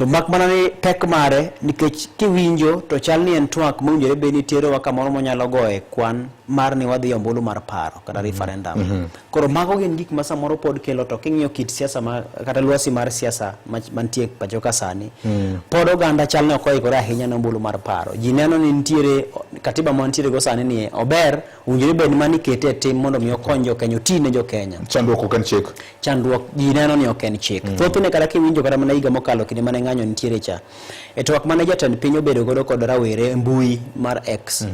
to mak mana ni pek mare nikech kiwinjo to chal ni en twak mowinjore bed ni tero wa kamoro monyalo goye kwan mar ni wadhi ombulu mar paro kata referendum. Koro mago gin gik ma samoro pod kelo to king'iyo kit siasa kata lwasi mar siasa mantie pacho ka sani pod oganda chal ni ok oikore ahinya ne ombulu mar paro. Ji neno ni nitiere katiba ma nitiere go sani ni ober owinjore bed mani kete e tim mondo mi okony jokenya oti ne jokenya. Chandruok ok en chik. Chandruok ji neno ni ok en chik. Thothne kata kiwinjo kata mana higa mokalo kinde mane ng'anyo nitiere cha e twak mane jatend piny obedo godo kod rawere mbui mar X.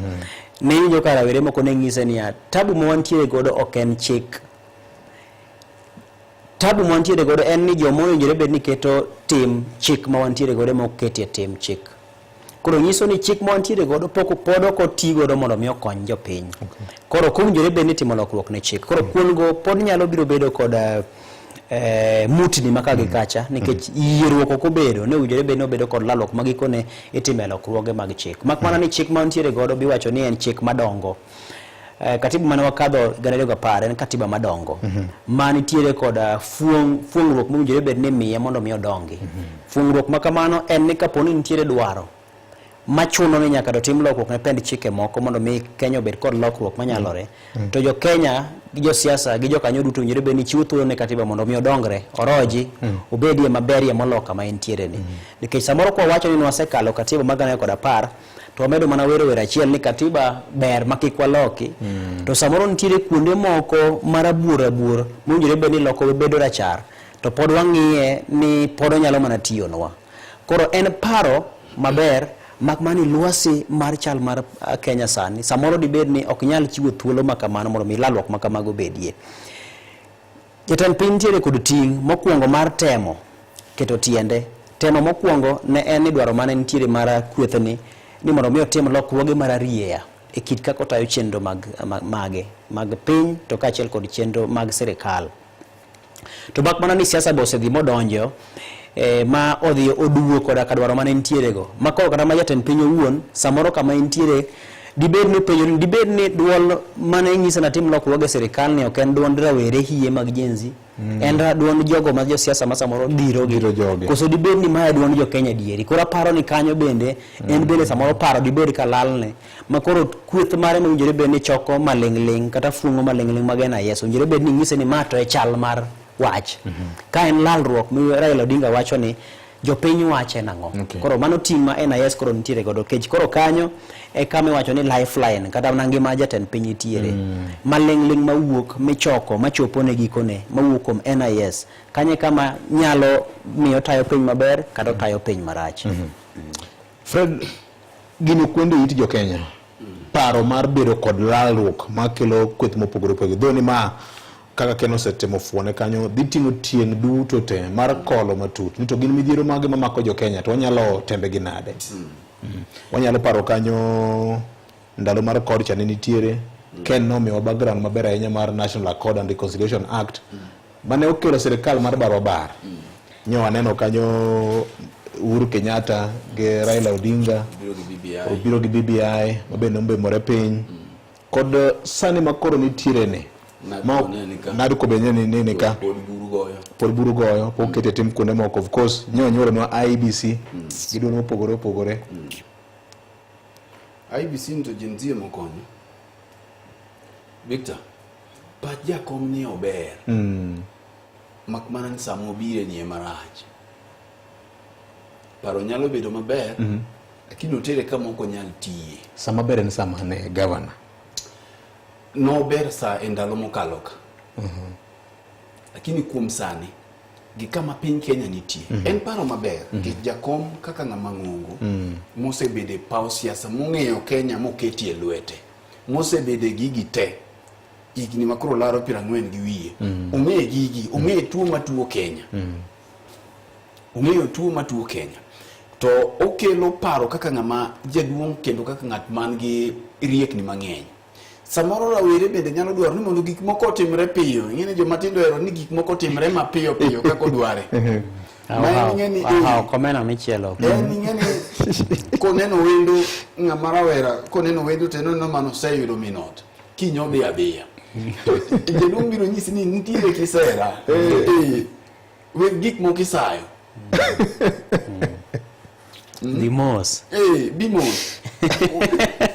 Ne winjo ka rawere moko ne ng'ise niya tabu ma wantiere godo ok en chik. Tabu ma wantiere godo en ni joma owinjore bed ni keto tim chik ma wantiere godo ma ok ketie tim chik. Koro nyiso ni chik ma wantiere godo pod ok oti godo mondo mi okony jopiny. Koro kowinjore bed ni timo lokruok ne chik. Koro kuon go pod nyalo biro bedo kod mutni makagi kacha nikech yierruok ok obedo ne owinjore bed ni obedo kod lalruok magikone itime lokruoge mag chik. Mak mana ni chik ma wantiere godo biwacho ni en chik madongo. Katiba mane wakadho 2010 en katiba madongo manitiere kod fuong'ruok mowinjore bed ni miye mondo mi odongi. Fuong'ruok ma kamano en ni kaponi nitiere dwaro machuno ni nyaka dotim lokruok ne pend chike moko mondo mi Kenya obed kod lokruok manyalore to jo Kenya gi jo siasa gi jo kanyo duto owinjore bed ni chiwo thuolo ne katiba mondo mi odongre oroji obedie maberie moloka ma entiere ni nikech samoro kwa wacho ni wasekalo katiba mag 2010 to wamedo mana wero achiel ni katiba ber makik waloki to samoro nitiere kuonde moko marabuor mowinjore bed ni loko bedo rachar to pod wang'iye ni pod onyalo mana tiyonwa. Koro en paro maber mak mani lwasi mar chal mar Kenya sani samoro dibed ni ok nyal chiwo thuolo makamano mondo mi lalruok makamago bedie. Jatend piny nitiere kod ting' mokwongo mar temo keto tiende. Temo mokwongo ne en ni dwaro mane nitiere mar kwethni ni mondo mi otim lokruoge mar arieya e kit kaka otayo chenro mag piny to kaachiel kod chenro mag sirikal. To mak mana ni siasa be osedhi modonjo ma odhi oduwo koda kadwaro mane nitiere go makoro kata ma jatend piny owuon samoro kama nitiere dibed ni penjo dibed ni duol mane ng'isa na tim lokruoge sirikal ni ok en duond rawere hie mag jenzi en duond jogo ma jo siasa ma samoro dhiro joge koso dibed ni ma duond jo Kenya dieri. Koro paro ni kanyo bende en bende samoro paro dibed ka lalne makoro kweth mare ma owinjore bed ni choko maling'ling kata fungo maling'ling mag NIS owinjore bed ni ng'ise ni ma to e chal mar wach ka en lalruok mi Raila Odinga wacho ni jopiny wache nang'o. Koro mano ting' ma NIS koro nitiere godo kech koro kanyo e kama iwacho ni lifeline kata ngima jatend piny nitiere maling'ling mawuok michoko machopo ne gikone mawuok kuom NIS kanye kama nyalo miyo tayo piny maber kata tayo piny marach. Fred, gino kwende it jo Kenya paro mar bedo kod lalruok makelo kweth mopogore opogore dhoni ma kaka Ken osetemo fuone kanyo dhi ting'o tieng' duto te mar kolo matut ni to gin midhiero mage mamako jo Kenya to wanyalo tembe gi nade. Wanyalo paro kanyo ndalo mar kod chane nitiere Ken nomiyo background maber ahinya mar National Accord and Reconciliation Act mane okelo sirikal mar barobar nyo aneno kanyo Uhuru Kenyatta gi Raila Odinga obiro gi BBI mabende ombemore piny kod sani makoro nitiere ne nadu ko benye ni ka pod buru goyo po kete tim kuonde moko of course nyoro no IBC gido no pogore IBC nto jenzie mokonyo Victor paja kom ni ober mak mana ni samo bire ni marach paro nyalo bedo maber lakini otere kama oko nyal tiye sama ber en sama ne governor no ber sa endalo mokaloka lakini kuom sani gi kama piny Kenya nitie en paro maber gi jakom kaka ng'ama ng'ongo mosebede pau siasa mong'eyo Kenya moketie lwete mosebede gigi te igni makoro laro 40 gi wiye ong'e gigi ong'e tuo matuo Kenya ong'eyo tuo matuo Kenya to okelo paro kaka ng'ama jaduong' kendo kaka ng'at man gi riekni mang'eny. Samoro rawere bende nyalo dwaro ni mondo gik moko otimre piyo. Ing'e ni joma tindo ero ni gik moko otimre mapiyo kaka odware. Komena michielo. Ing'e ni koneno wendo ng'ama rawera koneno wendo to no mano sayudo minot. Kinyobe abiya. Jaduong' biro nyisi ni nitiere kisera. We gik moko isayo. Dimos. Bimos.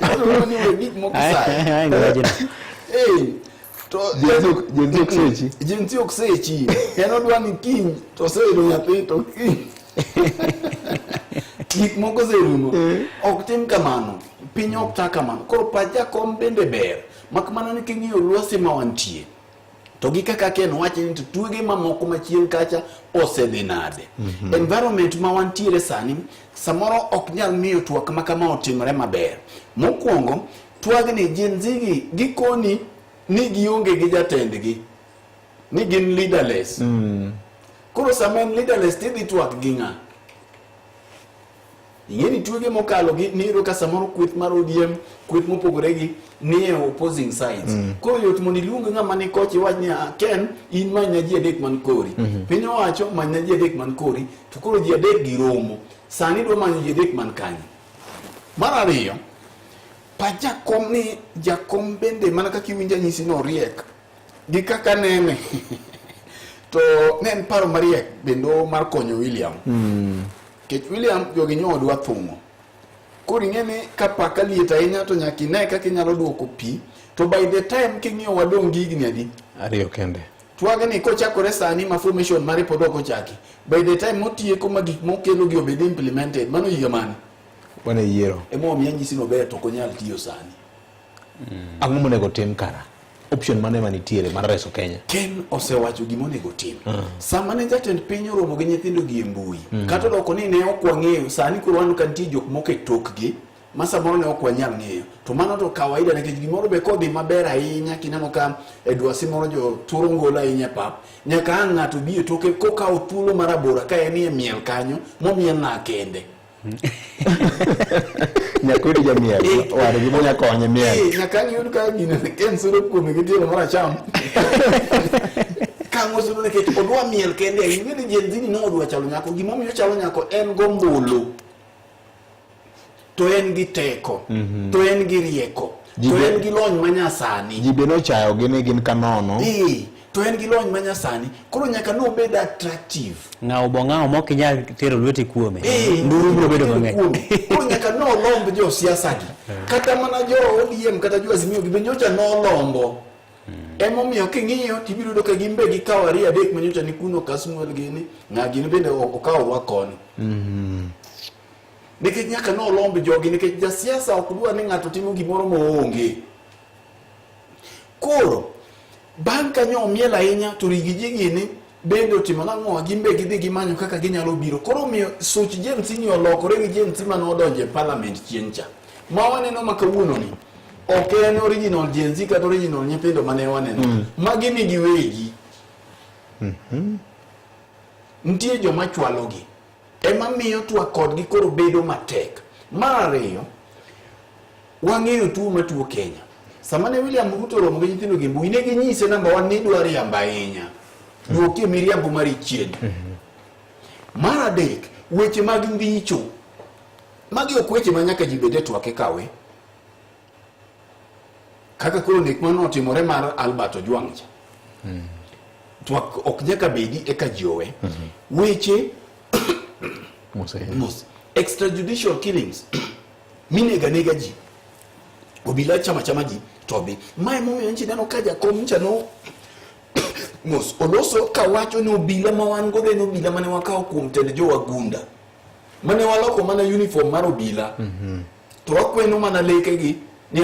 Ano ni we big mo kisai. To jenzi oksechi. Eno dwa ni king to sero nyathi to king. Gik moko zerumo. Ok tim kamano. Piny ok ta kamano. Koro paja kom bende ber. Mak mana ni king'iyo lwasi ma wantie. To gi kaka Ken wacho ni tuge mamoko machien kacha osedhi nade. Environment ma wantiere sani samoro ok nyal miyo twak makama otimore maber. Mokwongo twag ni jenzigi gikoni ni gionge gi jatendgi. Ni gin leaderless. Koro samen leaderless tidhi twak gi ng'a. Ingeni tuge mokalo gi niro ka samoro kweth mar ODM, kweth mopogore gi nie opposing sides. Koro yot mondo iluong ng'ama ni kochi wach ni Ken in manya ji adek man kori. Piny owacho manya ji adek man kori, to koro ji adek giromo. Sani dwa manyo ji adek man kanyo. Mar ariyo, pa jakom ni jakom bende mana kaka iwinja nyisi no riek. Gi kaka nene. To nen paro mariek bendo mar konyo William. Kech William jogi nyodwa thungo. Koro ing'eni ka paka liet ahinya to nyaka ine kaka inyalo duoko pi. To by the time king'iyo wadong' gigni adi? Ariyo kende. Twagni kochakore sani ma formation mare pod ok ochaki. By the time motieko ma gik mokelo gi obed implemented, mano higa mane? Wane yiero. Emo omiya nyisi no ber to konyal tiyo sani. Ang'o monego tim kara? Option mane manitiere mar reso Kenya? Ken osewacho gimonego tim. Sama ne jatend piny oromo gi nyithindo gi mbui. Kata doko ni ne ok wang'eyo sani koro wan kantie jok moko e tokgi. Ma samoro ne ok wanyal ng'eyo. To mano to kawaida nikech gimoro be kodhi maber ahinya kineno ka dwasi moro jo turo ngola ahinya pap. Nyaka ang' ng'ato bi e toke kokawo thuolo marabora ka en e miel kanyo momiel na kende. Nyakwiri jamiel ware gimo nyakonye miel. Nyaka ni yud ka gine Ken suro kuome gi tielo mara cham. Kango suro nikech odwa miel kende ing'eni jenzini no odwa chalo nyako. Gimomiyo chalo nyako en gombulu. To en gi teko, to en gi rieko, to en gi lony manyasani. Ji be nochayo gi ni gin kanono. To en gi lony manyasani. Koro nyaka no bed attractive. Ng'awo bo ng'awo mok inyal tero lweti kuome. Nduru biro bedo mang'eny. Koro nyaka no lomb jo siasa gi. Kata mana jo ODM kata jo Azimio gi be nyocha no lombo. Emomiyo king'iyo tibiro yudo ka gimbe gi kawo ariyo adek manyocha ni kuno Kasmuel gini, ng'a gini bende okawo wakoni. Nikech nyaka no lombe jogi nikech jasiasa ok dwa ni ng'ato timo gimoro moonge. Koro bang' kanyo omiel ahinya to rigi ji gini bende otimo nang'o gimbe gidhi gimanyo kaka ginyalo biro. Koro miyo such James ni olokore gi James man odonje parliament chieng' cha. Ma waneno ma kawuono ni ok en original Gen Z kata original nyithindo mane waneno. Magi ni giwegi. Ntie joma chwalo gi. Ema miyo twak kodgi koro bedo matek. Mar ariyo, wang'eyo tuo matuo Kenya. Sama ne William Ruto romo gi nyithindo gi mbui ne ginyise namba 1 ni dwa riambo ahinya. Duokie miriambo mar chien. Mar adek, weche mag ndicho. Magi ok weche ma nyaka ji bede twake kawe. Kaka koro nek mano otimore mar Albert Ojwang cha. Twak ok nyaka bedi eka jowe. Weche extrajudicial killings. Minega nega ji. Obila chama ji tobi. Mae momiyo nchi neno kaja kom ncha no. Mos oloso kawacho ni obila ma wan godo en obila mane wakawo kuom tend jo wagunda. Mane waloko mana uniform mar obila. To wakweno mana leke gi ni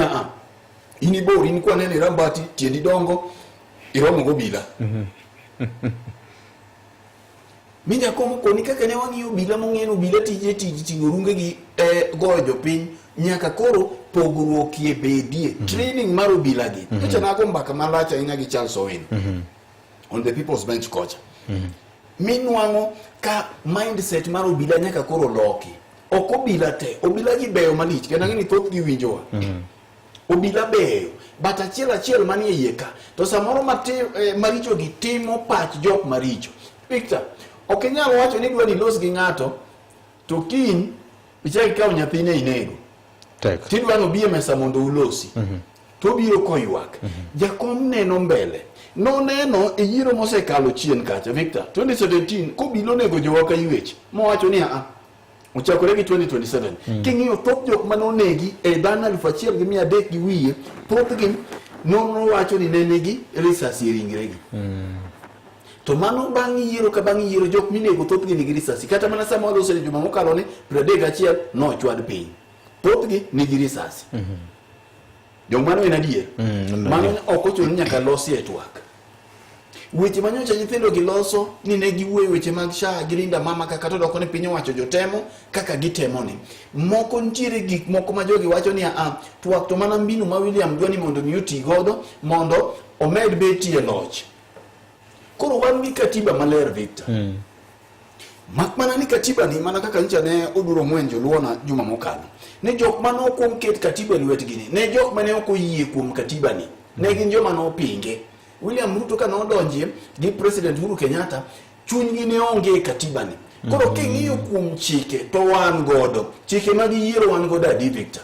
ini bor in kwa nene rambati tiendi dongo iromo go obila. Minja komo koni kaka ne wang'iyo obila mong'eno obila tije ting'o runge gi goyo jopiny nyaka koro pogruok ye bedie. Training mar obila gi. Nyocha nago mbaka malach ahinya gi Charles Owen. On the People's Bench kocha. Minwang'o ka mindset mar obila nyaka koro loki. Ok obila te. Obila gi beyo malich. Kendo ng'eni thoth gi winjowa. Obila beyo. But achiel manie iye ka. To samoro maricho gi timo pach jok maricho. Victor, ok nyalo wacho ni dwa ni los gi ng'ato to kiny ichaki kawo nyathine inego. Tek. Tidwa no bi e mesa mondo ulosi. To biro koywak. Jakom neno mbele. noneno e yiero mosekalo chien kacha Victor 2017 kobilo nego jowa ka ywech mowacho ni ochakore gi 2027 king'iyo thoth jok manonegi e dhano 1,300 gi wiye thothgi nono wacho ni nenegi risasi e ringregi to mano bang' yiero ka bang' yiero jok minego thothgi nigi risasi kata mana sama walose ni juma mokalo ni 31 nochwad piny thothgi nigi risasi jok mano en adier mano ok ochuno nyaka losi e twak weche manyocha nyithindo giloso ni ne giwuoyo weche mag SHA gi Linda Mama kaka to doko ni piny owacho jotemo kaka gitemo ni moko ntiere gik moko ma jogi wacho ni twak to mana mbinu ma William dwani mondo miuti godo mondo omed betie loch koro wan gi katiba maler Victor mak mana ni katiba ni mana kaka ncha ne oduro mwenjo luona juma mokalo ne jok mane okuom ket katiba lwetgi ni ne jok mane ok oyie kuom katiba ni ne gin joma nopinge William Ruto ka nodonjie gi President Uhuru Kenyatta chunygi ne onge katiba ni koro king'iyo kuom chike to wan godo chike mag yiero wan godo adi Victor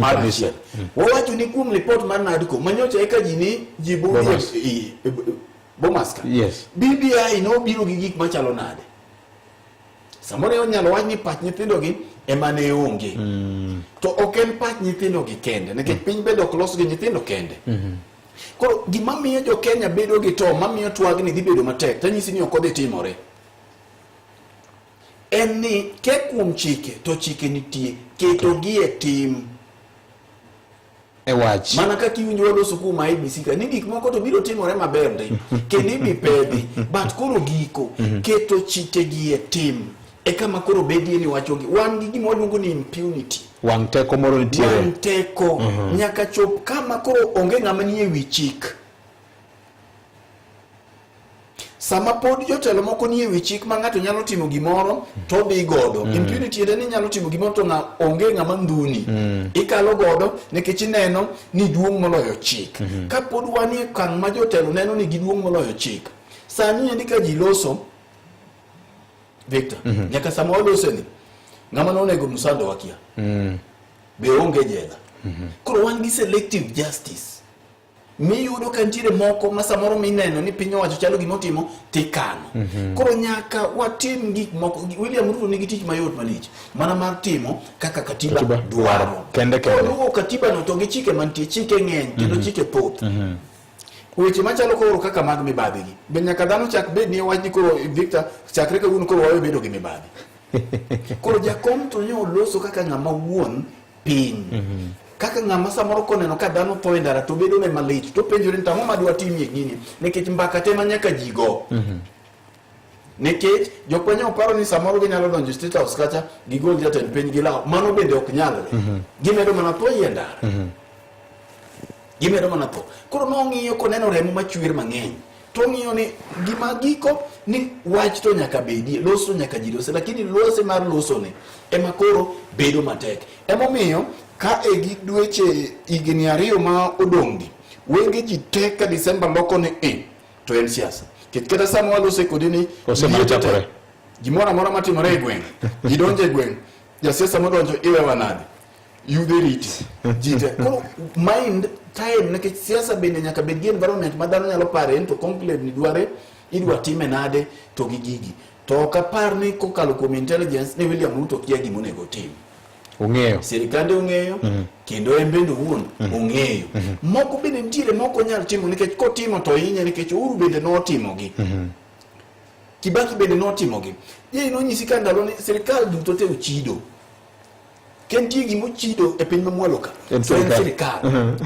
kabisa wawacho ni kuom report mar Nadco manyocha eka ji ni Bomaska yes BBI no biro gi gik machalo nade samoro onyalo wach ni pach nyithindo gi ema ne onge to ok en pach nyithindo gi kende nikech piny bedo close gi nyithindo kende koro gima miyo jo Kenya bedo gi to mamiyo twagni dhi bedo matek tanyisi ni ok odhi timore en ni ke kuom chike to chike nitie keto gi e tim e wach mana kaka iwinjo waloso kuom IEBC ka ni gik moko to biro timore maber ndi kendo ibi pedhi but koro giko keto chike gi e tim e kama koro bedie ni wachogi wan gi gima waluongo ni impunity wang teko moro nitiere wang teko nyaka chop kama koro onge ng'ama nie wi chik sama pod jotelo moko nie wi chik ma ng'ato nyalo timo gimoro to dhi godo impunity en ni nyalo timo gimoro to onge ng'ama ndhuni ikalo godo nikech ineno ni duong' moloyo chik ka pod wan e kan ma jotelo neno ni giduong' moloyo chik sani endi ka ji loso Victor nyaka sama walose ni ng'ama nonego Musando wakia be onge jela koro wan gi selective justice miyudo ka ntiere moko ma samoro mineno ni piny owacho chalo gimotimo tikano koro nyaka watim gik moko William Ruto nigi tich mayot malich mana mar timo kaka katiba dwaro kende koro katiba no to gi chike mantie chike ng'eny kendo chike thoth weche machalo koro kaka mag mibadhi gi be nyaka dhano chak bed ni wach ni koro Victor chakre ka uno koro wawe bedo gi mibadhi koro jakom to nyo loso kaka ng'ama wuon piny kaka ng'ama samoro koneno ka dhano tho e ndara to bedo ne malit to penjore ni tang'o madwa timie gini nikech mbaka tema nyaka jigo nikech jokwenye oparo ni samoro ginyalo donjo State House kacha gigol jatend piny gilaw mano bende ok nyalre gimedo mana tho e ndara gimedo mana tho koro nong'iyo koneno remo machwer mang'eny to ng'iyo ni gima giko ni wach to nyaka bedie loso nyaka ji lose lakini lose mar loso ni ema koro bedo matek emomiyo ka e gi dweche higni 2 ma odong'gi wenge ji tek ka Disemba loko ni to en siasa kata sama walose kodi ni gimoro amora matimore e gweng' ji donjo e gweng' jasiasa modonjo iwewa nade yudhe riti jite koro mind time nikech siasa bende nyaka bed gi environment ma dhano nyalo pare to conclave ni dware idwa time nade to gi gigi to kapar ni kokalo kuom intelligence ni William Ruto kia gimonego tim ong'eyo sirikande ong'eyo kendo en bende wuon ong'eyo moko bende ntiere moko nyalo timo nikech kotimo to hinye nikech Uhuru bende notimogi Kibaki bende notimogi je nonyisi ka ndalo ni sirikal duto te uchido kentie gimo chido e piny mamwalo ka en sirikal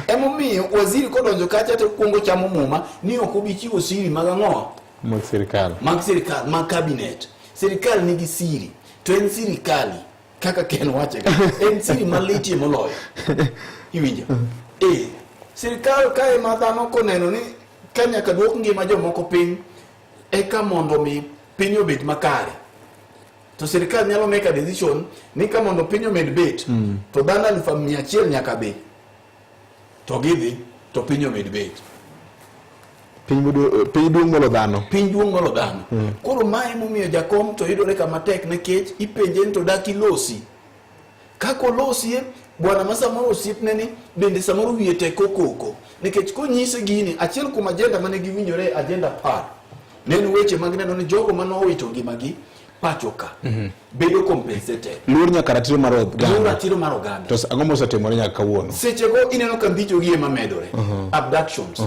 emomiyo waziri kodonjo kacha to kuongo chamo muma ni ok obi chiwo siri mag ang'o mag sirikal mag cabinet sirikal nigi siri to en sirikali kaka Ken wache en siri malitie moloyo iwinjo sirikal kae ma dhano koneno ni Kenya ka duok ngima jomoko piny eka mondo mi piny obed makare to sirikal nyalo make a decision ni ka mondo piny omed bet to dhano 100,000 nyaka be to gidhi to piny omed bet piny duong' molo dhano koro mae momiyo jakom to yudore kama tek nikech ipenje ni to dak ilosi kako losie bwana ma samoro osiepne ni bende samoro wiye teko koko nikech konyise gini achiel kuom agenda mane giwinjore agenda par neno weche mag neno ni jogo manowito ngimagi pacho ka bedo compensated luor nyaka ratiro mar oganda luor ratiro mar oganda to ang'o mosetimore nyaka kawuono sechego ineno ka mbicho gi ema medore abductions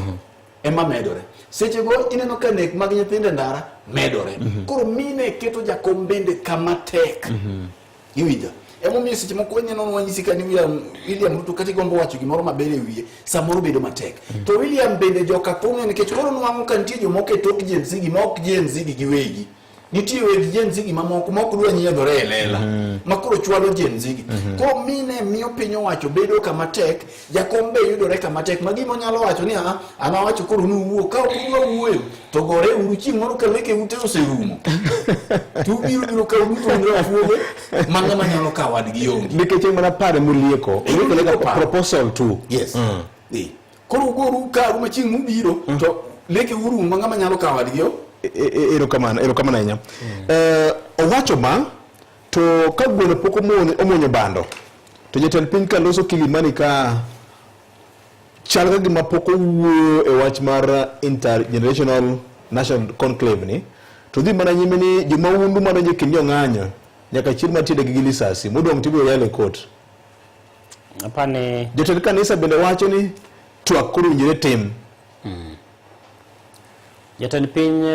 ema medore sechego ineno ka nek mag nyithindo ndara medore koro mine keto jakom bende kama tek iwinja emomiyo seche moko neno wanyisi ka ni William Ruto kati gombo wacho gimoro maber e wiye samoro bedo matek to William bende joka thung'e nikech koro nwang'o ka nitie jomoko e tok Gen Z gi mok Gen Z gi giwegi nitie weg Gen Z gi mamoko mok dwa nyiedhore e lela makoro chwalo Gen Z gi koro mine miyo piny owacho bedo kama tek jakom be yudore kama tek ma gimo nyalo wacho ni ana wacho koro nuwuo ka ok wuoyo to gore uru chieng' moro ka leke ute oserumo tu biro ka uto ndio afuoge manga manyalo ka wadgi yongi nikech mana pare mulieko like proposal too yes koro goru ka ru chieng' mubiro to leke uru manga manyalo ka wadgi yo erokamano ahinya owacho ma to ka gweno pok omuonyo bando to jatend piny ka loso Kilimani ka chal ka gima pok owuoyo e wach mar intergenerational national conclave ni to dhi mana nyime ni jomaundu madonjo kind jong'anyo nyaka chieng' matide gi lisasi modong' tibiro yale kot apane jatend kanisa bende wacho ni twak koro winjore tim jatend piny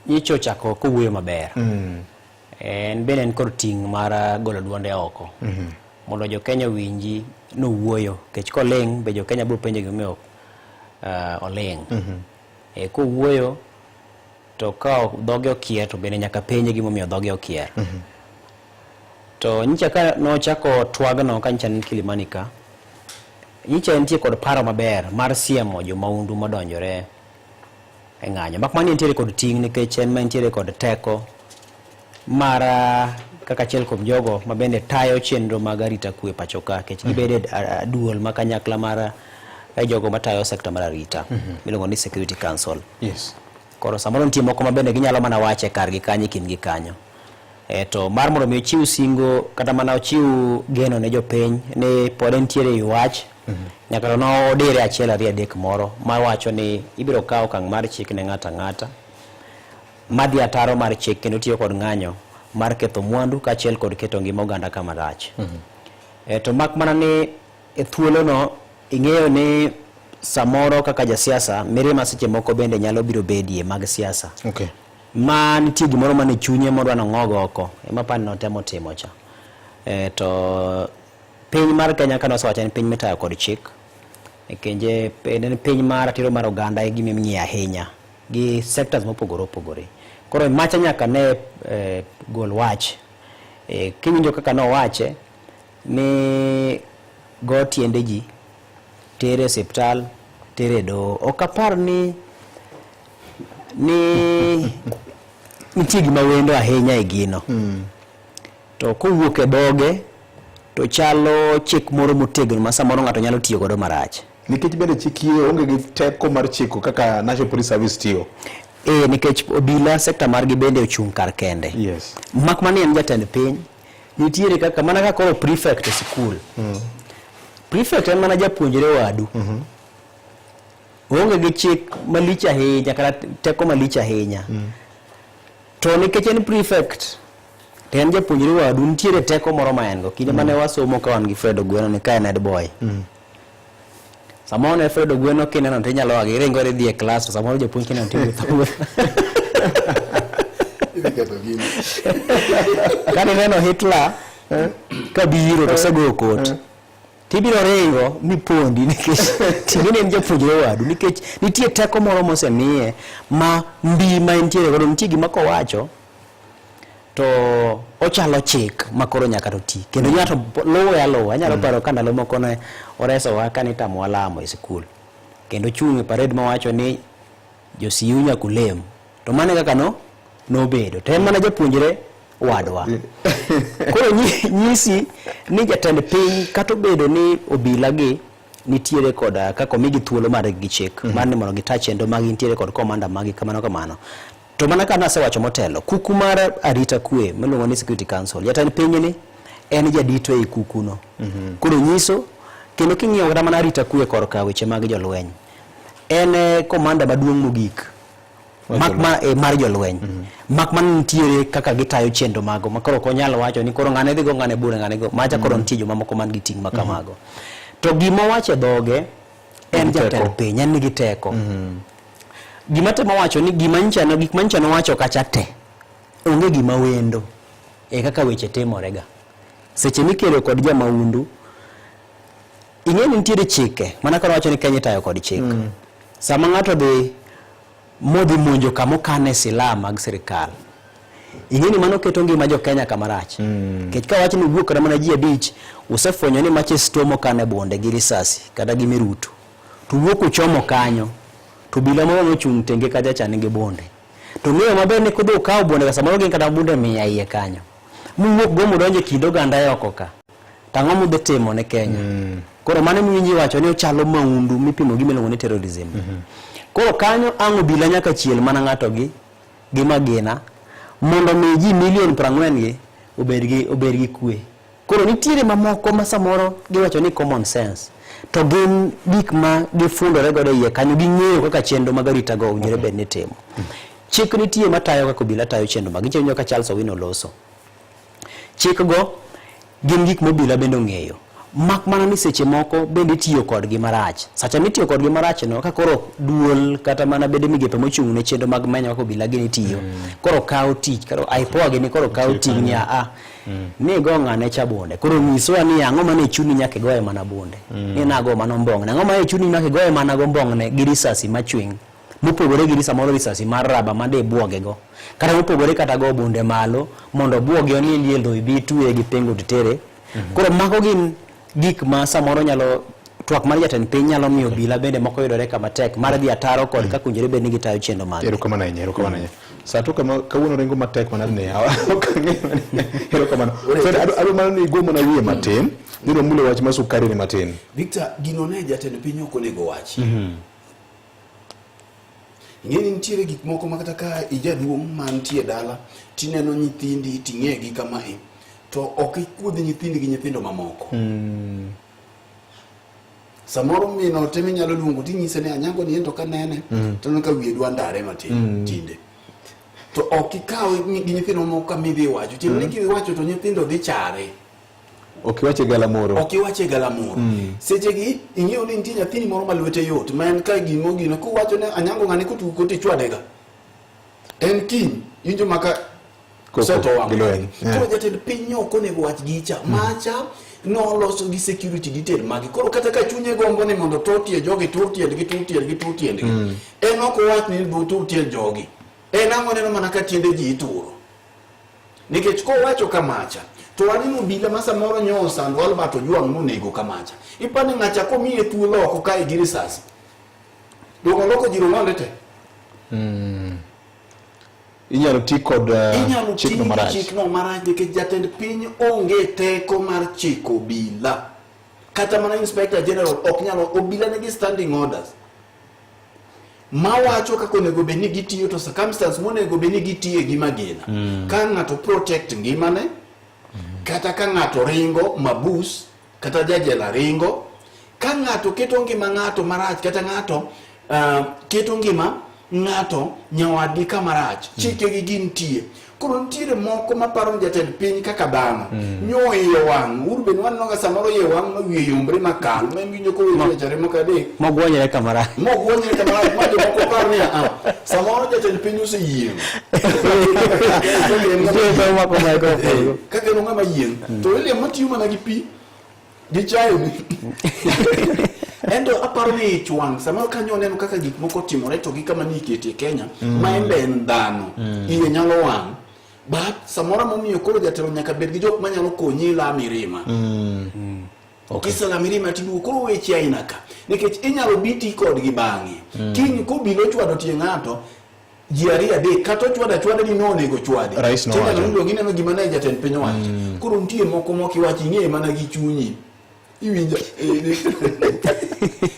nyicho chako kowuoyo maber en bende en kod ting' mar golo duonde oko mondo jo Kenya winji nowuoyo kech koling be jo Kenya biro penjo gimomiyo oling kowuoyo to ka dhoge okier to bende nyaka penje gimomiyo dhoge okier to nyicha ka nochako twagno ka nyicha ni Kilimani ka nyicha entie kod paro maber mar siemo jomaundu madonjore e ng'anyo mak mani entiere kod ting' nikech en ma entiere kod teko mar kaka achiel kuom jogo ma bende tayo chenro mag arita kwe pacho ka kech gibede duol ma kanyakla mar jogo matayo sekta mar arita miluongo ni Security Council koro samoro nitie moko ma bende ginyalo mana wache kargi kanyo kin gi kanyo to mar mondo mi chiw singo kata mana chiw geno ne jopiny ni pod entiere i wach nyaka to no dire achiel ariyo adek moro ma wacho ni ibiro kawo okang' mar chik ne ng'ata ng'ata madhi ataro mar chik kendo tiyo kod ng'anyo mar ketho mwandu kaachiel kod keto ngima oganda kama rach to mak mana ni e thuolo no ing'eyo ni samoro kaka jasiasa mirima seche moko bende nyalo biro bedie mag siasa ma nitie gimoro mane chunye modwa nong'ogo oko ema pan notemo timo cha to piny mar Kenya ka nosewacho ni piny mitayo kod chik kenje en piny mar ratiro mar oganda e gima ng'iyo ahinya gi sectors mopogore opogore koro macha nyaka ne gol wach kiwinjo kaka nowache ni go tiende ji tere hospital tere do okapar ni nitie gima wendo ahinya e gino to kowuok e dhoge to chalo chik moro motegno ma samoro ng'ato nyalo tiyo godo marach nikech bende chik yie onge gi teko mar chiko kaka National Police Service tiyo nikech obila sekta margi bende ochung' kar kende mak mani en jatend piny nitiere kaka mana ka koro prefect e sikul prefect en mana japuonjre wadu onge gi chik malich ahinya kata teko malich ahinya to nikech en prefect to en japuonjre wadu nitiere teko moro ma en go kinde mane wasomo ka wan gi Fred Ogweno ni ka en head boy samoro ne Fred Ogweno kineno to inyalo wagi ringo dhi e class to samoro japuonj kineno to iwuotho kani neno Hitler ka biro to sego kot tibiro ringo mipondi nikech ting'eni en japuonjre wadu nikech nitie teko moro mosemiye ma mbi ma entiere godo nitie gima kowacho to ochalo chik makoro nyaka to ti kendo ng'ato luwe aluwa anyalo paro ka ndalo moko ne oresowa ka nitamowa lamo e sikul kendo chung' e parade mawacho ni josiu nyakulem to mane kaka nobedo to en mana japuonjre wadwa koro nyisi ni jatend piny kata obedo ni obila gi nitiere kod kako migi thuolo mar gi chik mar ni mondo gita chenro magi nitiere kod komanda magi kamano to mana ka nasewacho motelo kuku mar arita kwe miluongo ni Security Council jatend piny ni en jadito ei kukuno. Koro nyiso kendo king'iyo kata mana arita kwe korka weche mag jolweny, en komanda maduong' mogik mar jolweny. Mak man nitiere kaka gitayo chendo mago makoro ok onyal wacho ni koro ng'ane dhigo ng'ane bure ng'ane go, macha koro nitie jomamoko man gi ting' makamago. To gima wache dhoge en jatend piny, en nigi teko. Gima temo wacho ni gik manyicha nowacho kacha te onge gima wendo kaka weche timorega. Seche mikelo kod jamaundu, ing'e ni nitiere chike mana koro wacho ni Kenya tayo kod chik. Sama ng'ato dhi modhi monjo kama okane silaha mag sirikal, ing'e ni mano keto ngima jo Kenya kamarach. Kech ka wacho ni wuok kata mana ji 5 usefwenyo ni Manchester mokane bonde gi risasi kata gi mirutu, to wuok uchomo kanyo, to bila moro nochung' tenge kaja chane gi bonde, to ng'eyo maber ni kudhi ukawo bonde ka samoro gin kata bunde 100 iye kanyo, muwuok go mudonje kido ganda oko ka, tang'o mudhi timo ne Kenya. Koro mane mwinji wacho ni ochalo maundu mipimo gi miluongo ni terrorism. Koro kanyo ang'o bila nyaka chiel mana ng'ato gi magina mondo mi ji 40 million obed gi kwe. Koro nitiere mamoko ma samoro giwacho ni common sense, to gin gik ma gifundore godo iye kanyo, ging'eyo kaka chendo mag arita go owinjore bed ni timo. Chik nitie matayo kaka obila tayo chendo mag chenjo ka Charles Owino loso. Chik go gin gik mobila bende ong'eyo, mak mana ni seche moko bende tiyo kodgi marach. Sacha mitiyo kodgi marach no, ka koro duol kata mana bende migepe mochung' ne chendo mag menya kaka obila gini tiyo, koro kawo tich, koro aipoa gini koro kawo ting' ni ni go ng'ane cha bonde. Koro nyisowa ni ang'o mane chuni nyaka goye mana bonde, ni nago mana mbong'ne, ang'o mane chuni nyaka goye mana go mbong'ne gi risasi machwing, mopogore gi risasi mar raba made buoge go, kata mopogore kata go bonde malo mondo buoge oni lielo ibi tuye gi pengo titere. Koro mago gin gik ma samoro nyalo twak mar jatend piny nyalo miyo bila bende moko yudore kama tek mar dhi ataro kod kaka owinjore bed ni gitayo chendo mag. Erokamano ahinya. Sa to kama kawuono rengo matek mana ne erokamano. Ado mana ni gomo na wiye matin, niro mule wach ma sukari ni matin. Victor, gino ne jatend piny ok onego wachi. Ng'eni nitiere gik moko makata ka ijaduong' mantie dala tineno nyithindi ting'egi kamae, to ok ikudhi nyithindi gi nyithindo mamoko. Samoro mino temi nyalo luongo tinyise ni anyango ni ento kanene, to ka wiye dwa ndare matin tinde. To ok ikaw gi nyithindo mamoko kamidhi wacho, tinde ki wacho to nyithindo dhi chare. Okiwache galamoro. Seche gi ing'eyo ni nitie nyathini moro malwete yot, ma en ka gino kuwacho ne anyango ng'ane kotuko tichwadega. En kiny, injo maka seto wang'. Koro jatend piny ok onego wach gicha. Macha noloso gi security detail magi. Koro kata ka chunye gombo ni mondo totie jogi tiendgi. En ok wach ni bo totie jogi. En ang'o neno mana ka tiende ji ituro. Nikech ko wacho kamacha, to wanino bila masa moro nyosa ndo albato juang monego kamacha. Ipani ng'acha komiye thuolo oko kae gi risasi. Dogo loko jiro ng'onde te. Inyalo ti kod chikno marach. Chikno marach nikech jatend piny onge teko mar chiko bila. Kata mana inspector general ok nyalo, obila negi standing orders. Mawacho kako onego bed ni gitiyo to circumstance monego bed ni gitiye gi magina. Ka ng'ato protect ngimane, kata ka ng'ato ringo mabus, kata jajela ringo, ka ng'ato keto ngima ng'ato marach, kata ng'ato keto ngima ng'ato nyawadgi kamarach, chike gi gin tie. Koro ntiere moko maparo jatend piny kaka dhano. Nyo iye wang', urben wanno ga samoro iye wang' no wiye yombre makal, menginjo ko wiye chare mokade. Mogwonyre kamarach. Ma jomoko par ni samoro jatend piny oseyieng'. Kaka no ng'ama yieng', to ile matiyo mana gi pi gi chayo ni. Endo aparo ni ichwang' samoro kanyo neno kaka gik moko timore to gi kama nikete Kenya, ma en dhano. Iye nyalo wang'. But samora momiyo koro jatelo nyaka bed gi jok manyalo konyi la mirima. Kisa la mirima tibu koro weche aina ka. Nikech inyalo biti kodgi bang'e. Kiny kobilo chwado tie ng'ato, ji ariyo adek kata chwada ni nonego chwade. Tenda nundo gineno gima ne jatend piny owacho. Koro nitie moko mokiwachi ng'e mana gi chunyi. Iwinja.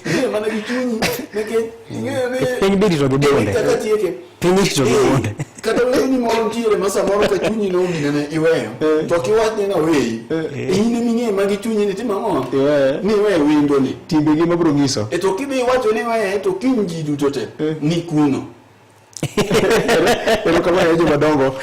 Ng'e mana gi chunyi. Piny bidi to gibonde. Kata tieke. Piny to gibonde. Kata wewe moro tiere masa moro ka chunyi no nginene iweyo. To kiwach ni na weyi. Ini minge magi chunyi ni timo ang'o? Ni wewe windo ni. Timbe gi mabro nyiso. To kibi wacho ni wewe to kinji duto te ni kuno. Pero kama yejo madongo.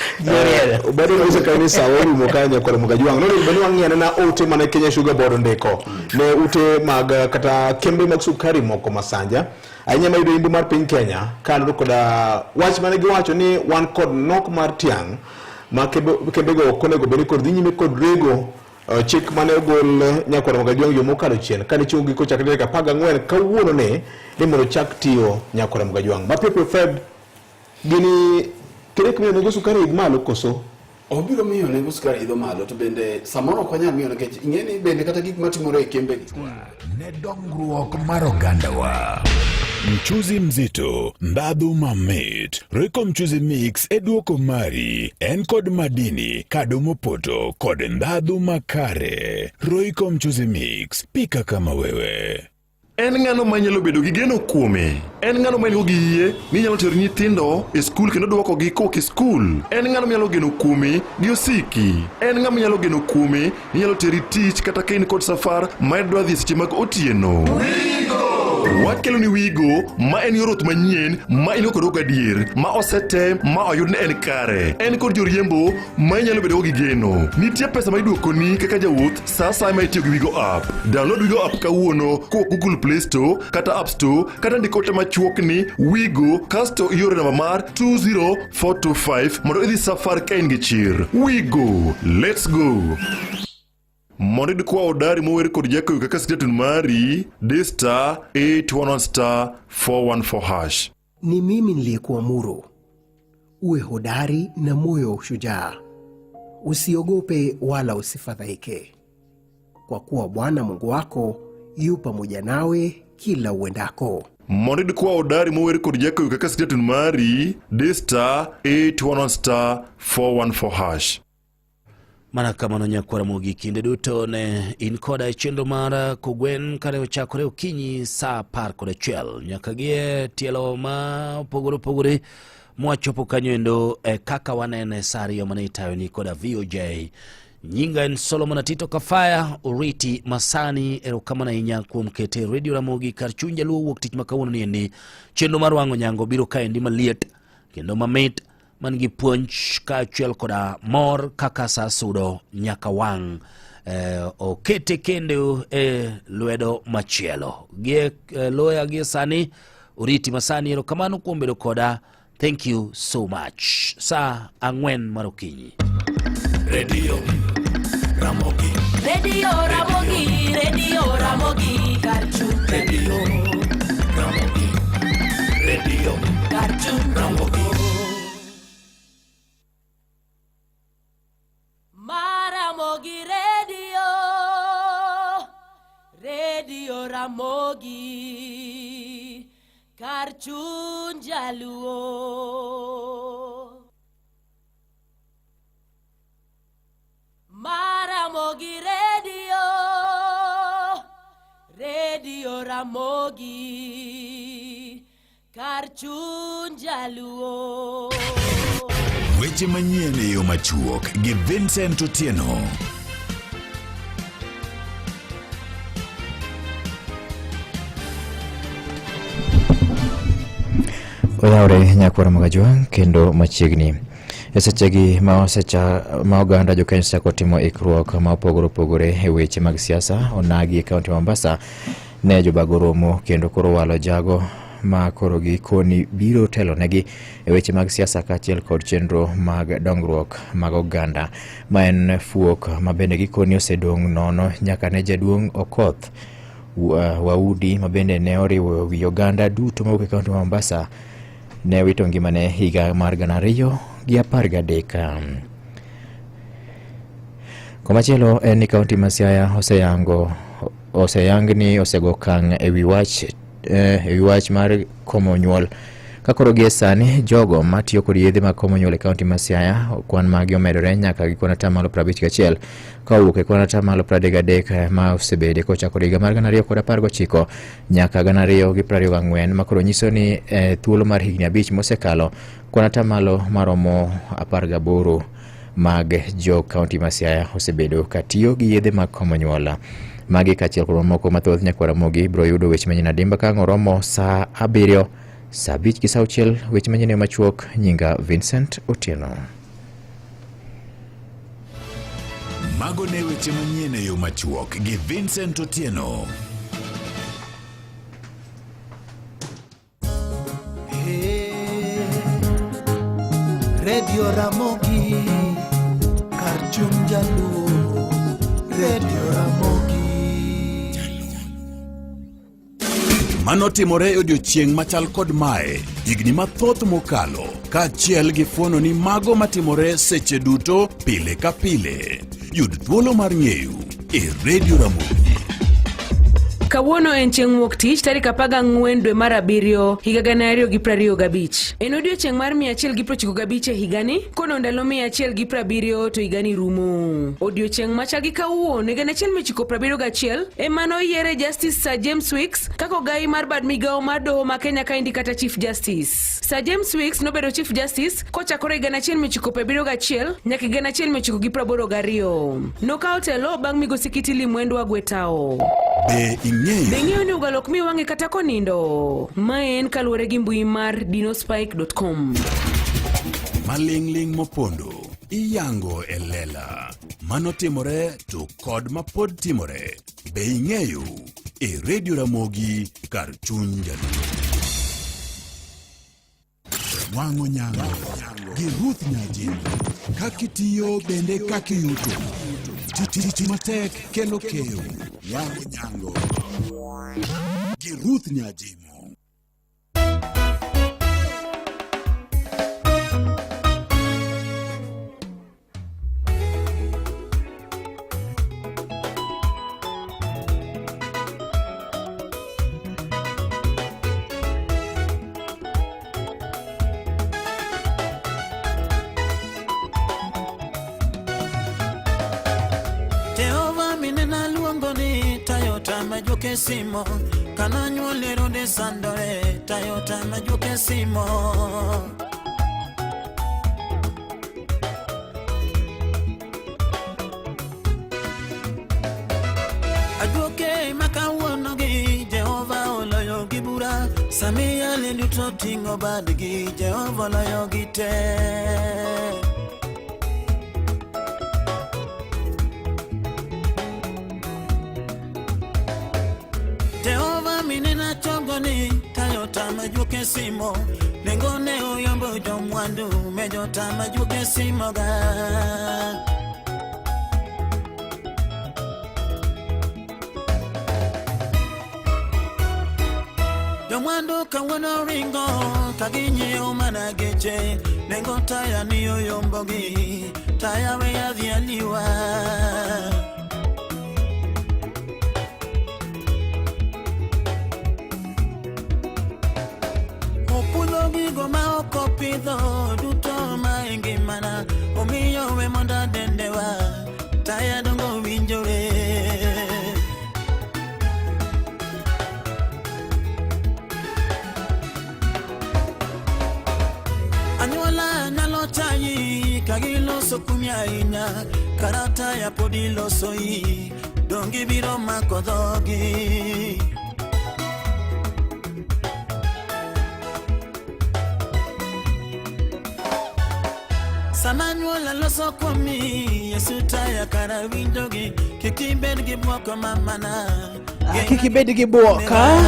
Bado unaweza kaini sawa ni mokanya kwa Mugajwang. Ndio bado wangiana na ote mana Kenya Sugar Board ndeko. Ne ute mag kata kembe mag sukari moko masanja. Ainya mayudo imbu mar piny Kenya kan koda wach mane giwacho ni wan kod nok mar tiang ma kembe go konego beni kod nyime kod rego chik mane ogol nyakwa Mugajwang yo mokalo chien kane chungi ko chakre ka 14 kawuono ne mondo chak tiyo nyakwa Mugajwang. Ma people fed gini kirek miyo nego sukari malo koso obiro miyo nego sukari idho malo to bende samoro ok wanyal miyo nikech ing'eni bende kata gik matimore e kembe gi ne dongruok mar ogandawa. Mchuzi mzito, ndhadhu mamit. Royco mchuzi mix eduoko mari. En kod madini, kado mopoto, kod ndhadhu makare. Royco mchuzi mix, pika kama wewe. En ng'ano manyalo bedo gi geno kuome. En ng'ano mango gi yie ni nyalo tero nyithindo e skul kendo duoko gi koki skul. En ng'ano nyalo geno kuome gi osiki. En ng'ama nyalo geno kuome ni nyalo teri tich kata kain kod safar ma dwa dhi seche mag otieno. Wakelo ni Wigo ma en yorot manyien ma ino kod ogadier ma osetem ma oyud ne en kare. En kod joriembo ma nyalo bedo gi geno. Nitie pesa ma iduoko ni kaka jawuoth sa ma itiyo gi Wigo app. Download Wigo app kawuono ko Google Play Store kata App Store kata ndikote machuok ni Wigo kasto iore namba mar 20425 mondo idhi safar ka in gi chir. Wigo, let's go. Mondo kwa odari mower kod jako kaka stetun mari D*811 *414#. Ni mimi niliyekuamuru uwe hodari na moyo ushujaa, usiogope wala usifadhaike, kwa kuwa Bwana Mungu wako yu pamoja nawe kila uendako. Mondo kwa odari mower kod jako kaka stetun mari D*811 *414#. Mana kamano nyakwara mogi kinde duto ne in koda chenro mara kogwen kare ochakore okinyi sa 10:01 nyaka gie tielo ma pogore mwachopo kanyo endo kaka wanene sari yo mane itayo ni koda VOJ. Nyinga en Solomon Atito Kafaya Uriti Masani erokamana inya kuom kete Radio Ramogi kar chuny Jaluo wuok tich makawuono ni endi chenro mar wango nyango biro kaendi maliet kendo mamit man gi puonj kaachiel koda mor kaka sa sudo nyaka wang okete kendo lwedo machielo gie loya gie sani Uriti Masani erokamano kuom bedo koda. Thank you so much. Sa 4 marokinyi. Radio Ramogi. Radio Ramogi, Radio Ramogi, Cartoon. Radio Ramogi. Radio Cartoon Ramogi. Maramogi Radio, Radio Ramogi, Cartoon Jaluo. Maramogi Radio, Radio Ramogi, Cartoon Jaluo. Weche manyien e yo machuok gi Vincent Otieno. Oyaore nyakwara Mugajwang kendo machiegni esechegi ma oganda jo Kenya chako timo ikruok ma opogore e weche mag siasa onagi e kaunti Mombasa ne jobago romo kendo koro walo jago ma koro gikoni biro telo negi e weche mag siasa kaachiel kod chenro mag dongruok mag oganda ma en fuok ma bende gikoni osedong' nono nyaka ne jaduong' Okoth Waudi ma bende ne oriwo wi oganda duto mawuok e kaunti Mombasa ne wito ngimane higa mar 2013. Komachielo en ni kaunti ma Siaya oseyang ni osego kang' e wi wach mar komo nyuol Kakoro gie sani jogo matiyo kod yedhe mag komo nyuol e kaunti ma Siaya kwan magi omedore nyaka gikon atamalo 51 kawuok e kwan atamalo 33 ma osebede kochakore higa mar 2019 nyaka 2024 makoro nyiso ni thuolo mar higni 5 mosekalo kwan atamalo maromo 18 mag jo kaunti ma Siaya osebedo katiyo gi yedhe mag komo nyuol. Magi kachiel kod moko mathoth nyakwara mogi bro yudo weche manyien adimba ka oromo saa 7 saa 5 gi saa 6 weche manyien machuok. Nyinga Vincent Otieno. Mago ne weche manyien e yo machuok gi Vincent Otieno. Radio Ramogi Karchum Jaluo Radio Ramogi. Manotimore odiochieng' machal kod mae higni mathoth mokalo kaachiel gi fuono ni mago matimore seche duto pile ka pile. Yud thuolo mar ng'eyo e Radio Ramogi. Kawuono en chieng' wuok tich tarik 14 dwe mar 7 higa 2025. En odiochieng' mar 195 e higani kono ndalo 170 to higani rumo. Odiochieng' machal gi kawuono higa 1971 emano oyiere Justice Sir James Wicks kako ogai mar bad migawo mar doho ma Kenya kaendi kata Chief Justice. Sir James Wicks nobedo Chief Justice kochakore higa 1971 nyaka higa 1982. Nokawo telo bang' migosi Kitili Mwendwa Wagwetao. Beng'eyo ni ugalok mi wang'e kata konindo. Maen kaluwore gi mbui mar dinospike.com. Maling'ling mopondo iyango e lela. Manotimore to kod mapod timore be ing'eyo e Radio Ramogi kar chuny jaluo. Wang'o nyango gi Ruth Nyajin kakitiyo bende kakiyuto titi matek kelo keyo. Wang'o nyango gi Ruth Nyajin. Majuke simo kana nyuolero de sandore Toyota majuke simo ajuke makawuono gi Jehova oloyo gibura Samia leluto tingo badgi Jehova oloyo gite. Toyota majuke simo lengone oyombo jomwandu mejota majuke simo ga. Jomwandu kawuono ringo kaginyiewo mana geche nengo taya ni oyombo gi taya we adhi aliwa. Goma oko pidho duto maingi mana omiyo we monda dendewa taya dongo winjore. Anyuola nyalo chayi kagiloso kumya inya karata ya podi loso yi dongi biro makodhogi. Samanyuola loso kwami Yesu taya kara windogi kikibed gi bwoko mamana kikibed gi bwoka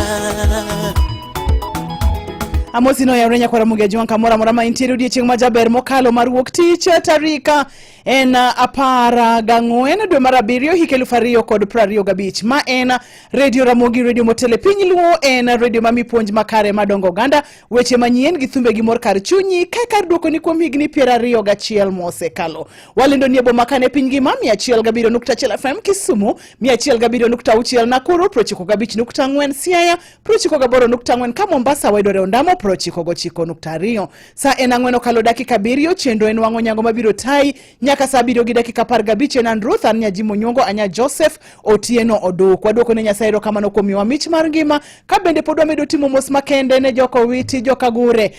Amosi no ya urenya kwa ramuge juan kamora morama intiru die chieng majaber mokalo mar wuok tich tarika en 14 dwe mar abiriyo hik 2025. Ma en Radio Ramogi, radio motele piny luo, en radio mami puonj makare madongo ganda, weche manyien gi thumbe gi mor kar chunyi, kar duoko ni kuom higni 21 mosekalo. Walendo ni ebo makane piny ngima 107.1 FM Kisumu, 107.6 Nakuru, 95.4 Siaya, 98.4 ka Mombasa, Waidore Ondamo, 99.2. Sa en ang'wen okalo dakika 7, chendo en wang'o nyango mabiro tai nyaka saa 7 gi dakika 15 en Ruth anya Jimo Nyongo anya Joseph Otieno Oduk. Wadwoko ne Nyasaye erokamano kuom miyowa mich mar ngima, ka bende pod wamedo timo mos makende ne joko witi, joka gure,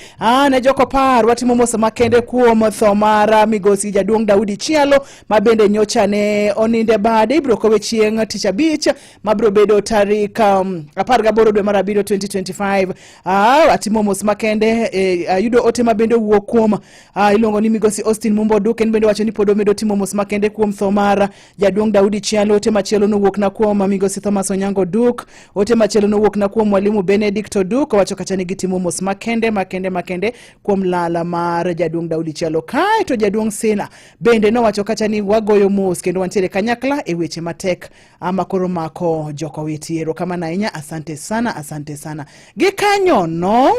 ne joko par. Watimo mos makende kuom tho mar migosi Jaduong' Daudi Chialo, ma bende nyocha ne oninde bade. Ibro kowe chieng' tich abich mabro bedo tarik 18 dwe mar abiriyo 2025. Watimo mos makende yudo ote ma bende wuok kuom iluongo ni migosi Austin Mumbo Oduk, en bende wacho ni pod omedo timo mos makende kuom tho mar Jaduong' Daudi Chialo. Ote machielo no wuok na kuom migosi Thomas Onyango Oduk, ote machielo no wuok na kuom mwalimu Benedict Oduk, wacho kacha ni gitimo mos makende kuom lala mar Jaduong' Daudi Chialo. Kae to Jaduong' Sina bende no wacho kacha ni wagoyo mos kendo wantiere kanyakla e weche matek makoro mako joko witi. Erokamano ahinya, asante sana. Gikanyo no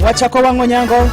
wachako wang'o nyango.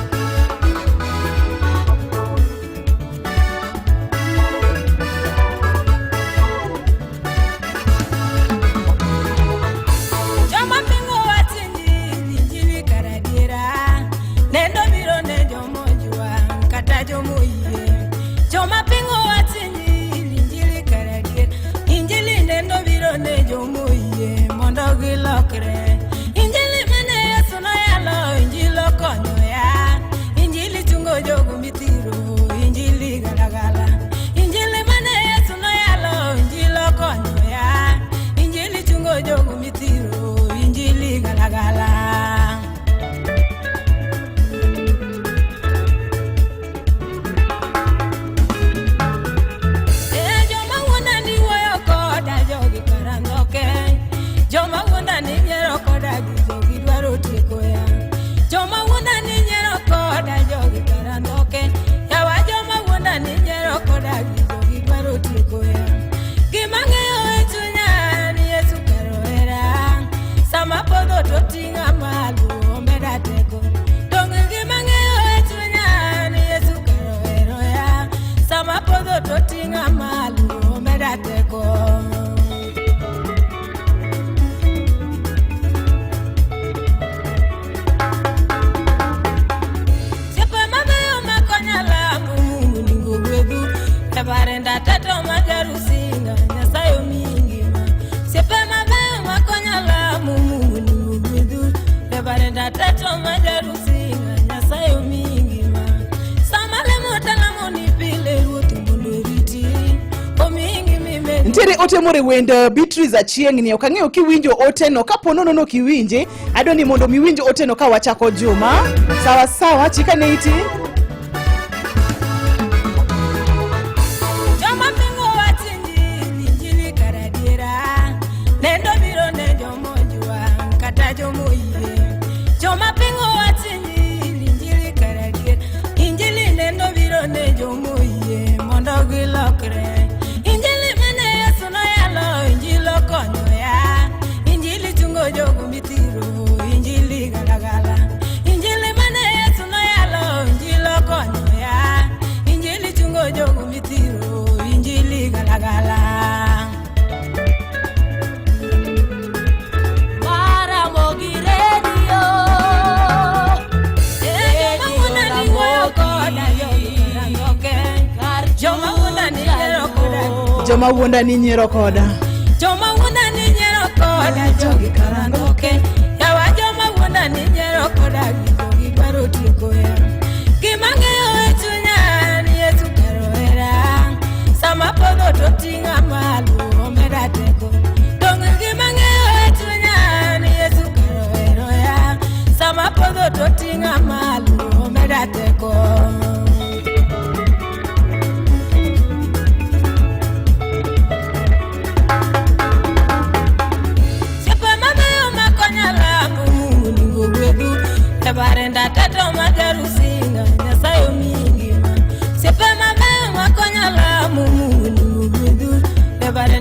Ntiere ote more wend Beatrice Achieng' ni okang'eyo kiwinjo ote no, kapo nono kiwinje adoni mondo miwinjo ote no ka wachako juma. Sawa chika ne iti. Joma wuonda ni nyiero koda. Joma wuonda ni nyiero koda jogi karangoke. Yawa joma wuonda ni nyiero koda jogi baro tieko ya. Gimang'eyo e chunya ni Yesu karo era. Sama podho to ting'a malo omeda teko. Dong gimang'eyo e chunya ni Yesu karo ero ya. Sama podho to ting'a malo omeda teko. Barenda tato magarusinga nyasayo mingi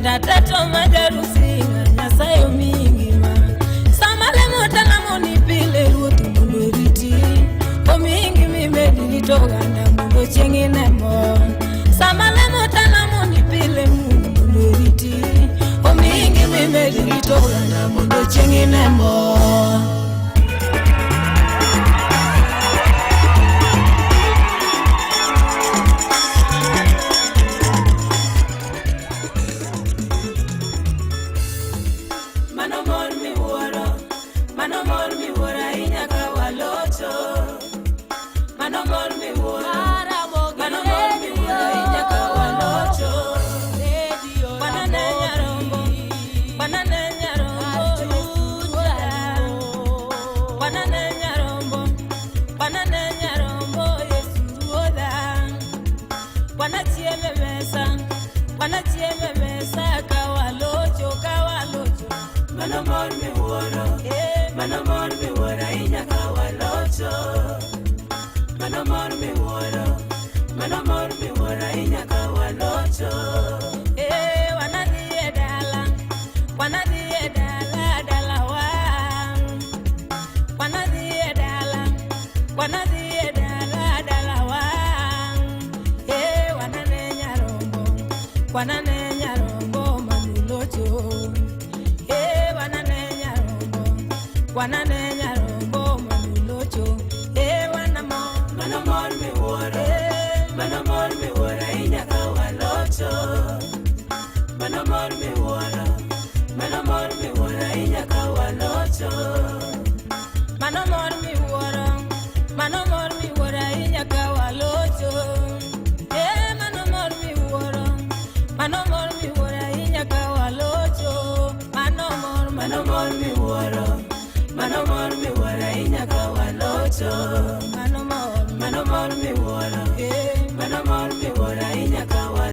omenda teto majarusinga nyasaye omingima samale motalamoni pile ruoth mondo riti omingi mimedi rito oganda mondo chieng'i ne mon samale motalamoni pile mondo riti omingi mimedi rito oganda mondo chieng'i ne mon. Mano mor